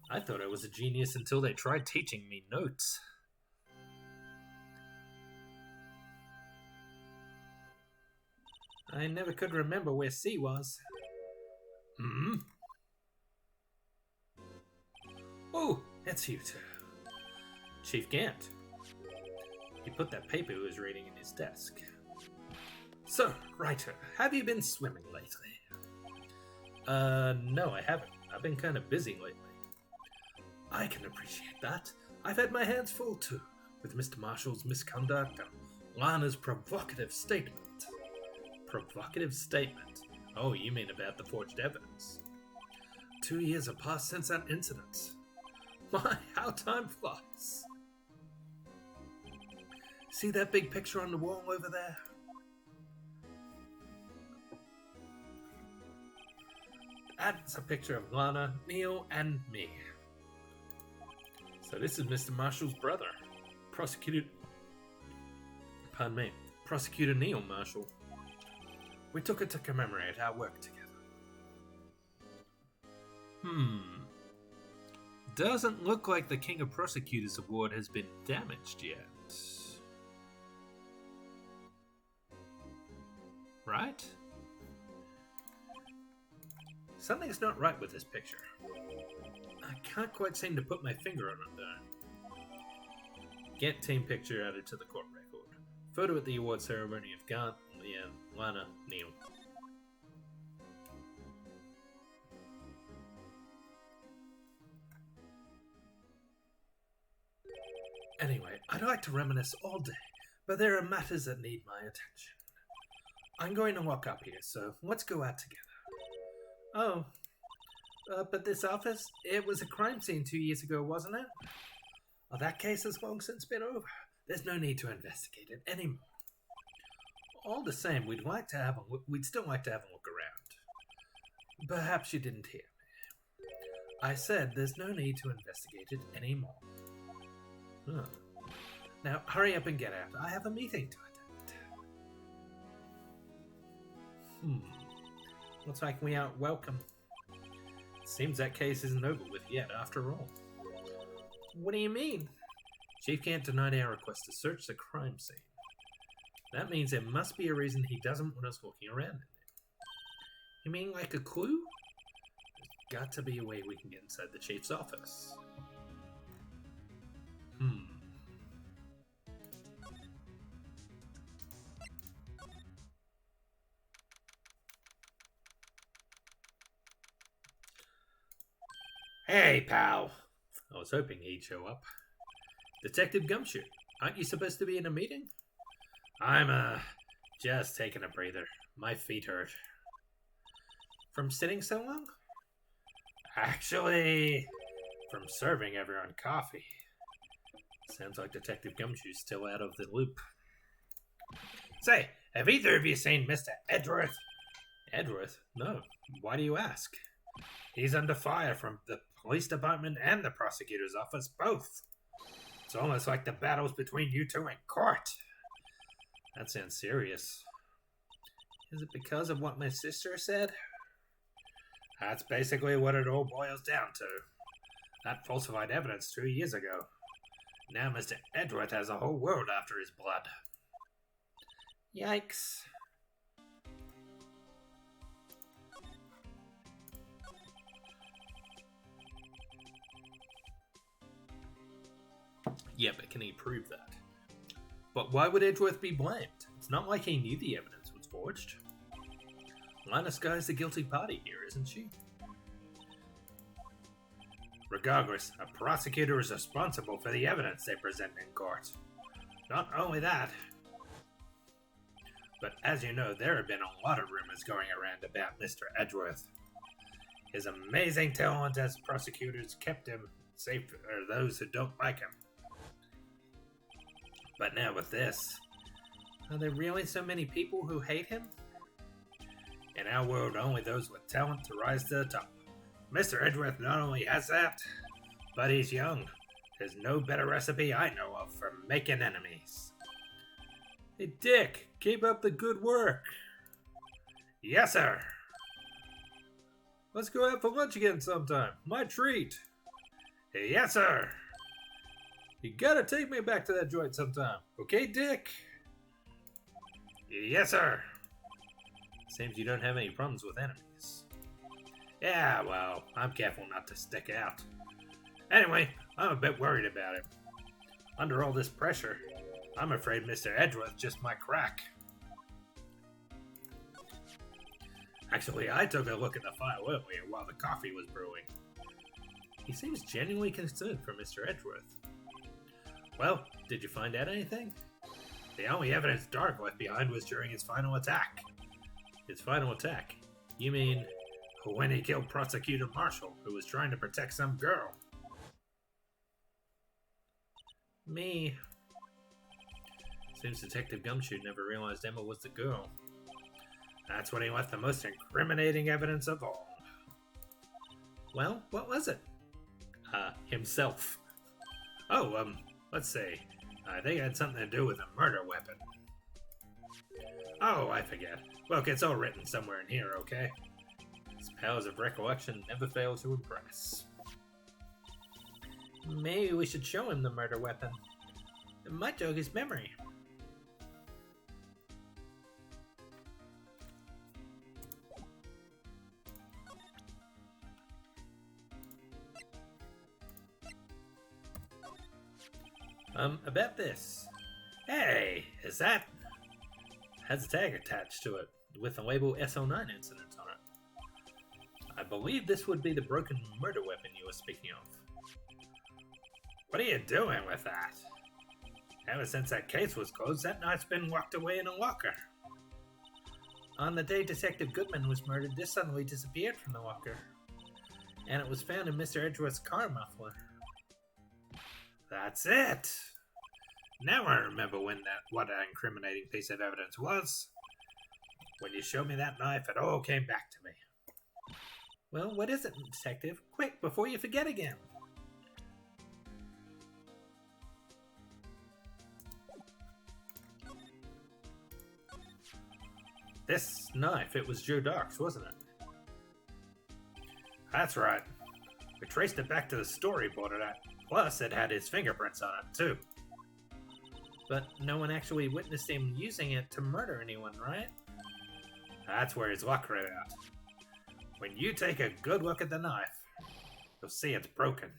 I thought I was a genius until they tried teaching me notes. I never could remember where C was. Oh, that's you two. Chief Gant. He put that paper he was reading in his desk. So, Writer, have you been swimming lately? No, I haven't. I've been kind of busy lately. I can appreciate that. I've had my hands full too, with Mr. Marshall's misconduct and Lana's provocative statement. Provocative statement? Oh, you mean about the forged evidence. 2 years have passed since that incident. My, how time flies. See that big picture on the wall over there? That's a picture of Lana, Neil, and me. So this is Mr. Marshall's brother, Prosecutor Neil Marshall. We took it to commemorate our work together. Doesn't look like the King of Prosecutors Award has been damaged yet. Right? Something's not right with this picture. I can't quite seem to put my finger on it though. Get team picture added to the court record. Photo at the award ceremony of Gant, Leanne, Lana, Neil. Anyway, I'd like to reminisce all day, but there are matters that need my attention. I'm going to lock up here, so let's go out together. Oh, but this office, it was a crime scene 2 years ago, wasn't it? Well, that case has long since been over. There's no need to investigate it anymore. All the same, we'd still like to have a look around. Perhaps you didn't hear me. I said there's no need to investigate it anymore. Huh. Now, hurry up and get out. I have a meeting to attend. Looks like we aren't welcome. Seems that case isn't over with yet, after all. What do you mean? Chief can't deny our request to search the crime scene. That means there must be a reason he doesn't want us walking around in there. You mean like a clue? There's got to be a way we can get inside the chief's office. Hey, pal. I was hoping he'd show up. Detective Gumshoe, aren't you supposed to be in a meeting? I'm, just taking a breather. My feet hurt. From sitting so long? Actually, from serving everyone coffee. Sounds like Detective Gumshoe's still out of the loop. Say, have either of you seen Mr. Edgeworth? Edgeworth? No. Why do you ask? He's under fire from the police department and the prosecutor's office, both. It's almost like the battle's between you two in court. That sounds serious. Is it because of what my sister said? That's basically what it all boils down to. That falsified evidence 2 years ago. Now Mr. Edgeworth has a whole world after his blood. Yikes. Yeah, but can he prove that? But why would Edgeworth be blamed? It's not like he knew the evidence was forged. Lana Sky's the guilty party here, isn't she? Regardless, a prosecutor is responsible for the evidence they present in court. Not only that, but as you know, there have been a lot of rumors going around about Mr. Edgeworth. His amazing talent as prosecutors kept him safe for those who don't like him. But now with this, are there really so many people who hate him? In our world, only those with talent to rise to the top. Mr. Edgeworth not only has that, but he's young. There's no better recipe I know of for making enemies. Hey Dick, keep up the good work. Yes, sir. Let's go out for lunch again sometime. My treat. Yes, sir. You gotta take me back to that joint sometime. Okay, Dick? Yes, sir. Seems you don't have any problems with enemies. Yeah, well, I'm careful not to stick out. Anyway, I'm a bit worried about it. Under all this pressure, I'm afraid Mr. Edgeworth just might crack. Actually, I took a look at the file earlier while the coffee was brewing. He seems genuinely concerned for Mr. Edgeworth. Well, did you find out anything? The only evidence Dark left behind was during his final attack. His final attack? You mean when he killed Prosecutor Marshall, who was trying to protect some girl? Me. Seems Detective Gumshoe never realized Emma was the girl. That's when he left the most incriminating evidence of all. Well, what was it? Himself. Oh, let's see. I think it had something to do with a murder weapon. Oh, I forget. Look, it's all written somewhere in here, okay? His powers of recollection never fail to impress. Maybe we should show him the murder weapon. It might jog his memory. About this. Hey, is that... has a tag attached to it with the label SO9 incident on it. I believe this would be the broken murder weapon you were speaking of. What are you doing with that? Ever since that case was closed, that knife's been locked away in a locker. On the day Detective Goodman was murdered, this suddenly disappeared from the locker. And it was found in Mr. Edgeworth's car muffler. That's it! Now I remember what that incriminating piece of evidence was. When you showed me that knife, it all came back to me. Well, what is it, Detective? Quick, before you forget again. This knife, it was Joe Dark's, wasn't it? That's right. We traced it back to the storyboard of that. Plus, it had his fingerprints on it, too. But no one actually witnessed him using it to murder anyone, right? That's where his luck ran out. When you take a good look at the knife, you'll see it's broken.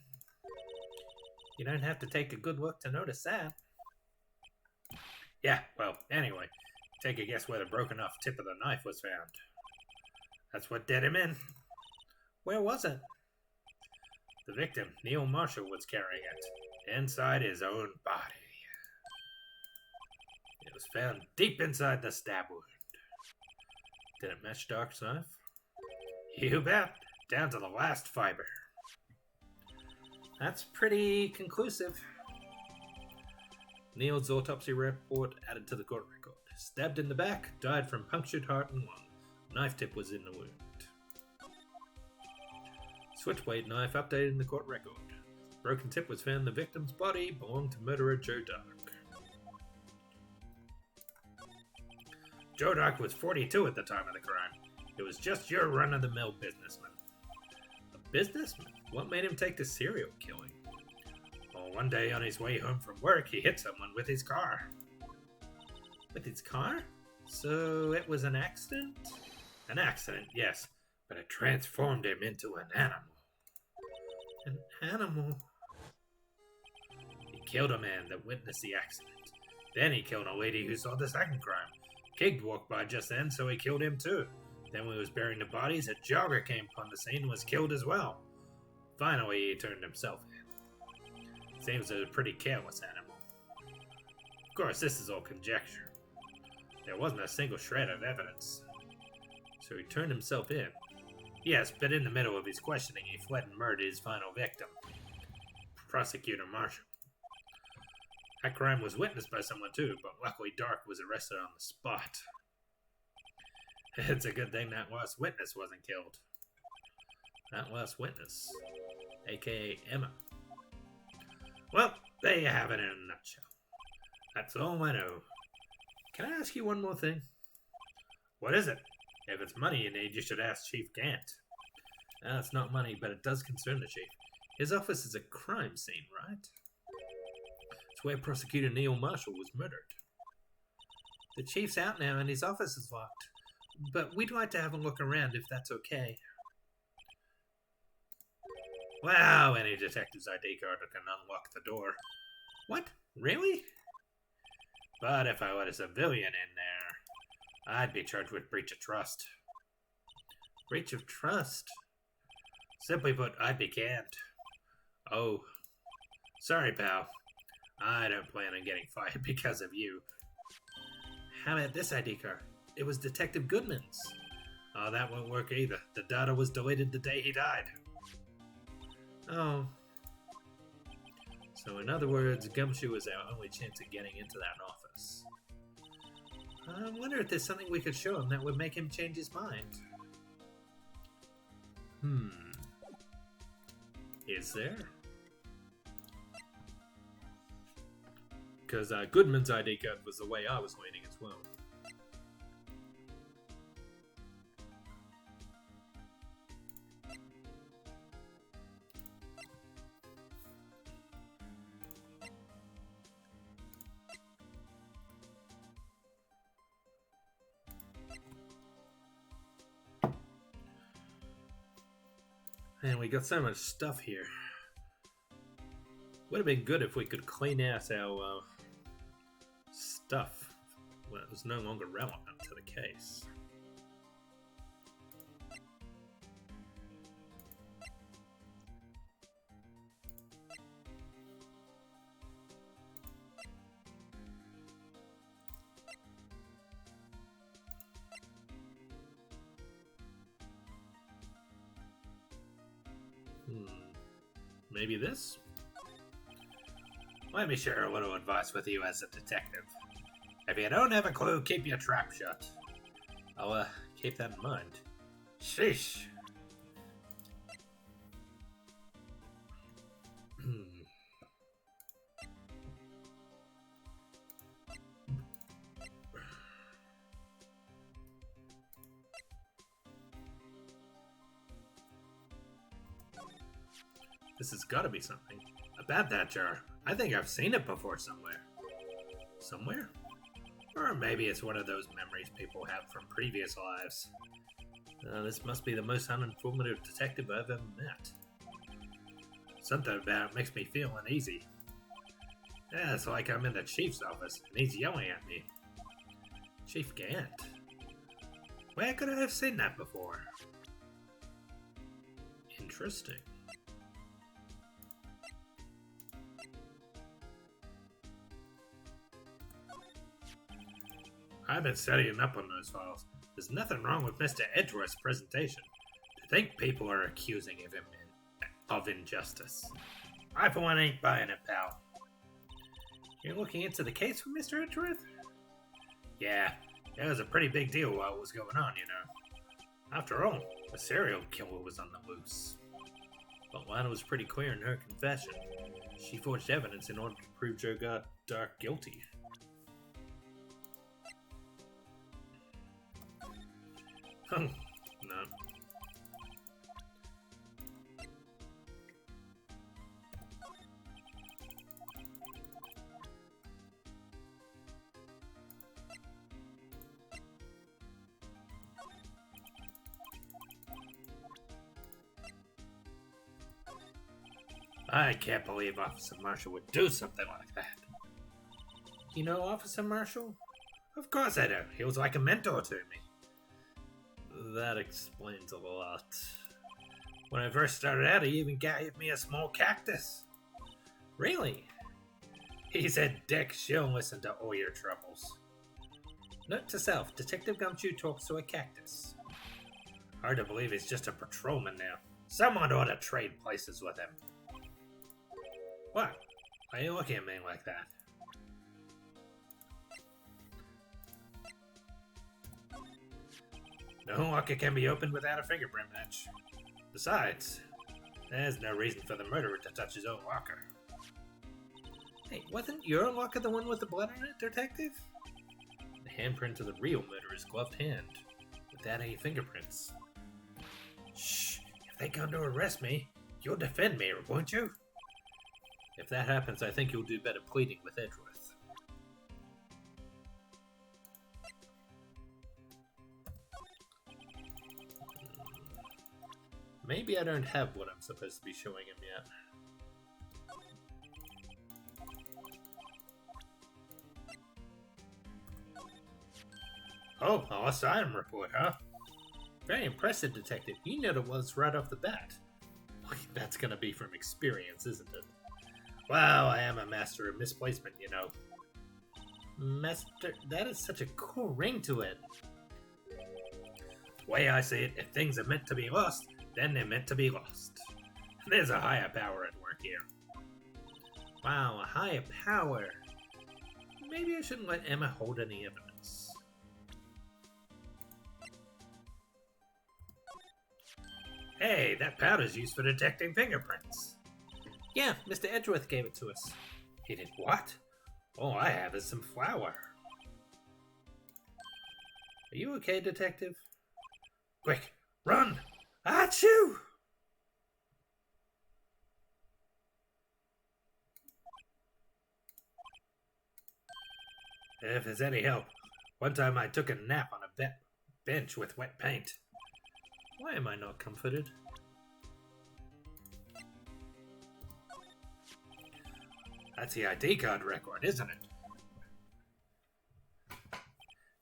You don't have to take a good look to notice that. Yeah, well, anyway, take a guess where the broken off tip of the knife was found. That's what did him in. Where was it? The victim, Neil Marshall, was carrying it inside his own body. It was found deep inside the stab wound. Did it match Dark's knife? You bet, down to the last fiber. That's pretty conclusive. Neil's autopsy report added to the court record. Stabbed in the back, died from punctured heart and lung. Knife tip was in the wound. Switchblade knife updated in the court record. Broken tip was found in the victim's body, belonged to murderer Joe Dark. Joe Dark was 42 at the time of the crime. It was just your run-of-the-mill businessman. A businessman? What made him take to serial killing? Well, one day on his way home from work, he hit someone with his car. With his car? So it was an accident? An accident, yes, but it transformed him into an animal. An animal? He killed a man that witnessed the accident. Then he killed a lady who saw the second crime. Kig walked by just then, so he killed him too. Then when he was burying the bodies, a jogger came upon the scene and was killed as well. Finally, he turned himself in. Seems a pretty careless animal. Of course, this is all conjecture. There wasn't a single shred of evidence. So he turned himself in. Yes, but in the middle of his questioning, he fled and murdered his final victim, Prosecutor Marshall. That crime was witnessed by someone too, but luckily Dark was arrested on the spot. It's a good thing that last witness wasn't killed. That last witness, aka Emma. Well, there you have it in a nutshell. That's all I know. Can I ask you one more thing? What is it? If it's money you need, you should ask Chief Gant. It's not money, but it does concern the Chief. His office is a crime scene, right? It's where Prosecutor Neil Marshall was murdered. The Chief's out now and his office is locked. But we'd like to have a look around if that's okay. Well, any detective's ID card can unlock the door. What? Really? But if I let a civilian in there, I'd be charged with breach of trust. Breach of trust? Simply put, I'd be canned. Oh, sorry, pal. I don't plan on getting fired because of you. How about this ID card? It was Detective Goodman's. Oh, that won't work either. The data was deleted the day he died. Oh. So in other words, Gumshoe is our only chance at getting into that office. I wonder if there's something we could show him that would make him change his mind. Is there? Because Goodman's ID card was the way I was leaning as well. Man, we got so much stuff here. Would have been good if we could clean out our stuff when it was no longer relevant to the case. Maybe this? Let me share a little advice with you as a detective. If you don't have a clue, keep your trap shut. I'll keep that in mind. Sheesh. This has got to be something. About that jar. I think I've seen it before somewhere. Somewhere? Or maybe it's one of those memories people have from previous lives. This must be the most uninformative detective I've ever met. Something about it makes me feel uneasy. Yeah, it's like I'm in the chief's office and he's yelling at me. Chief Gant. Where could I have seen that before? Interesting. I've been studying up on those files. There's nothing wrong with Mr. Edgeworth's presentation. To think people are accusing him of injustice. I for one ain't buying it, pal. You're looking into the case for Mr. Edgeworth? Yeah, it was a pretty big deal while it was going on, you know. After all, a serial killer was on the loose. But Lana was pretty clear in her confession. She forged evidence in order to prove Joe Dark guilty. No. I can't believe Officer Marshall would do something like that. You know Officer Marshall? Of course I do. He was like a mentor to me. That explains a lot. When I first started out, he even gave me a small cactus. Really? He said, Dick, she'll listen to all your troubles. Note to self, Detective Gumshoe talks to a cactus. Hard to believe he's just a patrolman now. Someone ought to trade places with him. What? Why are you looking at me like that? No locker can be opened without a fingerprint match. Besides, there's no reason for the murderer to touch his own locker. Hey, wasn't your locker the one with the blood on it, Detective? The handprint of the real murderer's gloved hand, without any fingerprints. Shh! If they come to arrest me, you'll defend me, won't you? If that happens, I think you'll do better pleading with Edgeworth. Maybe I don't have what I'm supposed to be showing him yet. Oh, a lost item report, huh? Very impressive, Detective. You know it was right off the bat. That's gonna be from experience, isn't it? Wow, I am a master of misplacement, you know. Master, that is such a cool ring to it. The way I see it, if things are meant to be lost, then they're meant to be lost. There's a higher power at work here. Wow, a higher power. Maybe I shouldn't let Emma hold any evidence. Hey, that powder's used for detecting fingerprints. Yeah, Mr. Edgeworth gave it to us. He did what? All I have is some flour. Are you okay, Detective? Quick, run! Achoo! If it's any help, one time I took a nap on a bench with wet paint. Why am I not comforted? That's the ID card record, isn't it?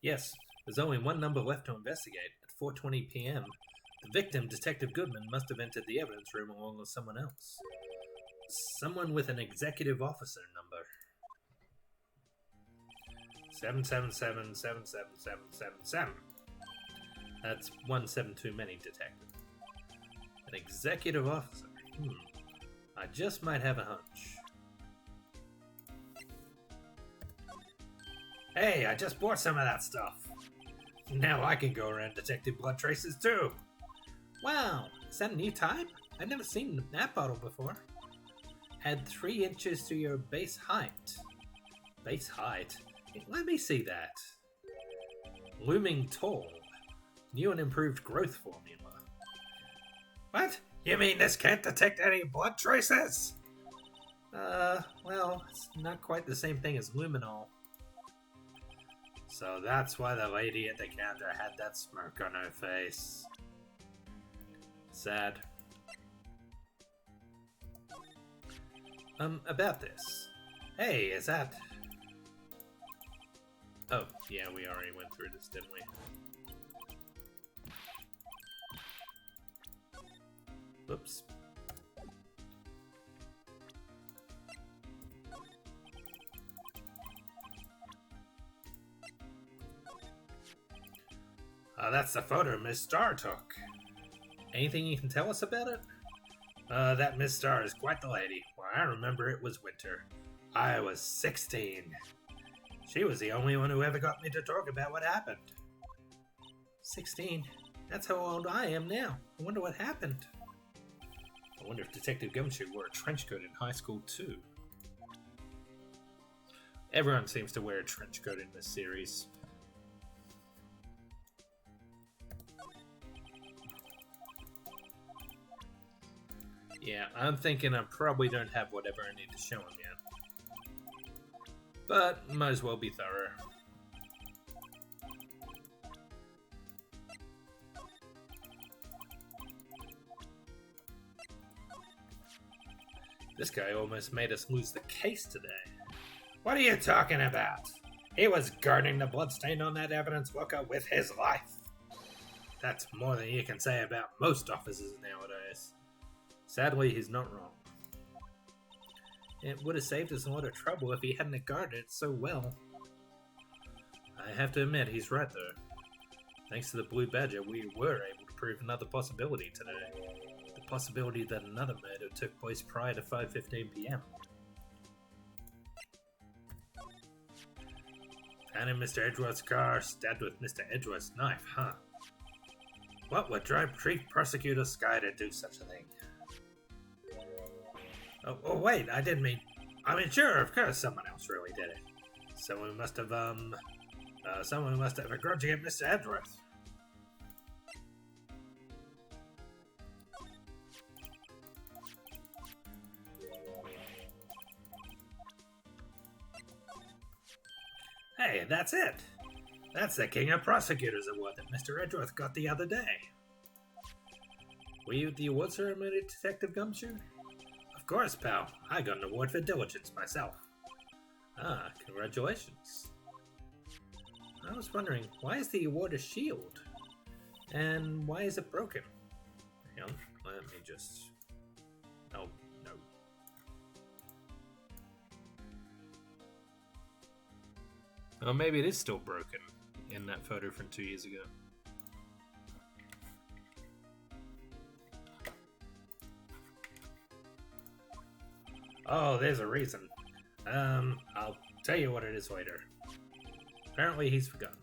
Yes, there's only one number left to investigate. At 4:20 p.m., the victim, Detective Goodman, must have entered the evidence room along with someone else. Someone with an executive officer number. 777-77777. That's 17 too many, Detective. An executive officer. I just might have a hunch. Hey, I just bought some of that stuff. Now I can go around detecting blood traces too. Wow, is that a new type? I've never seen that bottle before. Add 3 inches to your base height. Base height? Let me see that. Looming tall. New and improved growth formula. What? You mean this can't detect any blood traces? Well, it's not quite the same thing as luminol. So that's why the lady at the counter had that smirk on her face. Sad. About this. Hey, is that... Oh, yeah, we already went through this, didn't we? Whoops. That's the photo Miss Starr took. Anything you can tell us about it? That Miss Starr is quite the lady. Well, I remember it was winter. I was 16. She was the only one who ever got me to talk about what happened. 16? That's how old I am now. I wonder what happened. I wonder if Detective Gumshoe wore a trench coat in high school too. Everyone seems to wear a trench coat in this series. Yeah, I'm thinking I probably don't have whatever I need to show him yet. But might as well be thorough. This guy almost made us lose the case today. What are you talking about? He was guarding the bloodstain on that evidence locker with his life. That's more than you can say about most officers nowadays. Sadly, he's not wrong. It would have saved us a lot of trouble if he hadn't guarded it so well. I have to admit, he's right though. Thanks to the Blue Badger, we were able to prove another possibility today. The possibility that another murder took place prior to 5:15 p.m. Found in Mr. Edgeworth's car, stabbed with Mr. Edgeworth's knife, huh? What would drive Chief Prosecutor Sky to do such a thing? Oh, wait, I didn't mean... I mean, sure, of course someone else really did it. Someone must have a grudge against Mr. Edgeworth. Hey, that's it! That's the King of Prosecutors Award that Mr. Edgeworth got the other day. Were you at the award ceremony, Detective Gumshoe? Of course, pal. I got an award for diligence myself. Ah, congratulations. I was wondering, why is the award a shield? And why is it broken? Hang on, let me just... Oh, no. Oh, maybe it is still broken in that photo from 2 years ago. Oh, there's a reason. I'll tell you what it is later. Apparently he's forgotten.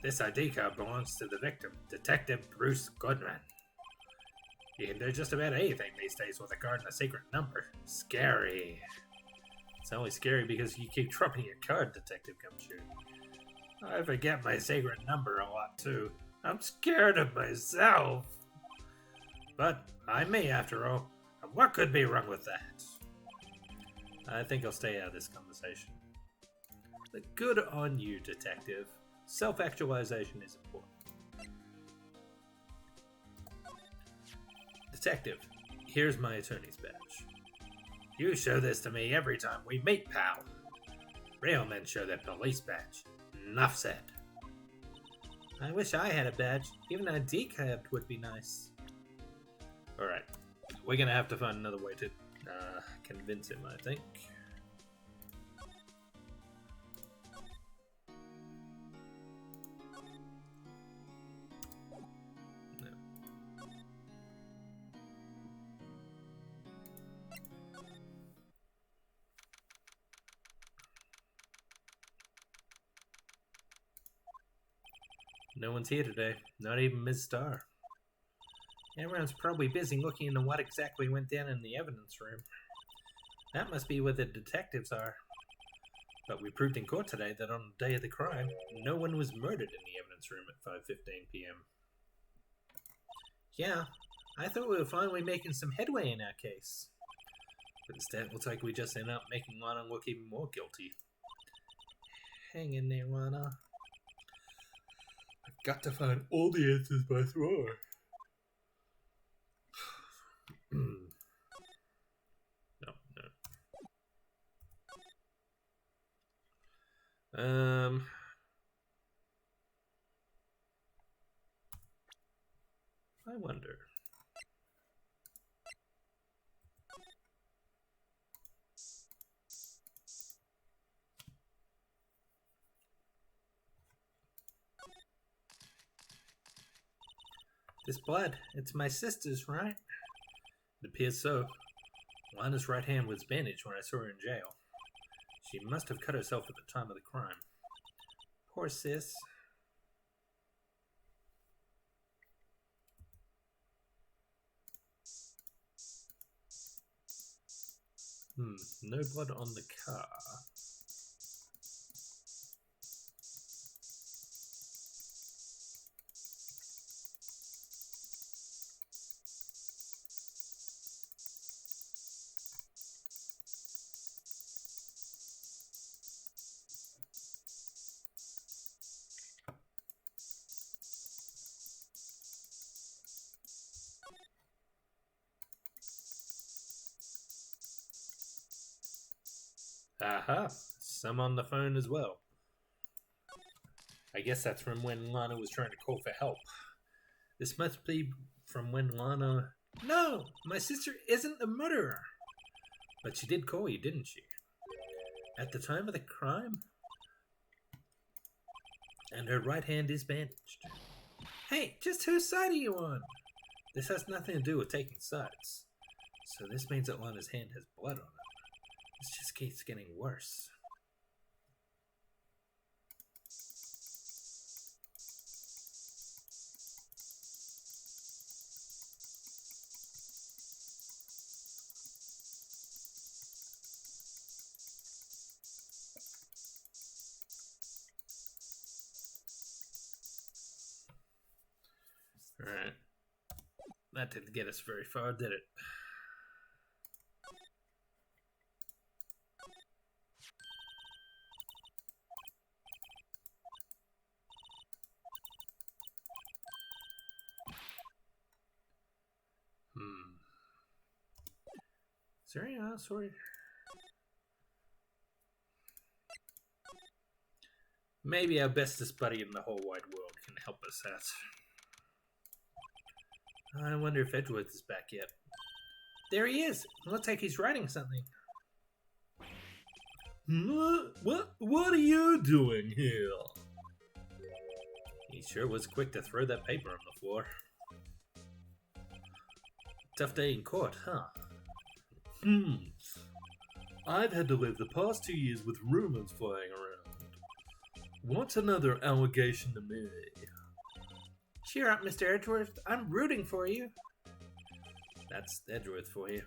This ID card belongs to the victim, Detective Bruce Goodman. You can do just about anything these days with a card and a secret number. Scary. It's only scary because you keep dropping your card, Detective Gumshoe. I forget my secret number a lot too. I'm scared of myself. But I'm me after all. And what could be wrong with that? I think I'll stay out of this conversation. But good on you, Detective. Self-actualization is important. Detective, here's my attorney's badge. You show this to me every time we meet, pal. Real men show their police badge. Enough said. I wish I had a badge. Even a decab would be nice. Alright. We're gonna have to find another way to convince him, I think. No one's here today, not even Ms. Starr. Everyone's probably busy looking into what exactly went down in the evidence room. That must be where the detectives are. But we proved in court today that on the day of the crime, no one was murdered in the evidence room at 5:15 p.m. Yeah, I thought we were finally making some headway in our case. But instead, it looks like we just end up making Lana look even more guilty. Hang in there, Lana. I've got to find all the answers by tomorrow. No. I wonder. This blood, it's my sister's, right? It appears so. Lana's right hand was bandaged when I saw her in jail. She must have cut herself at the time of the crime. Poor sis. No blood on the car. Aha, some on the phone as well. I guess that's from when Lana was trying to call for help. This must be from when Lana... No! My sister isn't the murderer! But she did call you, didn't she? At the time of the crime? And her right hand is bandaged. Hey, just whose side are you on? This has nothing to do with taking sides. So this means that Lana's hand has blood on it. This just keeps getting worse. Alright. That didn't get us very far, did it? Is there any sorry? Maybe our bestest buddy in the whole wide world can help us out. I wonder if Edgeworth is back yet. There he is! Looks like he's writing something. What are you doing here? He sure was quick to throw that paper on the floor. Tough day in court, huh? I've had to live the past 2 years with rumors flying around. What's another allegation to me? Cheer up, Mr. Edgeworth. I'm rooting for you. That's Edgeworth for you.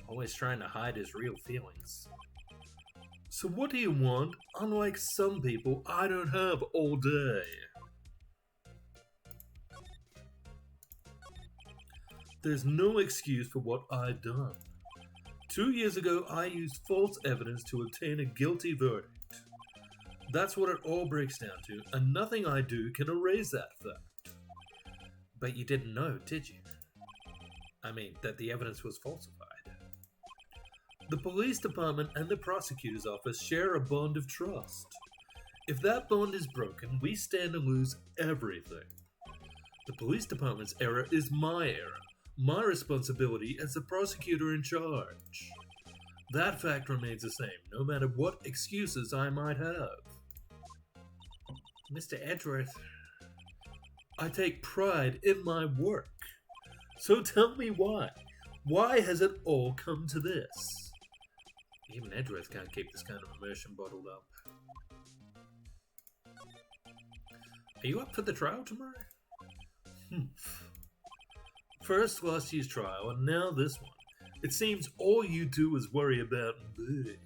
Always trying to hide his real feelings. So what do you want? Unlike some people, I don't have all day. There's no excuse for what I've done. 2 years ago, I used false evidence to obtain a guilty verdict. That's what it all breaks down to, and nothing I do can erase that fact. But you didn't know, did you? I mean, that the evidence was falsified. The police department and the prosecutor's office share a bond of trust. If that bond is broken, we stand to lose everything. The police department's error is my error, my responsibility as the prosecutor in charge. That fact remains the same, no matter what excuses I might have. Mr. Edgeworth, I take pride in my work. So tell me why. Why has it all come to this? Even Edgeworth can't keep this kind of immersion bottled up. Are you up for the trial tomorrow? First last year's trial, and now this one. It seems all you do is worry about me.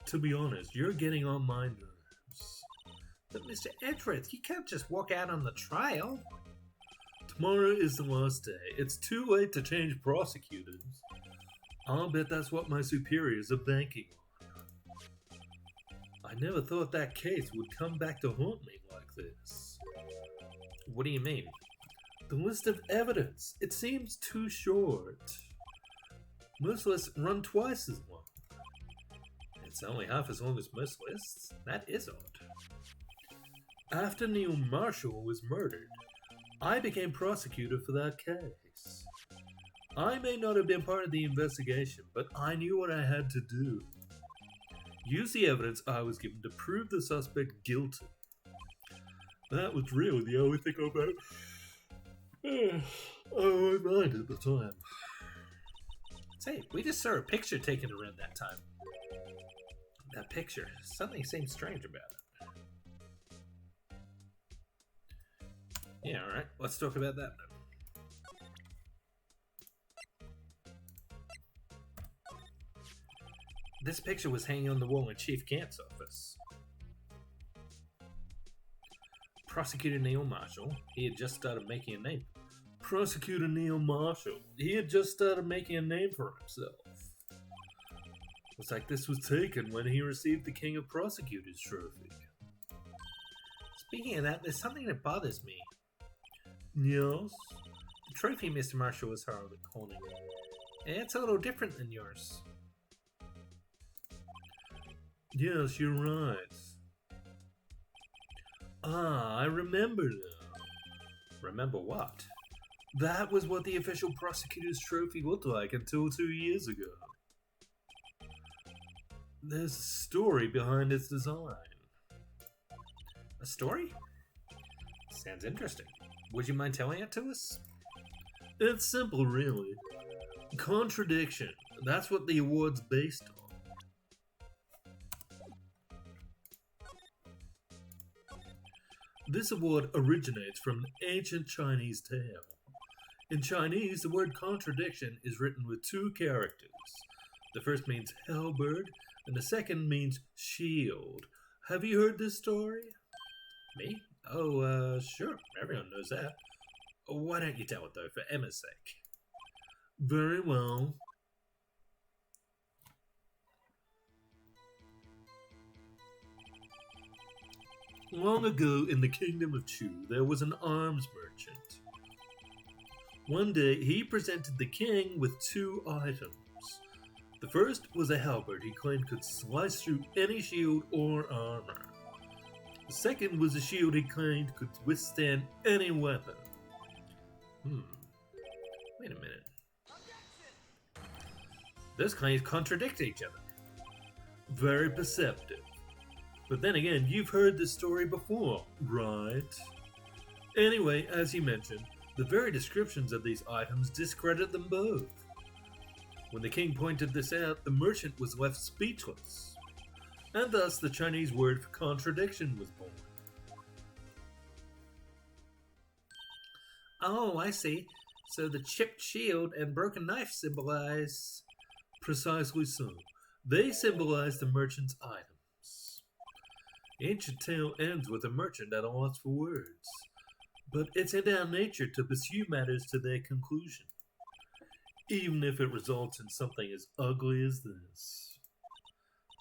To be honest, you're getting on my nerves. But Mr. Edgeworth, you can't just walk out on the trial. Tomorrow is the last day. It's too late to change prosecutors. I'll bet that's what my superiors are banking on. I never thought that case would come back to haunt me like this. What do you mean? The list of evidence. It seems too short. Most lists run twice as long. It's only half as long as most lists. That is odd. After Neil Marshall was murdered, I became prosecutor for that case. I may not have been part of the investigation, but I knew what I had to do. Use the evidence I was given to prove the suspect guilty. That was really the only thing about my mind at the time. Say, we just saw a picture taken around that time. That picture, something seems strange about it. Yeah, alright, let's talk about that then. This picture was hanging on the wall in Chief Gant's office. Prosecutor Neil Marshall, he had just started making a name. Prosecutor Neil Marshall, he had just started making a name for himself. Looks like this was taken when he received the King of Prosecutors trophy. Speaking of that, there's something that bothers me. Yes? The trophy Mr. Marshall was holding. It's a little different than yours. Yes, you're right. Ah, I remember now. Remember what? That was what the official prosecutor's trophy looked like until 2 years ago. There's a story behind its design. A story? Sounds interesting. Would you mind telling it to us? It's simple, really. Contradiction. That's what the award's based on. This award originates from an ancient Chinese tale. In Chinese, the word contradiction is written with 2 characters. The first means halberd, and the second means shield. Have you heard this story? Me? Oh, sure. Everyone knows that. Why don't you tell it, though, for Emma's sake? Very well. Long ago in the kingdom of Chu, there was an arms merchant. One day, he presented the king with 2 items. The first was a halberd he claimed could slice through any shield or armor. The second was a shield he claimed could withstand any weapon. Wait a minute. Those claims contradict each other. Very perceptive. But then again, you've heard this story before, right? Anyway, as you mentioned, the very descriptions of these items discredit them both. When the king pointed this out, the merchant was left speechless. And thus the Chinese word for contradiction was born. Oh, I see. So the chipped shield and broken knife symbolize... Precisely so. They symbolize the merchant's items. The ancient tale ends with a merchant at a loss for words, but it's in our nature to pursue matters to their conclusion, even if it results in something as ugly as this.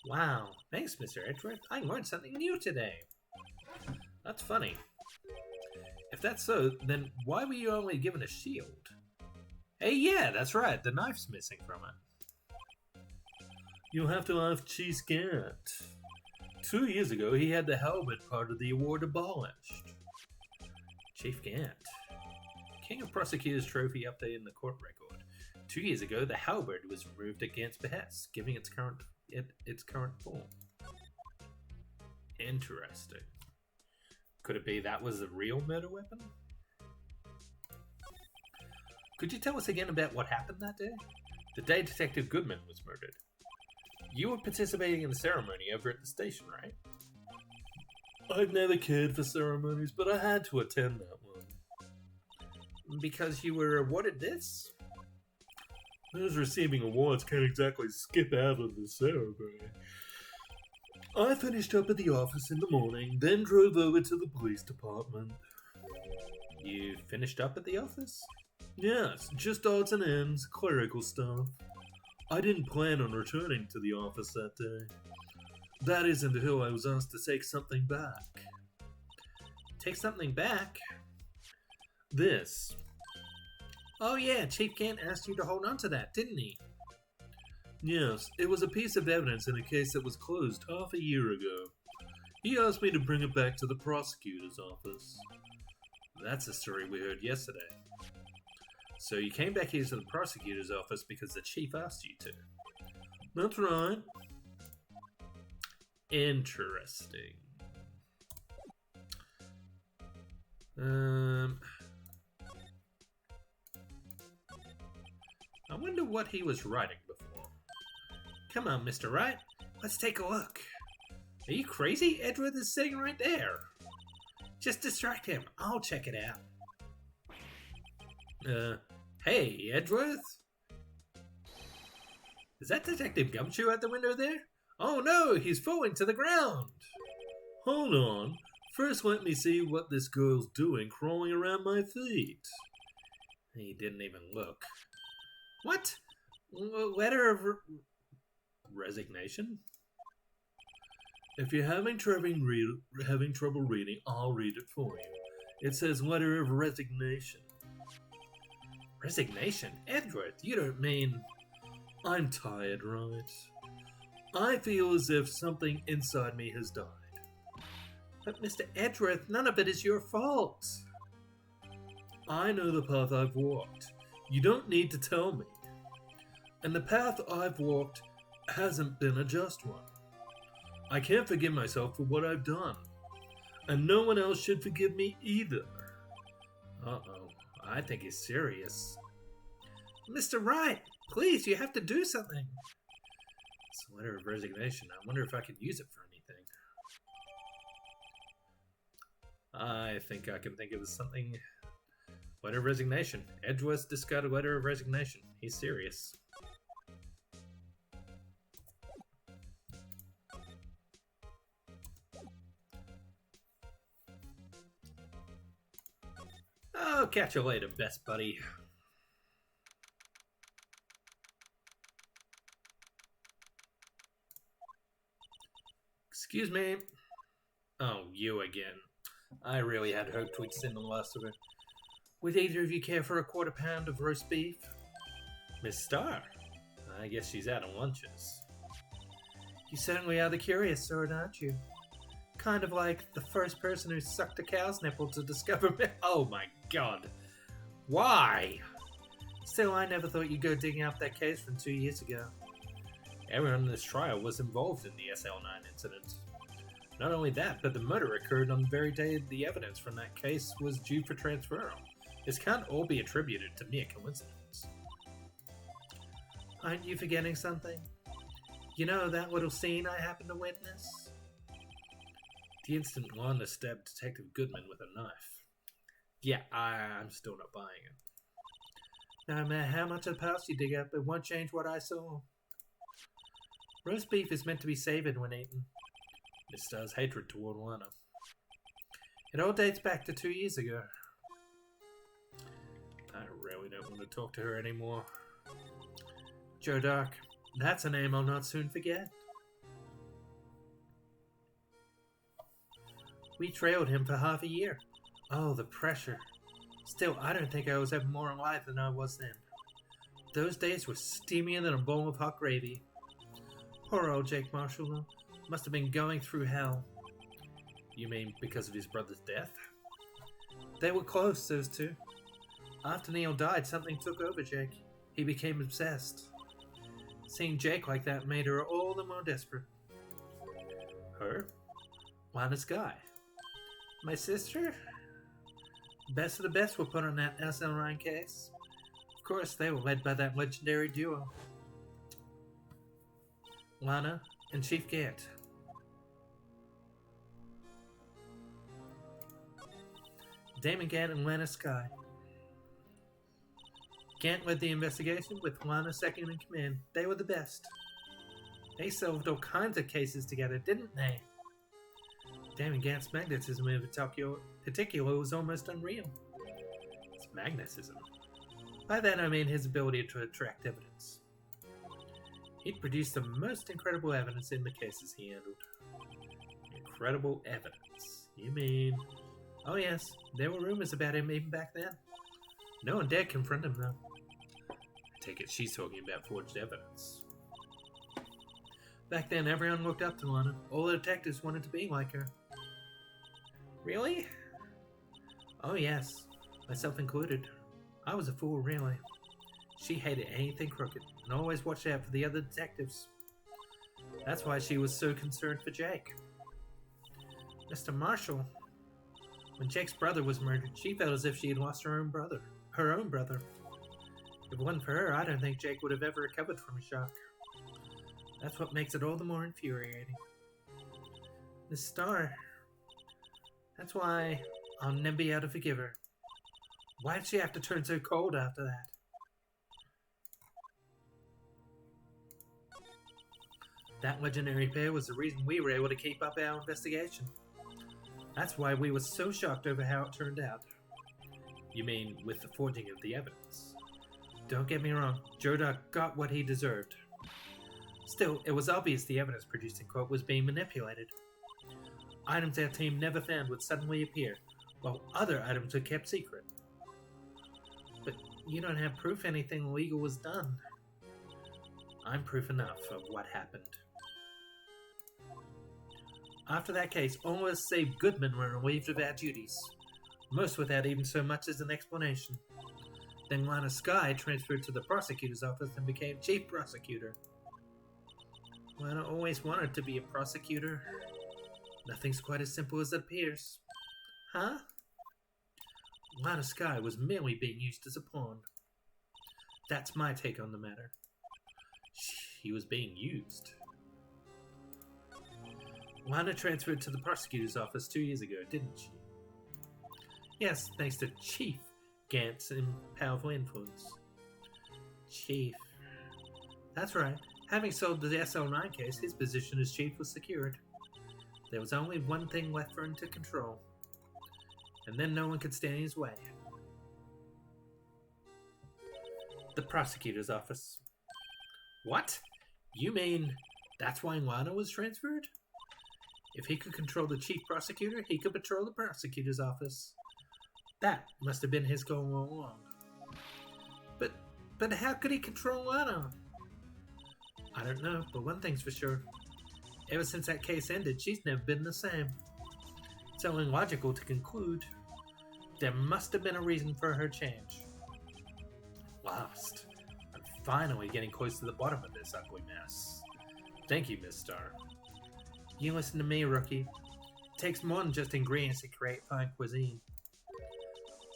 Wow, thanks, Mr. Edgeworth. I learned something new today. That's funny. If that's so, then why were you only given a shield? Hey, yeah, that's right. The knife's missing from it. You'll have to ask Chief Gant. 2 years ago, he had the halberd part of the award abolished. Chief Gant. King of Prosecutors Trophy update in the court record. 2 years ago, the halberd was removed against behest, giving its current form. Interesting. Could it be that was the real murder weapon? Could you tell us again about what happened that day? The day Detective Goodman was murdered. You were participating in the ceremony over at the station, right? I've never cared for ceremonies, but I had to attend that one. Because you were awarded this? Those receiving awards can't exactly skip out of the ceremony. I finished up at the office in the morning, then drove over to the police department. You finished up at the office? Yes, just odds and ends, clerical stuff. I didn't plan on returning to the office that day. That is until I was asked to take something back. Take something back? This. Oh yeah, Chief Gant asked you to hold on to that, didn't he? Yes, it was a piece of evidence in a case that was closed half a year ago. He asked me to bring it back to the prosecutor's office. That's a story we heard yesterday. So you came back here to the prosecutor's office because the chief asked you to? That's right. Interesting. I wonder what he was writing before. Come on, Mr. Wright. Let's take a look. Are you crazy? Edgeworth is sitting right there. Just distract him. I'll check it out. Hey, Edgeworth? Is that Detective Gumshoe at the window there? Oh no, he's falling to the ground! Hold on. First let me see what this girl's doing crawling around my feet. He didn't even look. What? Letter of resignation? If you're having trouble reading, I'll read it for you. It says letter of resignation. Resignation? Edgeworth, you don't mean... I'm tired, right? I feel as if something inside me has died. But Mr. Edgeworth, none of it is your fault. I know the path I've walked. You don't need to tell me. And the path I've walked hasn't been a just one. I can't forgive myself for what I've done. And no one else should forgive me either. Uh-oh. I think he's serious. Mr. Wright, please, you have to do something. It's a letter of resignation. I wonder if I can use it for anything. I think I can think of something. Letter of resignation. Edgeworth just got a letter of resignation. He's serious. I'll catch you later, best buddy. Excuse me. Oh, you again. I really had hoped we'd seen the last of it. Would either of you care for a quarter pound of roast beef? Miss Starr? I guess she's out on lunches. You certainly are the curious sort, aren't you? Kind of like the first person who sucked a cow's nipple to discover me. Oh my god. Why? Still, I never thought you'd go digging up that case from 2 years ago. Everyone in this trial was involved in the SL9 incident. Not only that, but the murder occurred on the very day the evidence from that case was due for transferal. This can't all be attributed to mere coincidence. Aren't you forgetting something? You know that little scene I happened to witness? The instant Wanda stabbed Detective Goodman with a knife. Yeah, I'm still not buying it. No matter how much of the past you dig up, it won't change what I saw. Roast beef is meant to be savoured when eaten. Miss Star's hatred toward Lana. It all dates back to 2 years ago. I really don't want to talk to her anymore. Joe Dark. That's a name I'll not soon forget. We trailed him for half a year. Oh, the pressure. Still, I don't think I was ever more alive than I was then. Those days were steamier than a bowl of hot gravy. Poor old Jake Marshall, though. Must have been going through hell. You mean because of his brother's death? They were close, those two. After Neil died, something took over Jake. He became obsessed. Seeing Jake like that made her all the more desperate. Her? Lana Sky. My sister? Best of the best were put on that SL9 case. Of course, they were led by that legendary duo. Lana and Chief Gant. Damon Gant and Lana Sky. Gant led the investigation with Lana second in command. They were the best. They solved all kinds of cases together, didn't they? Damon Gant's magnetism in particular was almost unreal. It's magnetism. By that I mean his ability to attract evidence. He'd produced the most incredible evidence in the cases he handled. Incredible evidence? You mean... Oh yes, there were rumors about him even back then. No one dared confront him though. I take it she's talking about forged evidence. Back then everyone looked up to Lana. All the detectives wanted to be like her. Really? Oh yes, myself included. I was a fool, really. She hated anything crooked, and always watched out for the other detectives. That's why she was so concerned for Jake. Mr. Marshall. When Jake's brother was murdered, she felt as if she had lost her own brother. If it wasn't for her, I don't think Jake would have ever recovered from a shock. That's what makes it all the more infuriating. Miss Starr. That's why I'll never be able to forgive her. Why'd she have to turn so cold after that? That legendary pair was the reason we were able to keep up our investigation. That's why we were so shocked over how it turned out. You mean with the forging of the evidence? Don't get me wrong, Joe Duck got what he deserved. Still, it was obvious the evidence produced in court was being manipulated. Items our team never found would suddenly appear, while other items were kept secret. But you don't have proof anything illegal was done. I'm proof enough of what happened. After that case, all of us save Goodman were relieved of our duties, most without even so much as an explanation. Then Lana Sky transferred to the prosecutor's office and became chief prosecutor. Lana always wanted to be a prosecutor. Nothing's quite as simple as it appears. Huh? Lana Sky was merely being used as a pawn. That's my take on the matter. She was being used. Lana transferred to the prosecutor's office 2 years ago, didn't she? Yes, thanks to Chief Gant's powerful influence. Chief. That's right. Having solved the SL9 case, his position as chief was secured. There was only one thing left for him to control. And then no one could stand in his way. The prosecutor's office. What? You mean that's why Lana was transferred? If he could control the chief prosecutor, he could patrol the prosecutor's office. That must have been his goal all along. But how could he control Lana? I don't know, but one thing's for sure. Ever since that case ended, she's never been the same. It's only logical to conclude there must have been a reason for her change. Last. I'm finally getting close to the bottom of this ugly mess. Thank you, Miss Starr. You listen to me, rookie. It takes more than just ingredients to create fine cuisine.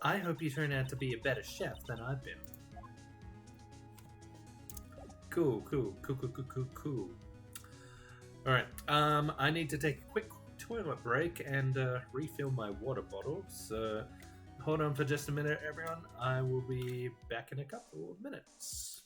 I hope you turn out to be a better chef than I've been. Cool. Alright, I need to take a quick toilet break and refill my water bottle, so hold on for just a minute, everyone. I will be back in a couple of minutes.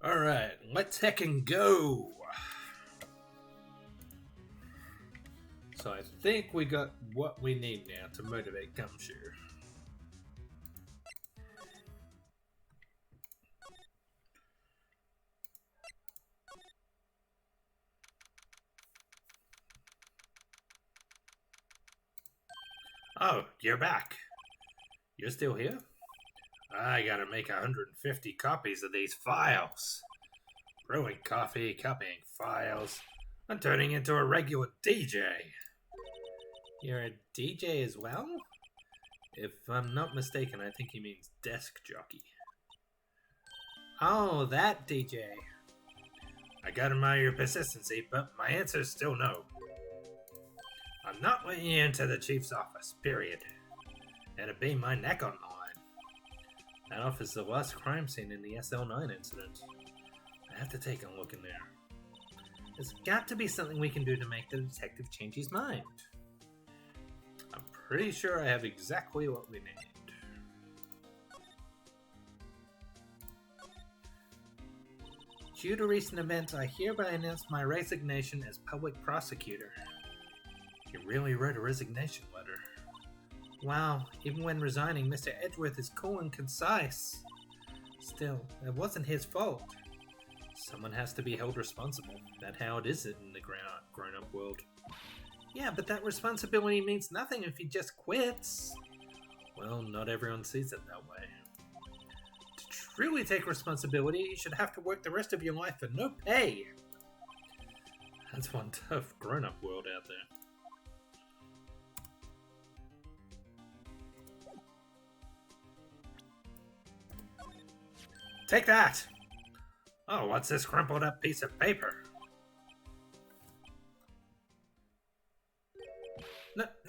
Alright, let's heckin' go! So I think we got what we need now to motivate Gumshoe. Oh, you're back. You're still here? I gotta make 150 copies of these files. Brewing coffee, copying files. I'm turning into a regular DJ. You're a DJ as well? If I'm not mistaken, I think he means desk jockey. Oh, that DJ. I gotta admire your persistency, but my answer is still no. I'm not letting you into the chief's office, period. It'd be my neck on the line. That office is the last crime scene in the SL9 incident. I have to take a look in there. There's got to be something we can do to make the detective change his mind. I'm pretty sure I have exactly what we need. Due to recent events, I hereby announce my resignation as public prosecutor. You really wrote a resignation letter. Wow, even when resigning, Mr. Edgeworth is cool and concise. Still, it wasn't his fault. Someone has to be held responsible. That's how it is in the grown-up world. Yeah, but that responsibility means nothing if he just quits. Well, not everyone sees it that way. To truly take responsibility, you should have to work the rest of your life for no pay. That's one tough grown-up world out there. Take that! Oh, what's this crumpled up piece of paper?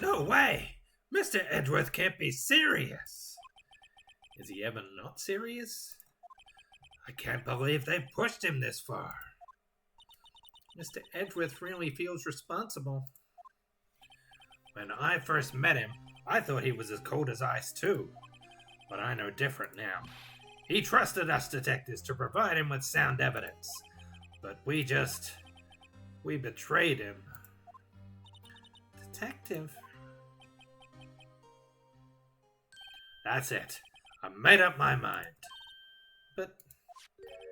No way! Mr. Edgeworth can't be serious! Is he ever not serious? I can't believe they pushed him this far. Mr. Edgeworth really feels responsible. When I first met him, I thought he was as cold as ice too. But I know different now. He trusted us detectives to provide him with sound evidence. But we betrayed him. Detective? That's it. I made up my mind. But...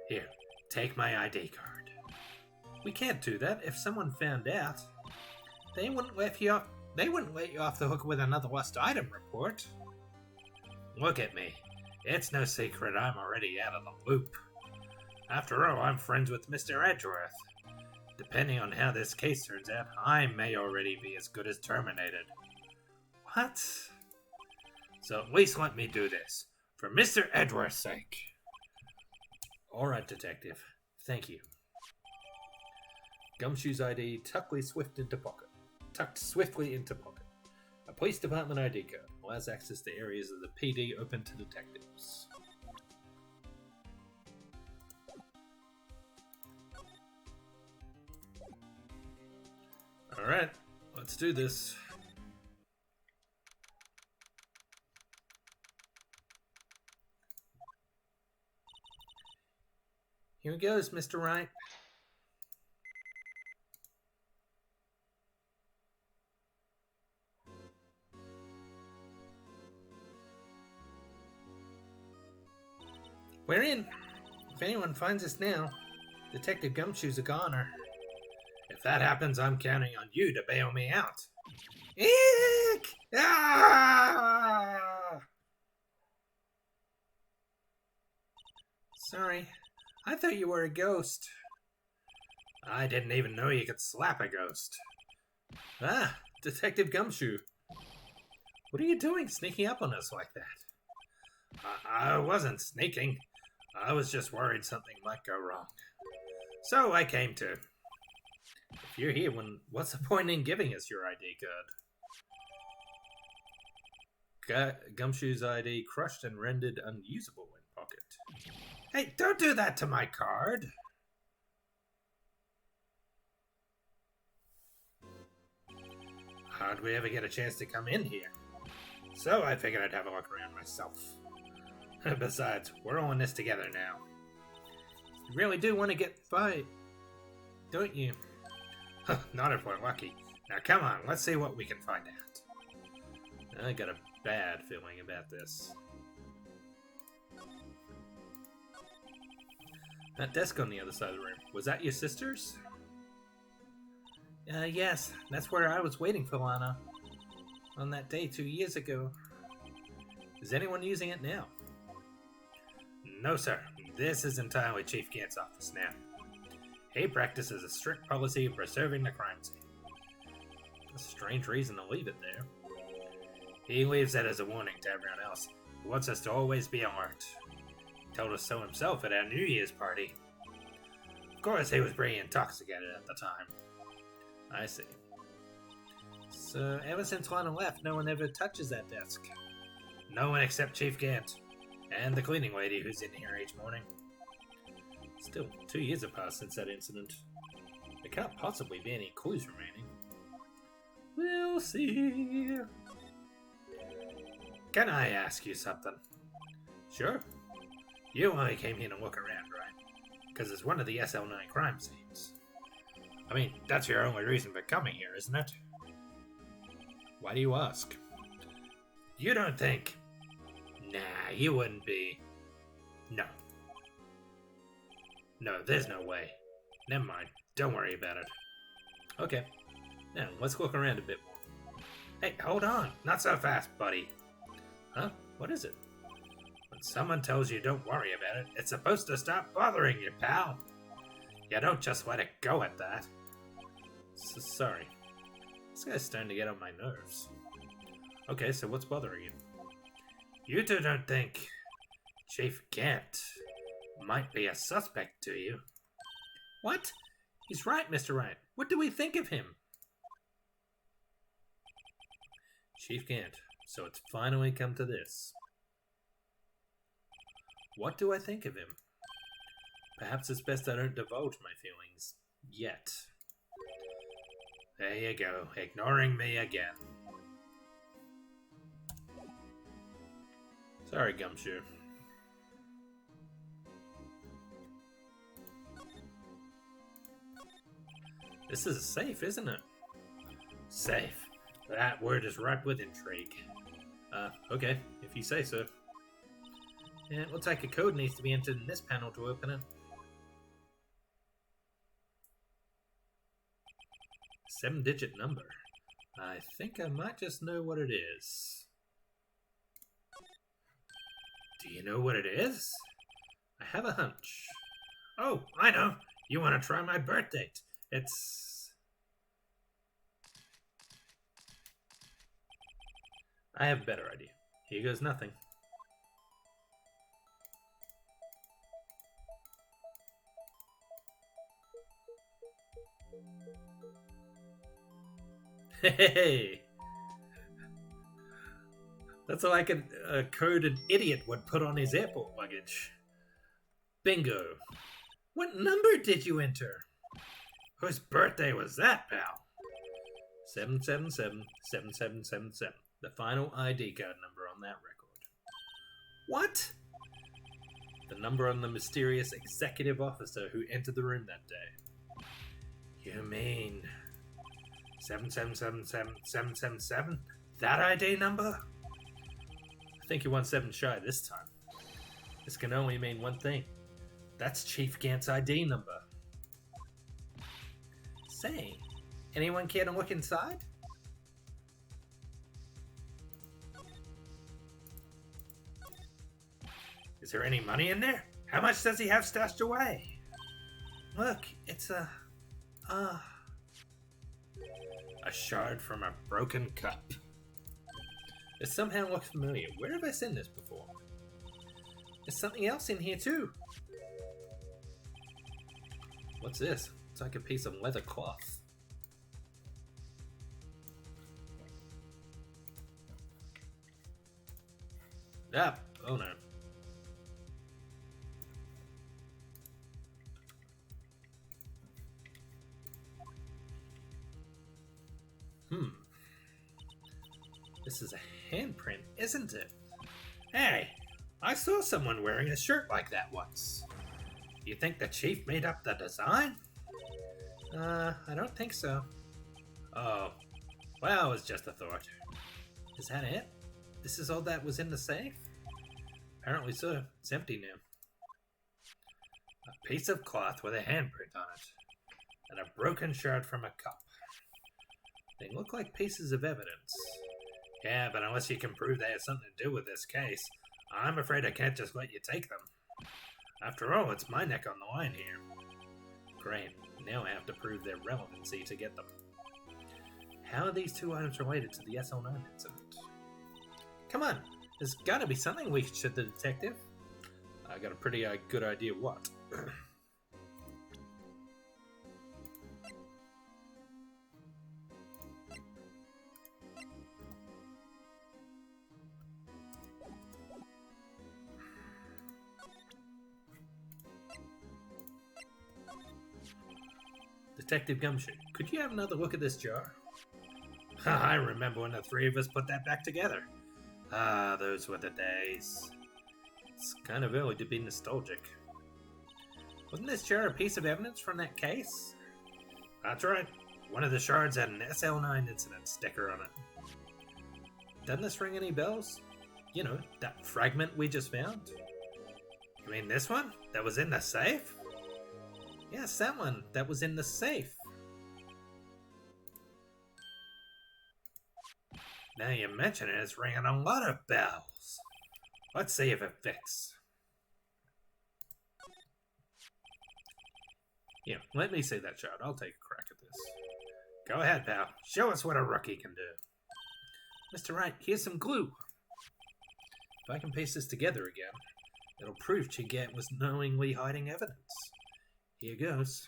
Here, take my ID card. We can't do that. If someone found out, they wouldn't let you off the hook with another lost item report. Look at me. It's no secret I'm already out of the loop. After all, I'm friends with Mr. Edgeworth. Depending on how this case turns out, I may already be as good as terminated. What? So at least let me do this, for Mr. Edgeworth's sake. Alright, Detective. Thank you. Gumshoe's ID tucked swiftly into pocket. A police department ID card allows access to areas of the PD open to detectives. Alright, let's do this. Here goes, Mr. Wright. We're in. If anyone finds us now, Detective Gumshoe's a goner. If that happens, I'm counting on you to bail me out. Eek! Ah! Sorry, I thought you were a ghost. I didn't even know you could slap a ghost. Ah, Detective Gumshoe. What are you doing sneaking up on us like that? I wasn't sneaking. I was just worried something might go wrong. So I came to. If you're here, what's the point in giving us your ID card? Gumshoe's ID crushed and rendered unusable in pocket. Hey, don't do that to my card! How'd we ever get a chance to come in here? So I figured I'd have a look around myself. Besides, we're all in this together now. You really do want to get by, don't you? Not if we're lucky. Now come on, let's see what we can find out. I got a bad feeling about this. That desk on the other side of the room, was that your sister's? Yes, that's where I was waiting for Lana. On that day 2 years ago. Is anyone using it now? No, sir. This is entirely Chief Gant's office now. He practices a strict policy of preserving the crime scene. A strange reason to leave it there. He leaves that as a warning to everyone else. He wants us to always be alert. He told us so himself at our New Year's party. Of course, he was pretty intoxicated at the time. I see. So, ever since Lana left, no one ever touches that desk? No one except Chief Gant. And the cleaning lady who's in here each morning. Still, 2 years have passed since that incident. There can't possibly be any clues remaining. We'll see. Can I ask you something? Sure. You only came here to look around, right? Because it's one of the SL9 crime scenes. I mean, that's your only reason for coming here, isn't it? Why do you ask? You don't think... Nah, you wouldn't be. No. No, there's no way. Never mind. Don't worry about it. Okay. Now, let's look around a bit more. Hey, hold on. Not so fast, buddy. Huh? What is it? When someone tells you don't worry about it, it's supposed to stop bothering you, pal. You don't just let it go at that. Sorry. This guy's starting to get on my nerves. Okay, so what's bothering you? You two don't think Chief Gant might be a suspect, do you? What? He's right, Mr. Wright. What do we think of him? Chief Gant, so it's finally come to this. What do I think of him? Perhaps it's best I don't divulge my feelings yet. There you go, ignoring me again. Sorry, Gumshoe. This is a safe, isn't it? Safe. That word is ripe with intrigue. Okay, if you say so. Yeah, it looks like a code needs to be entered in this panel to open it. 7-digit number. I think I might just know what it is. Do you know what it is? I have a hunch. Oh, I know! You want to try my birth date. It's... I have a better idea. Here goes nothing. Hey! That's like a code an idiot would put on his airport luggage. Bingo. What number did you enter? Whose birthday was that, pal? 7777777. The final ID card number on that record. What? The number on the mysterious executive officer who entered the room that day. You mean 7777777? That ID number? I think you won 7 shy this time. This can only mean one thing. That's Chief Gant's ID number. Say, anyone care to look inside? Is there any money in there? How much does he have stashed away? Look, it's a shard from a broken cup. It somehow looks familiar. Where have I seen this before? There's something else in here too. What's this? It's like a piece of leather cloth. Ah, oh no. This is a handprint, isn't it? Hey, I saw someone wearing a shirt like that once. You think the chief made up the design? I don't think so. Oh, well, it was just a thought. Is that it? This is all that was in the safe? Apparently so. It's empty now. A piece of cloth with a handprint on it. And a broken shard from a cup. They look like pieces of evidence. Yeah, but unless you can prove they had something to do with this case, I'm afraid I can't just let you take them. After all, it's my neck on the line here. Great, now I have to prove their relevancy to get them. How are these two items related to the SL9 incident? Come on, there's gotta be something we should show the detective. I got a pretty good idea what. Detective Gumshoe, could you have another look at this jar? I remember when the three of us put that back together. Ah, those were the days. It's kind of early to be nostalgic. Wasn't this jar a piece of evidence from that case? That's right. One of the shards had an SL9 incident sticker on it. Doesn't this ring any bells? You know, that fragment we just found? You mean this one? That was in the safe? Yes, that one. That was in the safe. Now you mention it, it's ringing a lot of bells. Let's see if it fits. Yeah, let me see that shot. I'll take a crack at this. Go ahead, pal. Show us what a rookie can do. Mr. Wright, here's some glue. If I can piece this together again, it'll prove Chigat was knowingly hiding evidence. Here goes.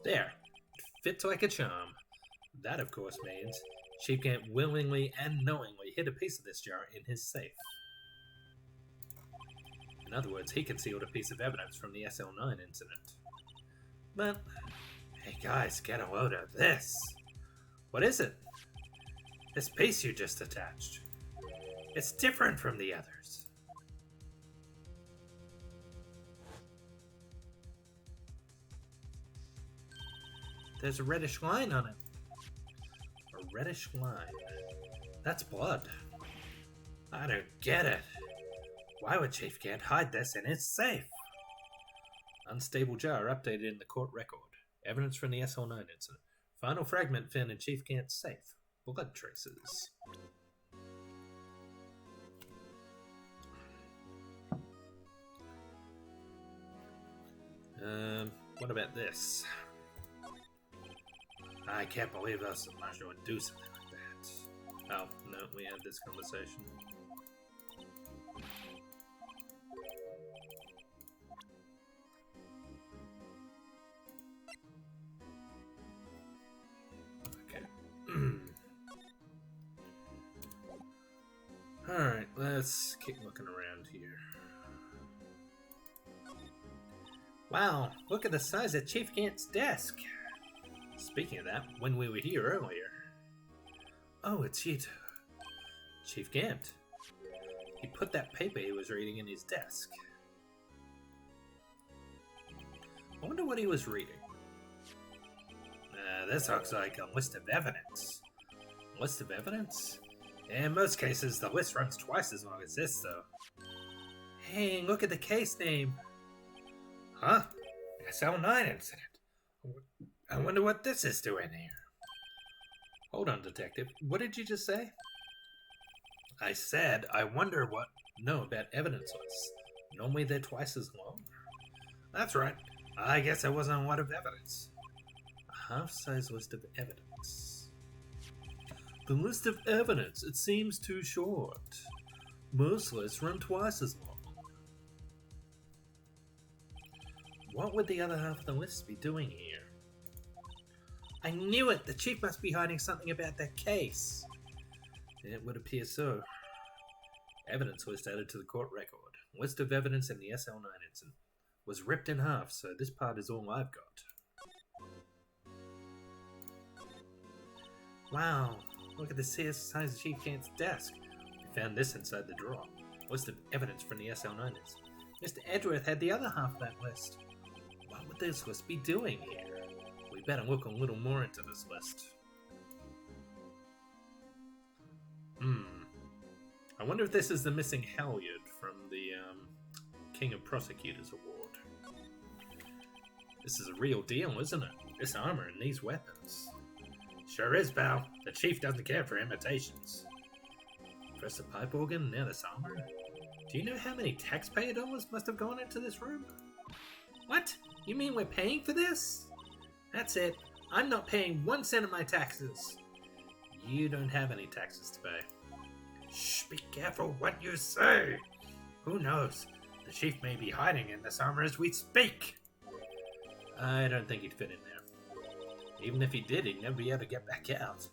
There. It fits like a charm. That, of course, means Chief Gant willingly and knowingly hid a piece of this jar in his safe. In other words, he concealed a piece of evidence from the SL9 incident. But, hey guys, get a load of this. What is it? This piece you just attached. It's different from the others. There's a reddish line on it. A reddish line. That's blood. I don't get it. Why would Chief Gant hide this in his safe? Unstable jar updated in the court record. Evidence from the SL9 incident. Final fragment found in Chief Gant's safe. Blood traces. What about this? I can't believe us and Marshall would do something like that. Oh, no, we had this conversation. Okay. Alright, let's keep looking around here. Wow, look at the size of Chief Gant's desk! Speaking of that, when we were here earlier... Oh, it's you two. Chief Gant. He put that paper he was reading in his desk. I wonder what he was reading. This looks like a list of evidence. A list of evidence? In most cases, the list runs twice as long as this, though. Hey, look at the case name. Huh? SL9 incident. I wonder what this is doing here. Hold on, Detective. What did you just say? I said, I wonder what... No, about evidence lists. Normally they're twice as long. That's right. I guess there wasn't a lot of evidence. A half-size list of evidence. The list of evidence, it seems too short. Most lists run twice as long. What would the other half of the list be doing here? I knew it! The chief must be hiding something about that case. It would appear so. Evidence list added to the court record. List of evidence in the SL9 incident. Was ripped in half, so this part is all I've got. Wow, look at the size of Chief Gant's desk. We found this inside the drawer. List of evidence from the SL9 incident. Mr. Edgeworth had the other half of that list. What would this list be doing here? We better look a little more into this list. I wonder if this is the missing halyard from the King of Prosecutors Award. This is a real deal, isn't it? This armor and these weapons. Sure is, pal. The chief doesn't care for imitations. First the pipe organ, now this armor? Do you know how many taxpayer dollars must have gone into this room? What? You mean we're paying for this? That's it. I'm not paying 1 cent of my taxes. You don't have any taxes to pay. Shh, be careful what you say. Who knows? The chief may be hiding in this armor as we speak. I don't think he'd fit in there. Even if he did, he'd never be able to get back out.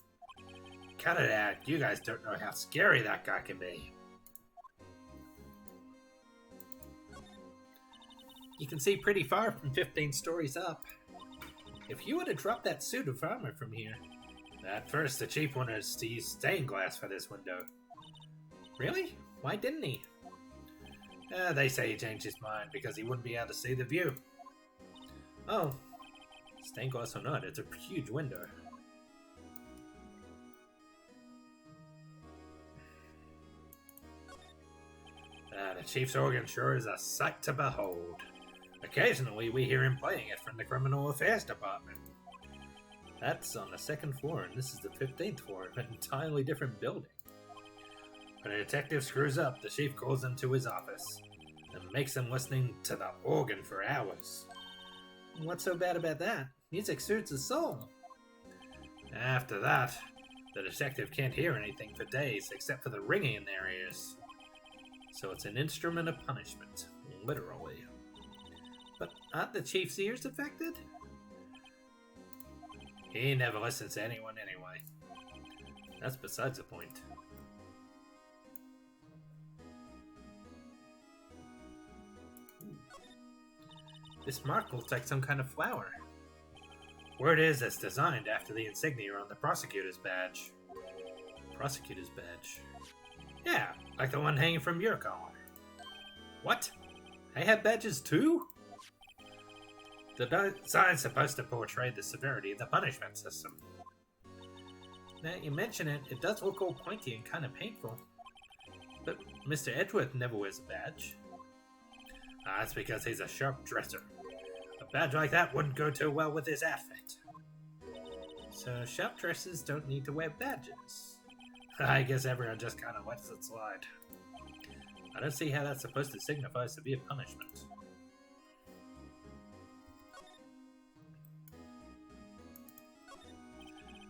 Cut it out. You guys don't know how scary that guy can be. You can see pretty far from 15 stories up. If you were to drop that suit of armor from here... At first, the chief wanted us to use stained glass for this window. Really? Why didn't he? They say he changed his mind because he wouldn't be able to see the view. Oh. Stained glass or not, it's a huge window. The chief's organ sure is a sight to behold. Occasionally we hear him playing it from the Criminal Affairs Department. That's on the 2nd floor, and this is the 15th floor of an entirely different building. When a detective screws up, the chief calls him to his office and makes him listening to the organ for hours. What's so bad about that? Music suits his soul. After that, the detective can't hear anything for days except for the ringing in their ears. So it's an instrument of punishment, literally. But aren't the chief's ears affected? He never listens to anyone anyway. That's besides the point. This mark looks like some kind of flower. Word is it's designed after the insignia on the prosecutor's badge. Prosecutor's badge? Yeah, like the one hanging from your collar. What? They have badges too? The design's supposed to portray the severity of the punishment system. Now you mention it, it does look all pointy and kind of painful. But Mr. Edgeworth never wears a badge. That's because he's a sharp dresser. A badge like that wouldn't go too well with his outfit. So sharp dressers don't need to wear badges. I guess everyone just kind of lets it slide. I don't see how that's supposed to signify severe punishment.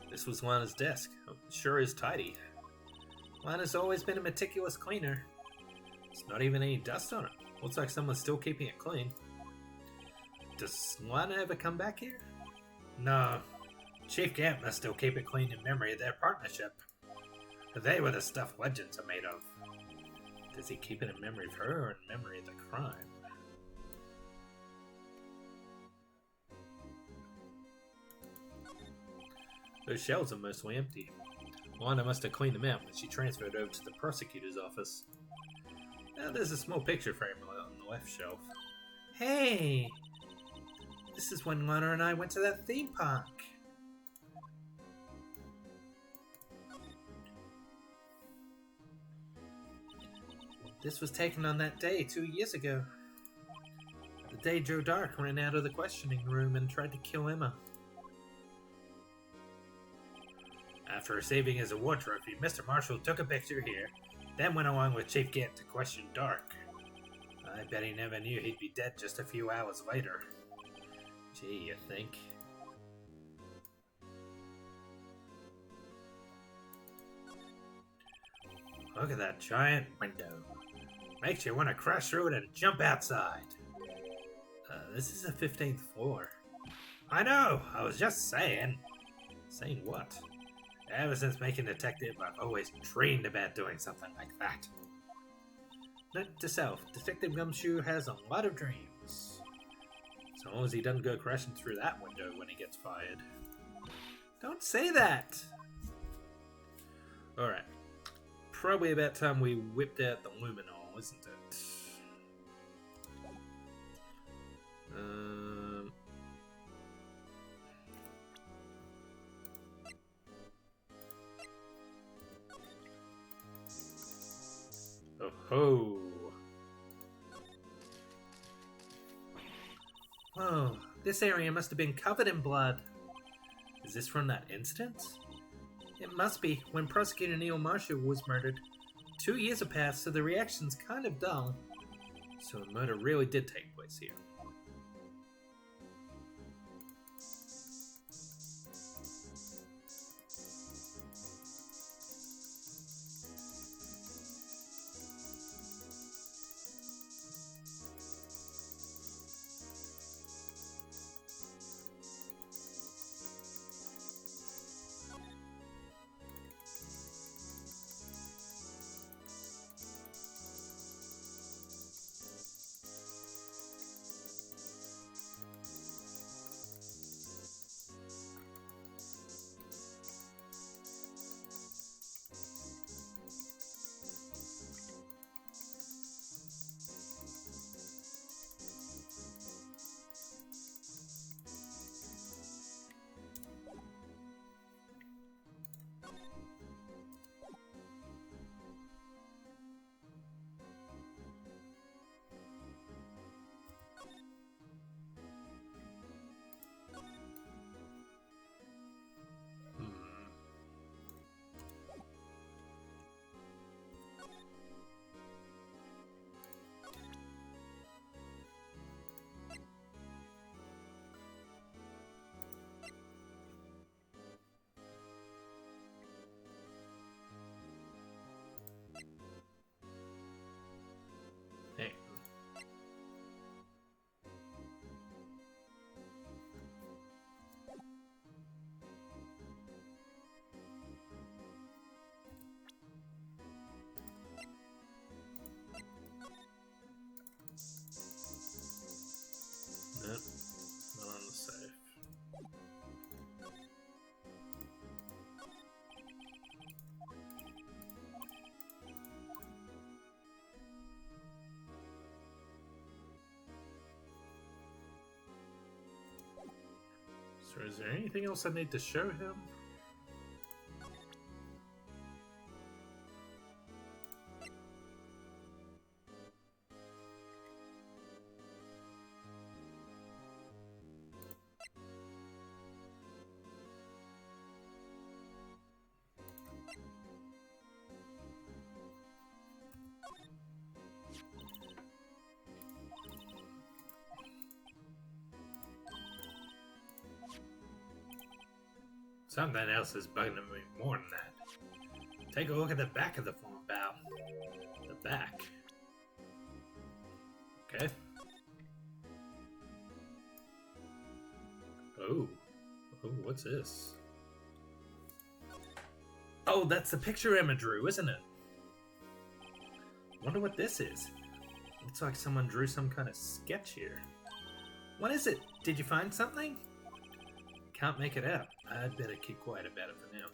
This was Lana's desk. It sure is tidy. Lana's always been a meticulous cleaner. There's not even any dust on it. Looks like someone's still keeping it clean. Does Lana ever come back here? No. Chief Gant must still keep it clean in memory of their partnership. They were the stuff legends are made of. Does he keep it in memory of her or in memory of the crime? Those shelves are mostly empty. Lana must have cleaned them out when she transferred over to the prosecutor's office. Now there's a small picture frame on the left shelf. Hey! This is when Lana and I went to that theme park. This was taken on that day 2 years ago. The day Joe Dark ran out of the questioning room and tried to kill Emma. After receiving his award trophy, Mr. Marshall took a picture here, then went along with Chief Gant to question Dark. I bet he never knew he'd be dead just a few hours later. Gee, you think? Look at that giant window. Makes you want to crash through it and jump outside. This is the 15th floor. I know, I was just saying. Saying what? Ever since making detective, I've always dreamed about doing something like that. Note to self, Detective Gumshoe has a lot of dreams. So long as he doesn't go crashing through that window when he gets fired. Don't say that! Alright. Probably about time we whipped out the luminol, isn't it? Oh ho! Whoa, this area must have been covered in blood. Is this from that instance? It must be. When Prosecutor Neil Marshall was murdered, 2 years have passed, so the reaction's kind of dull. So a murder really did take place here. So is there anything else I need to show him? Something else is bugging me more than that. Take a look at the back of the phone, pal. The back. Okay. Oh. Oh, what's this? Oh, that's the picture Emma drew, isn't it? Wonder what this is. Looks like someone drew some kind of sketch here. What is it? Did you find something? Can't make it out. I'd better keep quiet about it for now.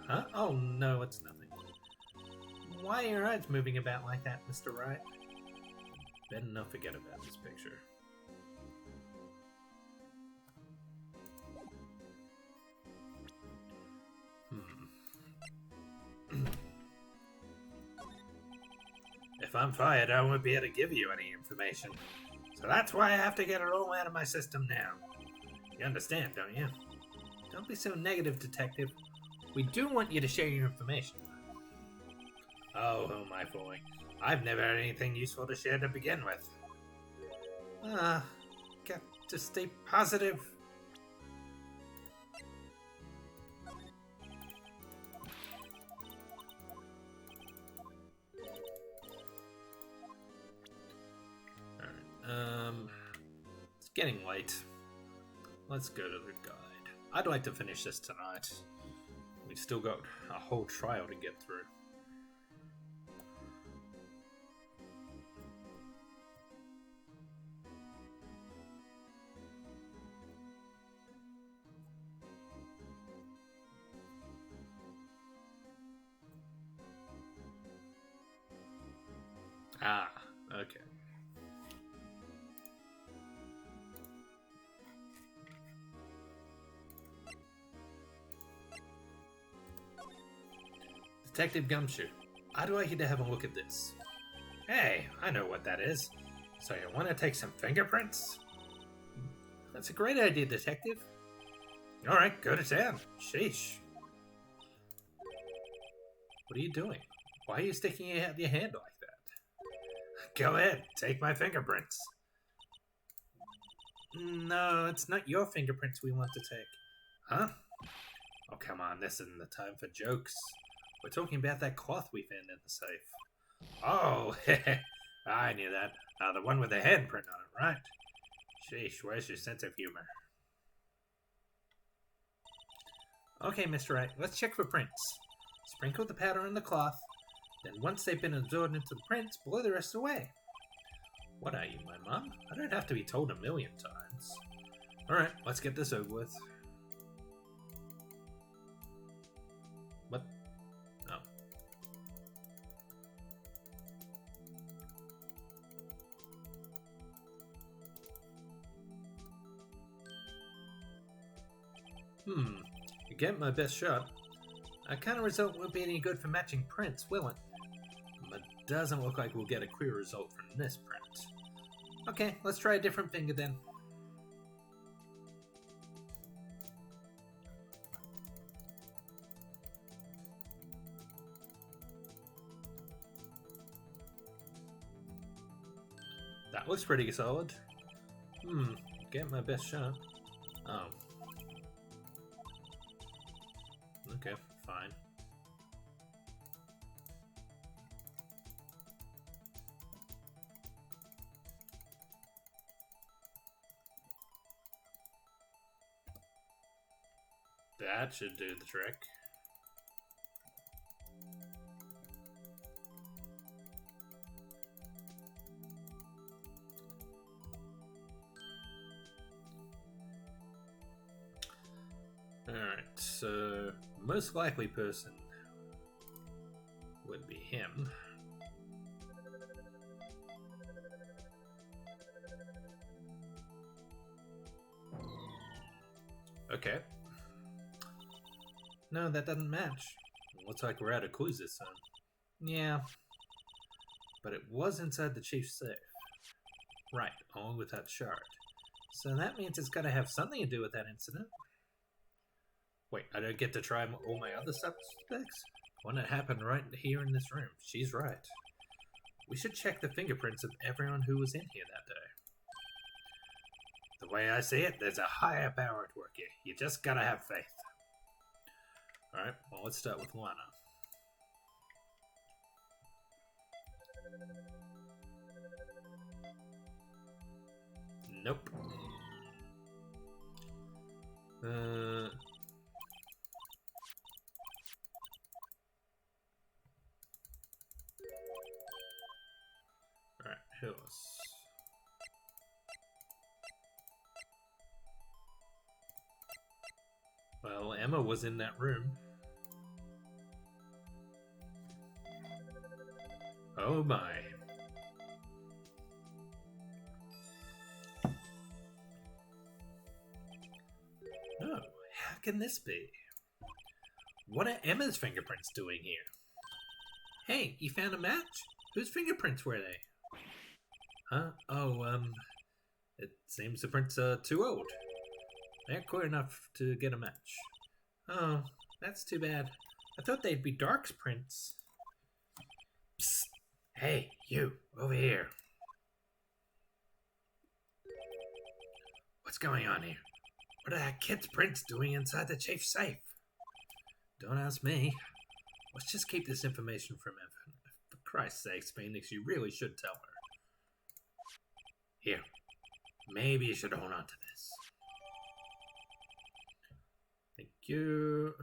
Huh? Oh, no, it's nothing. Why are your eyes moving about like that, Mr. Wright? Better not forget about this picture. If I'm fired, I won't be able to give you any information. So that's why I have to get it all out of my system now. You understand, don't you? Don't be so negative, Detective. We do want you to share your information. Oh, who am I fooling? I've never had anything useful to share to begin with. Got to stay positive. Alright, it's getting late. Let's go to the guide. I'd like to finish this tonight. We've still got a whole trial to get through. Ah, okay. Detective Gumshoe, I'd like you to have a look at this. Hey, I know what that is. So you want to take some fingerprints? That's a great idea, Detective. Alright, go to town. Sheesh. What are you doing? Why are you sticking out your hand like that? Go ahead, take my fingerprints. No, it's not your fingerprints we want to take. Huh? Oh, come on, this isn't the time for jokes. We're talking about that cloth we found in the safe. Oh, I knew that. The one with the handprint on it, right? Sheesh, where's your sense of humor? Okay, Mr. Wright, let's check for prints. Sprinkle the powder on the cloth, then once they've been absorbed into the prints, blow the rest away. What are you, my mom? I don't have to be told a million times. Alright, let's get this over with. What? Oh. Again, my best shot. That kind of result won't be any good for matching prints, will it? But doesn't look like we'll get a clear result from this print. Okay, let's try a different finger then. That looks pretty solid. Get my best shot. Oh. Okay, fine. That should do the trick. Alright, so most likely person would be him. Okay. No, that doesn't match. Looks like we're out of clues this time. Yeah. But it was inside the chief's safe. Right, along with that shard. So that means it's got to have something to do with that incident. Wait, I don't get to try all my other suspects? One that happened right here in this room. She's right. We should check the fingerprints of everyone who was in here that day. The way I see it, there's a higher power at work here. You just gotta have faith. Alright, well, let's start with Lana. Nope. Alright, who else? Well, Emma was in that room. Oh my. No, how can this be? What are Emma's fingerprints doing here? Hey, you found a match? Whose fingerprints were they? Huh? Oh, it seems the prints are too old. They aren't quite enough to get a match. Oh, that's too bad. I thought they'd be Dark's prints. Psst. Hey, you, over here. What's going on here? What are that kid's prints doing inside the chief's safe? Don't ask me. Let's just keep this information from Evan. For Christ's sakes, Phoenix, you really should tell her. Here. Maybe you should hold on to this. Thank you.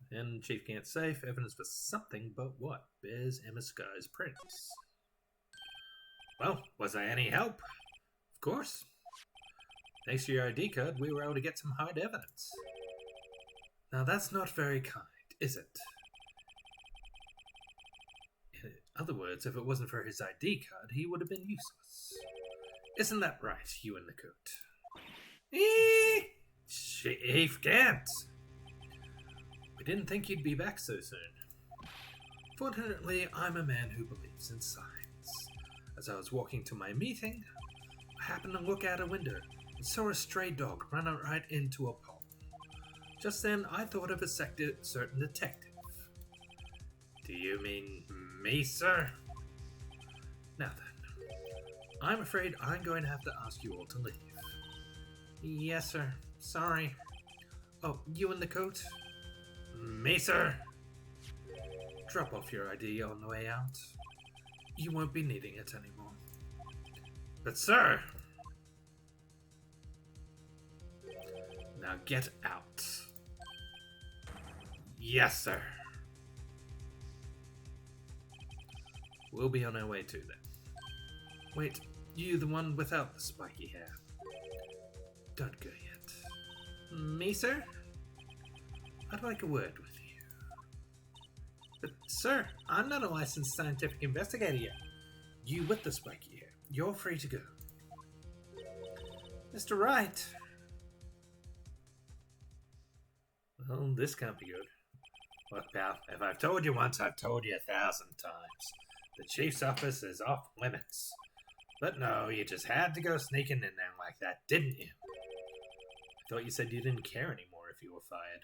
And Chief can't safe. Evidence for something, but what? Bears Emma Sky's prints. Well, was I any help? Of course. Thanks to your ID card, we were able to get some hard evidence. Now that's not very kind, is it? In other words, if it wasn't for his ID card, he would have been useless. Isn't that right, you in the coat? Chief can't. We didn't think you'd be back so soon. Fortunately, I'm a man who believes in science. As I was walking to my meeting, I happened to look out a window and saw a stray dog run right into a pole. Just then, I thought of a certain detective. Do you mean me, sir? Now then, I'm afraid I'm going to have to ask you all to leave. Yes, sir. Sorry. Oh, you in the coat? Me, sir? Drop off your ID on the way out. You won't be needing it anymore. But, sir! Now get out. Yes, sir. We'll be on our way too, then. Wait, you the one without the spiky hair. Don't go yet. Me, sir? I'd like a word with you. But, sir, I'm not a licensed scientific investigator yet. You with the spiky hair. You're free to go. Mr. Wright. Well, this can't be good. Look, pal, if I've told you once, I've told you 1,000 times. The chief's office is off limits. But no, you just had to go sneaking in there like that, didn't you? I thought you said you didn't care anymore if you were fired.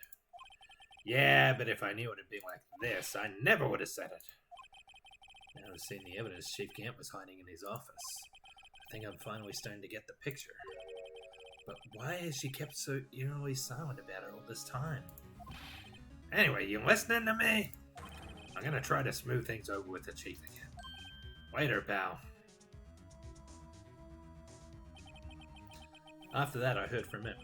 Yeah, but if I knew it'd be like this, I never would have said it. Now I've seen the evidence Chief Camp was hiding in his office. I think I'm finally starting to get the picture. But why has she kept so eerily silent about it all this time? Anyway, you listening to me? I'm gonna try to smooth things over with the Chief again. Later, pal. After that, I heard from Emma.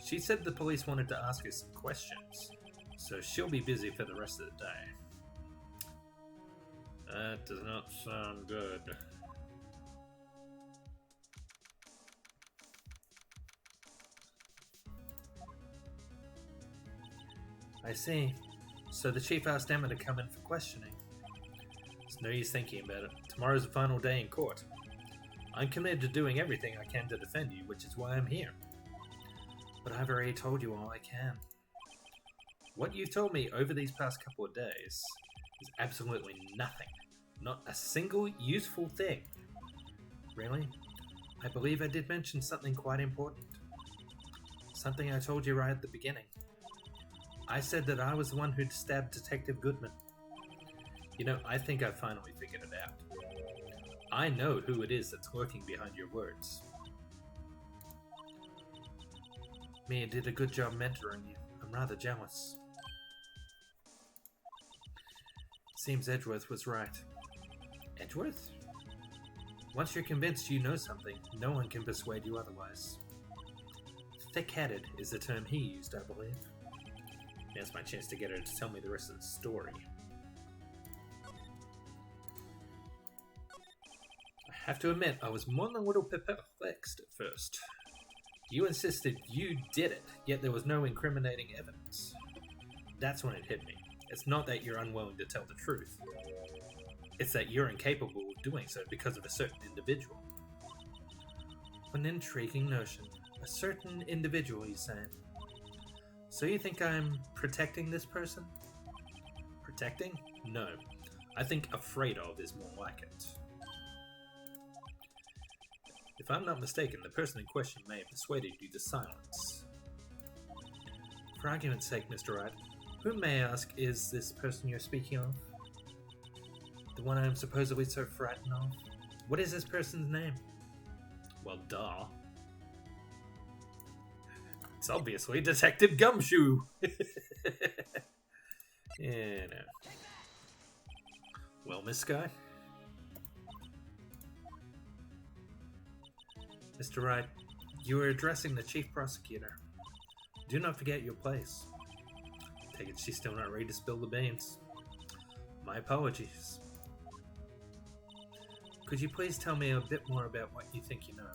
She said the police wanted to ask her some questions, so she'll be busy for the rest of the day. That does not sound good. I see. So the chief asked Emma to come in for questioning. It's no use thinking about it. Tomorrow's the final day in court. I'm committed to doing everything I can to defend you, which is why I'm here. But I've already told you all I can. What you've told me over these past couple of days is absolutely nothing. Not a single useful thing. Really? I believe I did mention something quite important. Something I told you right at the beginning. I said that I was the one who'd stabbed Detective Goodman. You know, I think I finally figured it out. I know who it is that's lurking behind your words. Mia did a good job mentoring you. I'm rather jealous. Seems Edgeworth was right. Edgeworth? Once you're convinced you know something, no one can persuade you otherwise. Thick-headed is the term he used, I believe. That's my chance to get her to tell me the rest of the story. I have to admit, I was more than a little perplexed at first. You insisted you did it, yet there was no incriminating evidence. That's when it hit me. It's not that you're unwilling to tell the truth. It's that you're incapable of doing so because of a certain individual. An intriguing notion. A certain individual, you say. So you think I'm protecting this person? Protecting? No. I think afraid of is more like it. If I'm not mistaken, the person in question may have persuaded you to silence. For argument's sake, Mr. Wright, who, may I ask, is this person you're speaking of? The one I'm supposedly so frightened of? What is this person's name? Well, duh. It's obviously Detective Gumshoe! Yeah, no. Well, Miss Sky? Mr. Wright, you are addressing the Chief Prosecutor. Do not forget your place. Take it she's still not ready to spill the beans. My apologies. Could you please tell me a bit more about what you think you know?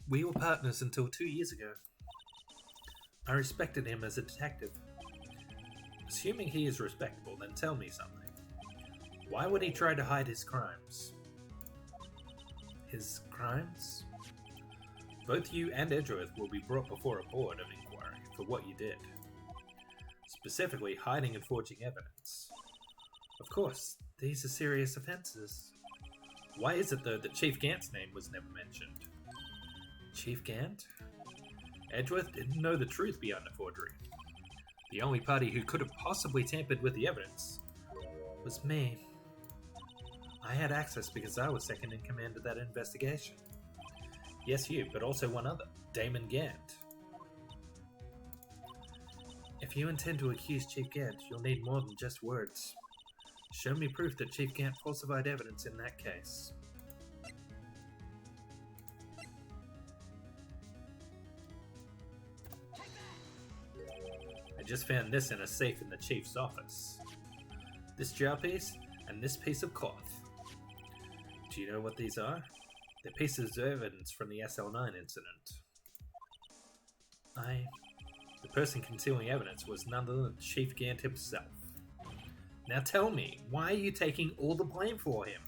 We were partners until 2 years ago. I respected him as a detective. Assuming he is respectable, then tell me something. Why would he try to hide his crimes? His crimes? Both you and Edgeworth will be brought before a board of inquiry for what you did. Specifically, hiding and forging evidence. Of course, these are serious offenses. Why is it, though, that Chief Gant's name was never mentioned? Chief Gant? Edgeworth didn't know the truth behind the forgery. The only party who could have possibly tampered with the evidence was me. I had access because I was second in command of that investigation. Yes, you, but also one other, Damon Gant. If you intend to accuse Chief Gant, you'll need more than just words. Show me proof that Chief Gant falsified evidence in that case. I just found this in a safe in the Chief's office. This jar piece and this piece of cloth. Do you know what these are? They're pieces of evidence from the SL9 incident. The person concealing evidence was none other than Chief Gant himself. Now tell me, why are you taking all the blame for him?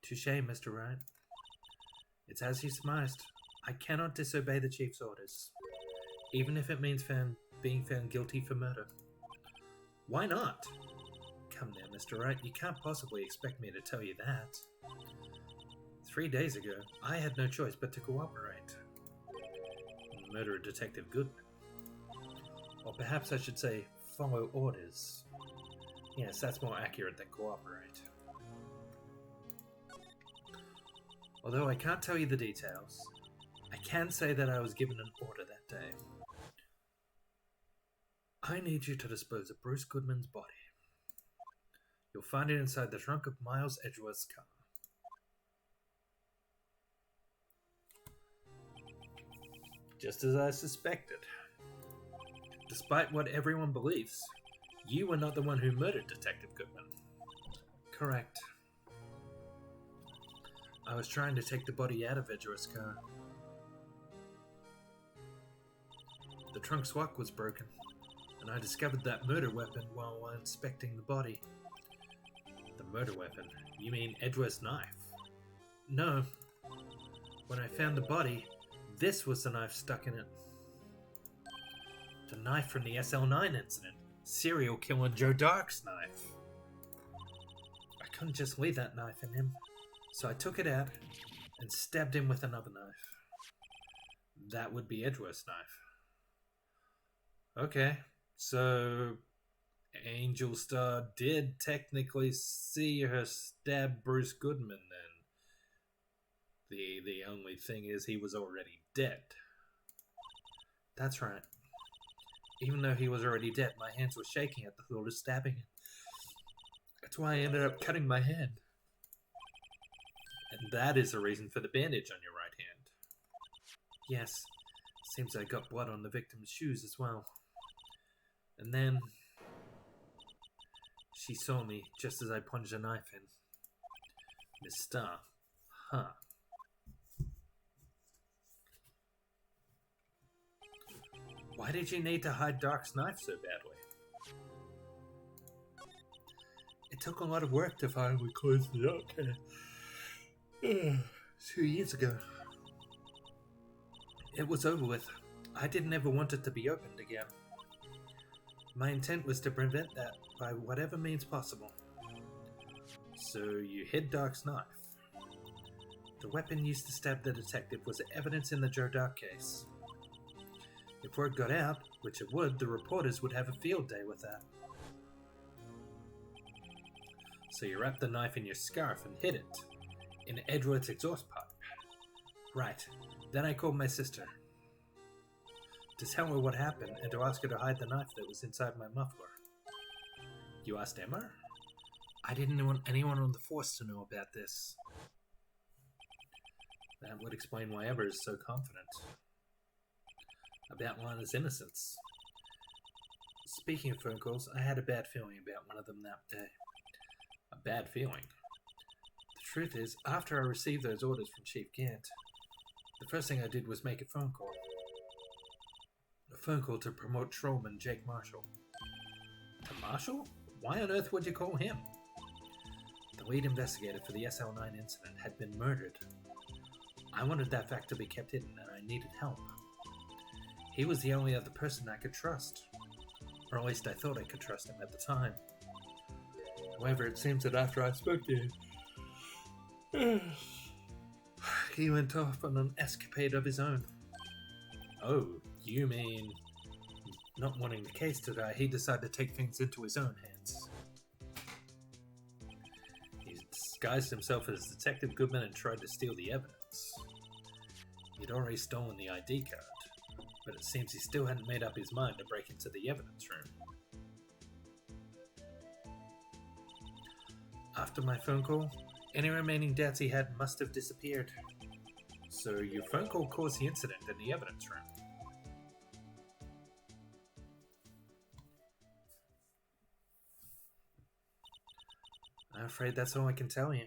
Touché, Mr. Wright. It's as you surmised. I cannot disobey the Chief's orders, even if it means being found guilty for murder. Why not? Come now, Mr. Wright, you can't possibly expect me to tell you that. 3 days ago, I had no choice but to cooperate. Murder Detective Goodman. Or perhaps I should say, follow orders. Yes, that's more accurate than cooperate. Although I can't tell you the details, I can say that I was given an order that day. I need you to dispose of Bruce Goodman's body. You'll find it inside the trunk of Miles Edgeworth's car. Just as I suspected. Despite what everyone believes, you were not the one who murdered Detective Goodman. Correct. I was trying to take the body out of Edgeworth's car. The trunk's lock was broken, and I discovered that murder weapon while inspecting the body. The A murder weapon? You mean Edgeworth's knife? No. When I found the body, this was the knife stuck in it. The knife from the SL9 incident. Serial killer Joe Dark's knife. I couldn't just leave that knife in him, so I took it out and stabbed him with another knife. That would be Edgeworth's knife. Okay, so Angel Star did technically see her stab Bruce Goodman then. The only thing is he was already dead. That's right. Even though he was already dead, my hands were shaking at the thought of stabbing him. That's why I ended up cutting my hand. And that is the reason for the bandage on your right hand. Yes, seems I got blood on the victim's shoes as well. And then she saw me just as I plunged a knife in. Miss Starr. Huh. Why did you need to hide Dark's knife so badly? It took a lot of work to finally close it up 2 years ago. It was over with. I didn't ever want it to be opened again. My intent was to prevent that by whatever means possible. So you hid Dark's knife. The weapon used to stab the detective was evidence in the Joe Dark case. If word got out, which it would, the reporters would have a field day with that. So you wrapped the knife in your scarf and hid it in Edgeworth's exhaust pipe. Right. Then I called my sister to tell her what happened and to ask her to hide the knife that was inside my muffler. You asked Emma? I didn't want anyone on the force to know about this. That would explain why Emma is so confident about Lana's innocence. Speaking of phone calls, I had a bad feeling about one of them that day. A bad feeling? The truth is, after I received those orders from Chief Gant, the first thing I did was make a phone call. A phone call to promote Trollman Jake Marshall. To Marshall? Why on earth would you call him? The lead investigator for the SL9 incident had been murdered. I wanted that fact to be kept hidden and I needed help. He was the only other person I could trust. Or at least I thought I could trust him at the time. However, it seems that after I spoke to him, he went off on an escapade of his own. Oh, you mean not wanting the case to die, he decided to take things into his own hands. He disguised himself as Detective Goodman and tried to steal the evidence. He'd already stolen the ID card, but it seems he still hadn't made up his mind to break into the evidence room. After my phone call, any remaining doubts he had must have disappeared. So your phone call caused the incident in the evidence room. I'm afraid that's all I can tell you.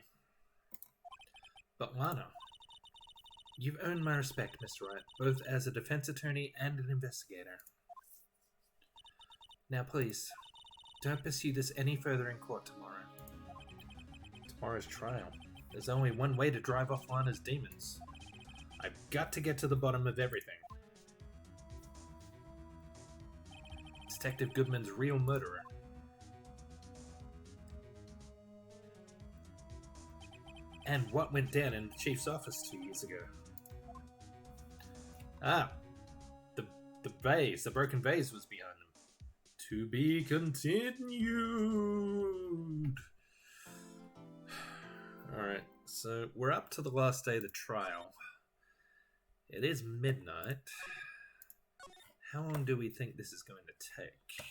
But Lana, you've earned my respect, Mr. Wright, both as a defense attorney and an investigator. Now please, don't pursue this any further in court tomorrow. Tomorrow's trial. There's only one way to drive off Lana's demons. I've got to get to the bottom of everything. Detective Goodman's real murderer. And what went down in the chief's office 2 years ago. Ah, the vase, the broken vase was behind him. To be continued. Alright, so we're up to the last day of the trial. It is midnight. How long do we think this is going to take?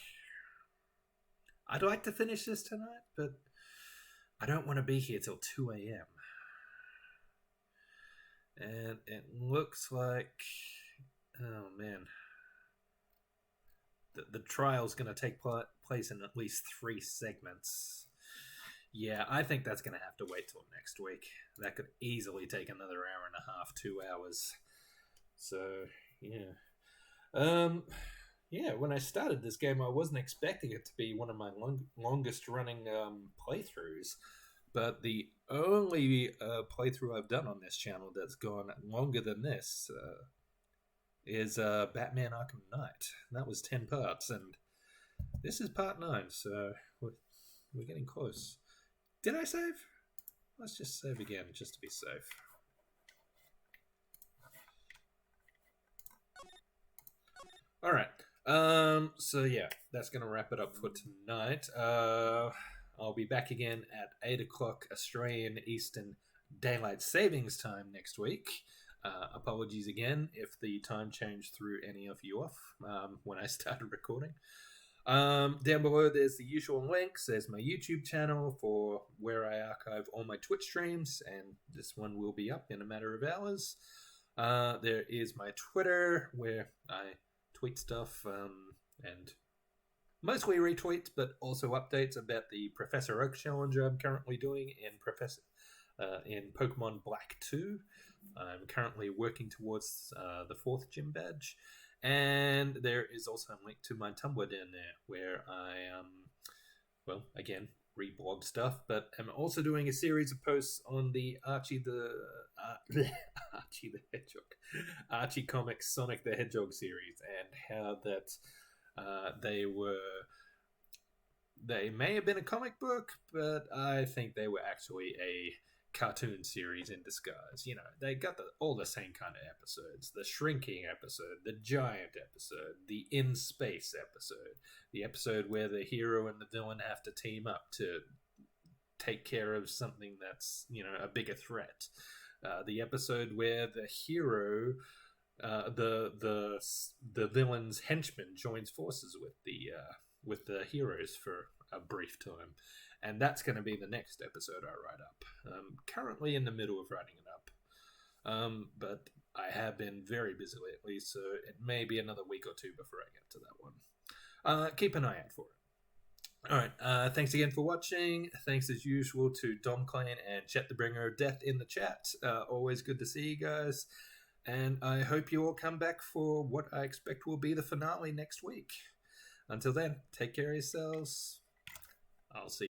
I'd like to finish this tonight, but I don't want to be here till 2 a.m. And it looks like... Oh, man. The trial's going to take place in at least 3 segments. Yeah, I think that's going to have to wait till next week. That could easily take another hour and a half, 2 hours. So, yeah. Yeah, when I started this game, I wasn't expecting it to be one of my longest running playthroughs. But the only playthrough I've done on this channel that's gone longer than this is Batman Arkham Knight. That was 10 parts, and this is part 9, so we're getting close. Did I save? Let's just save again, just to be safe. Alright, so yeah, that's going to wrap it up for tonight. I'll be back again at 8 o'clock Australian Eastern Daylight Savings Time next week. Apologies again if the time change threw any of you off when I started recording. Down below there's the usual links. There's my YouTube channel for where I archive all my Twitch streams, and this one will be up in a matter of hours. There is my Twitter where I tweet stuff and mostly retweets, but also updates about the Professor Oak challenge I'm currently doing in Pokemon Black 2. I'm currently working towards the 4th gym badge. And there is also a link to my Tumblr down there where I, again, reblog stuff, but I'm also doing a series of posts on the Archie the Hedgehog, Archie Comics Sonic the Hedgehog series, and how that they may have been a comic book, but I think they were actually a cartoon series in disguise. You know, they got all the same kind of episodes: the shrinking episode, the giant episode, the in space episode, the episode where the hero and the villain have to team up to take care of something that's, you know, a bigger threat, the episode where the hero the villain's henchman joins forces with the heroes for a brief time. And that's going to be the next episode I write up. I'm currently in the middle of writing it up. But I have been very busy lately, so it may be another week or two before I get to that one. Keep an eye out for it. Alright, thanks again for watching. Thanks as usual to Dom Clan and Chet the Bringer of Death in the chat. Always good to see you guys. And I hope you all come back for what I expect will be the finale next week. Until then, take care of yourselves. I'll see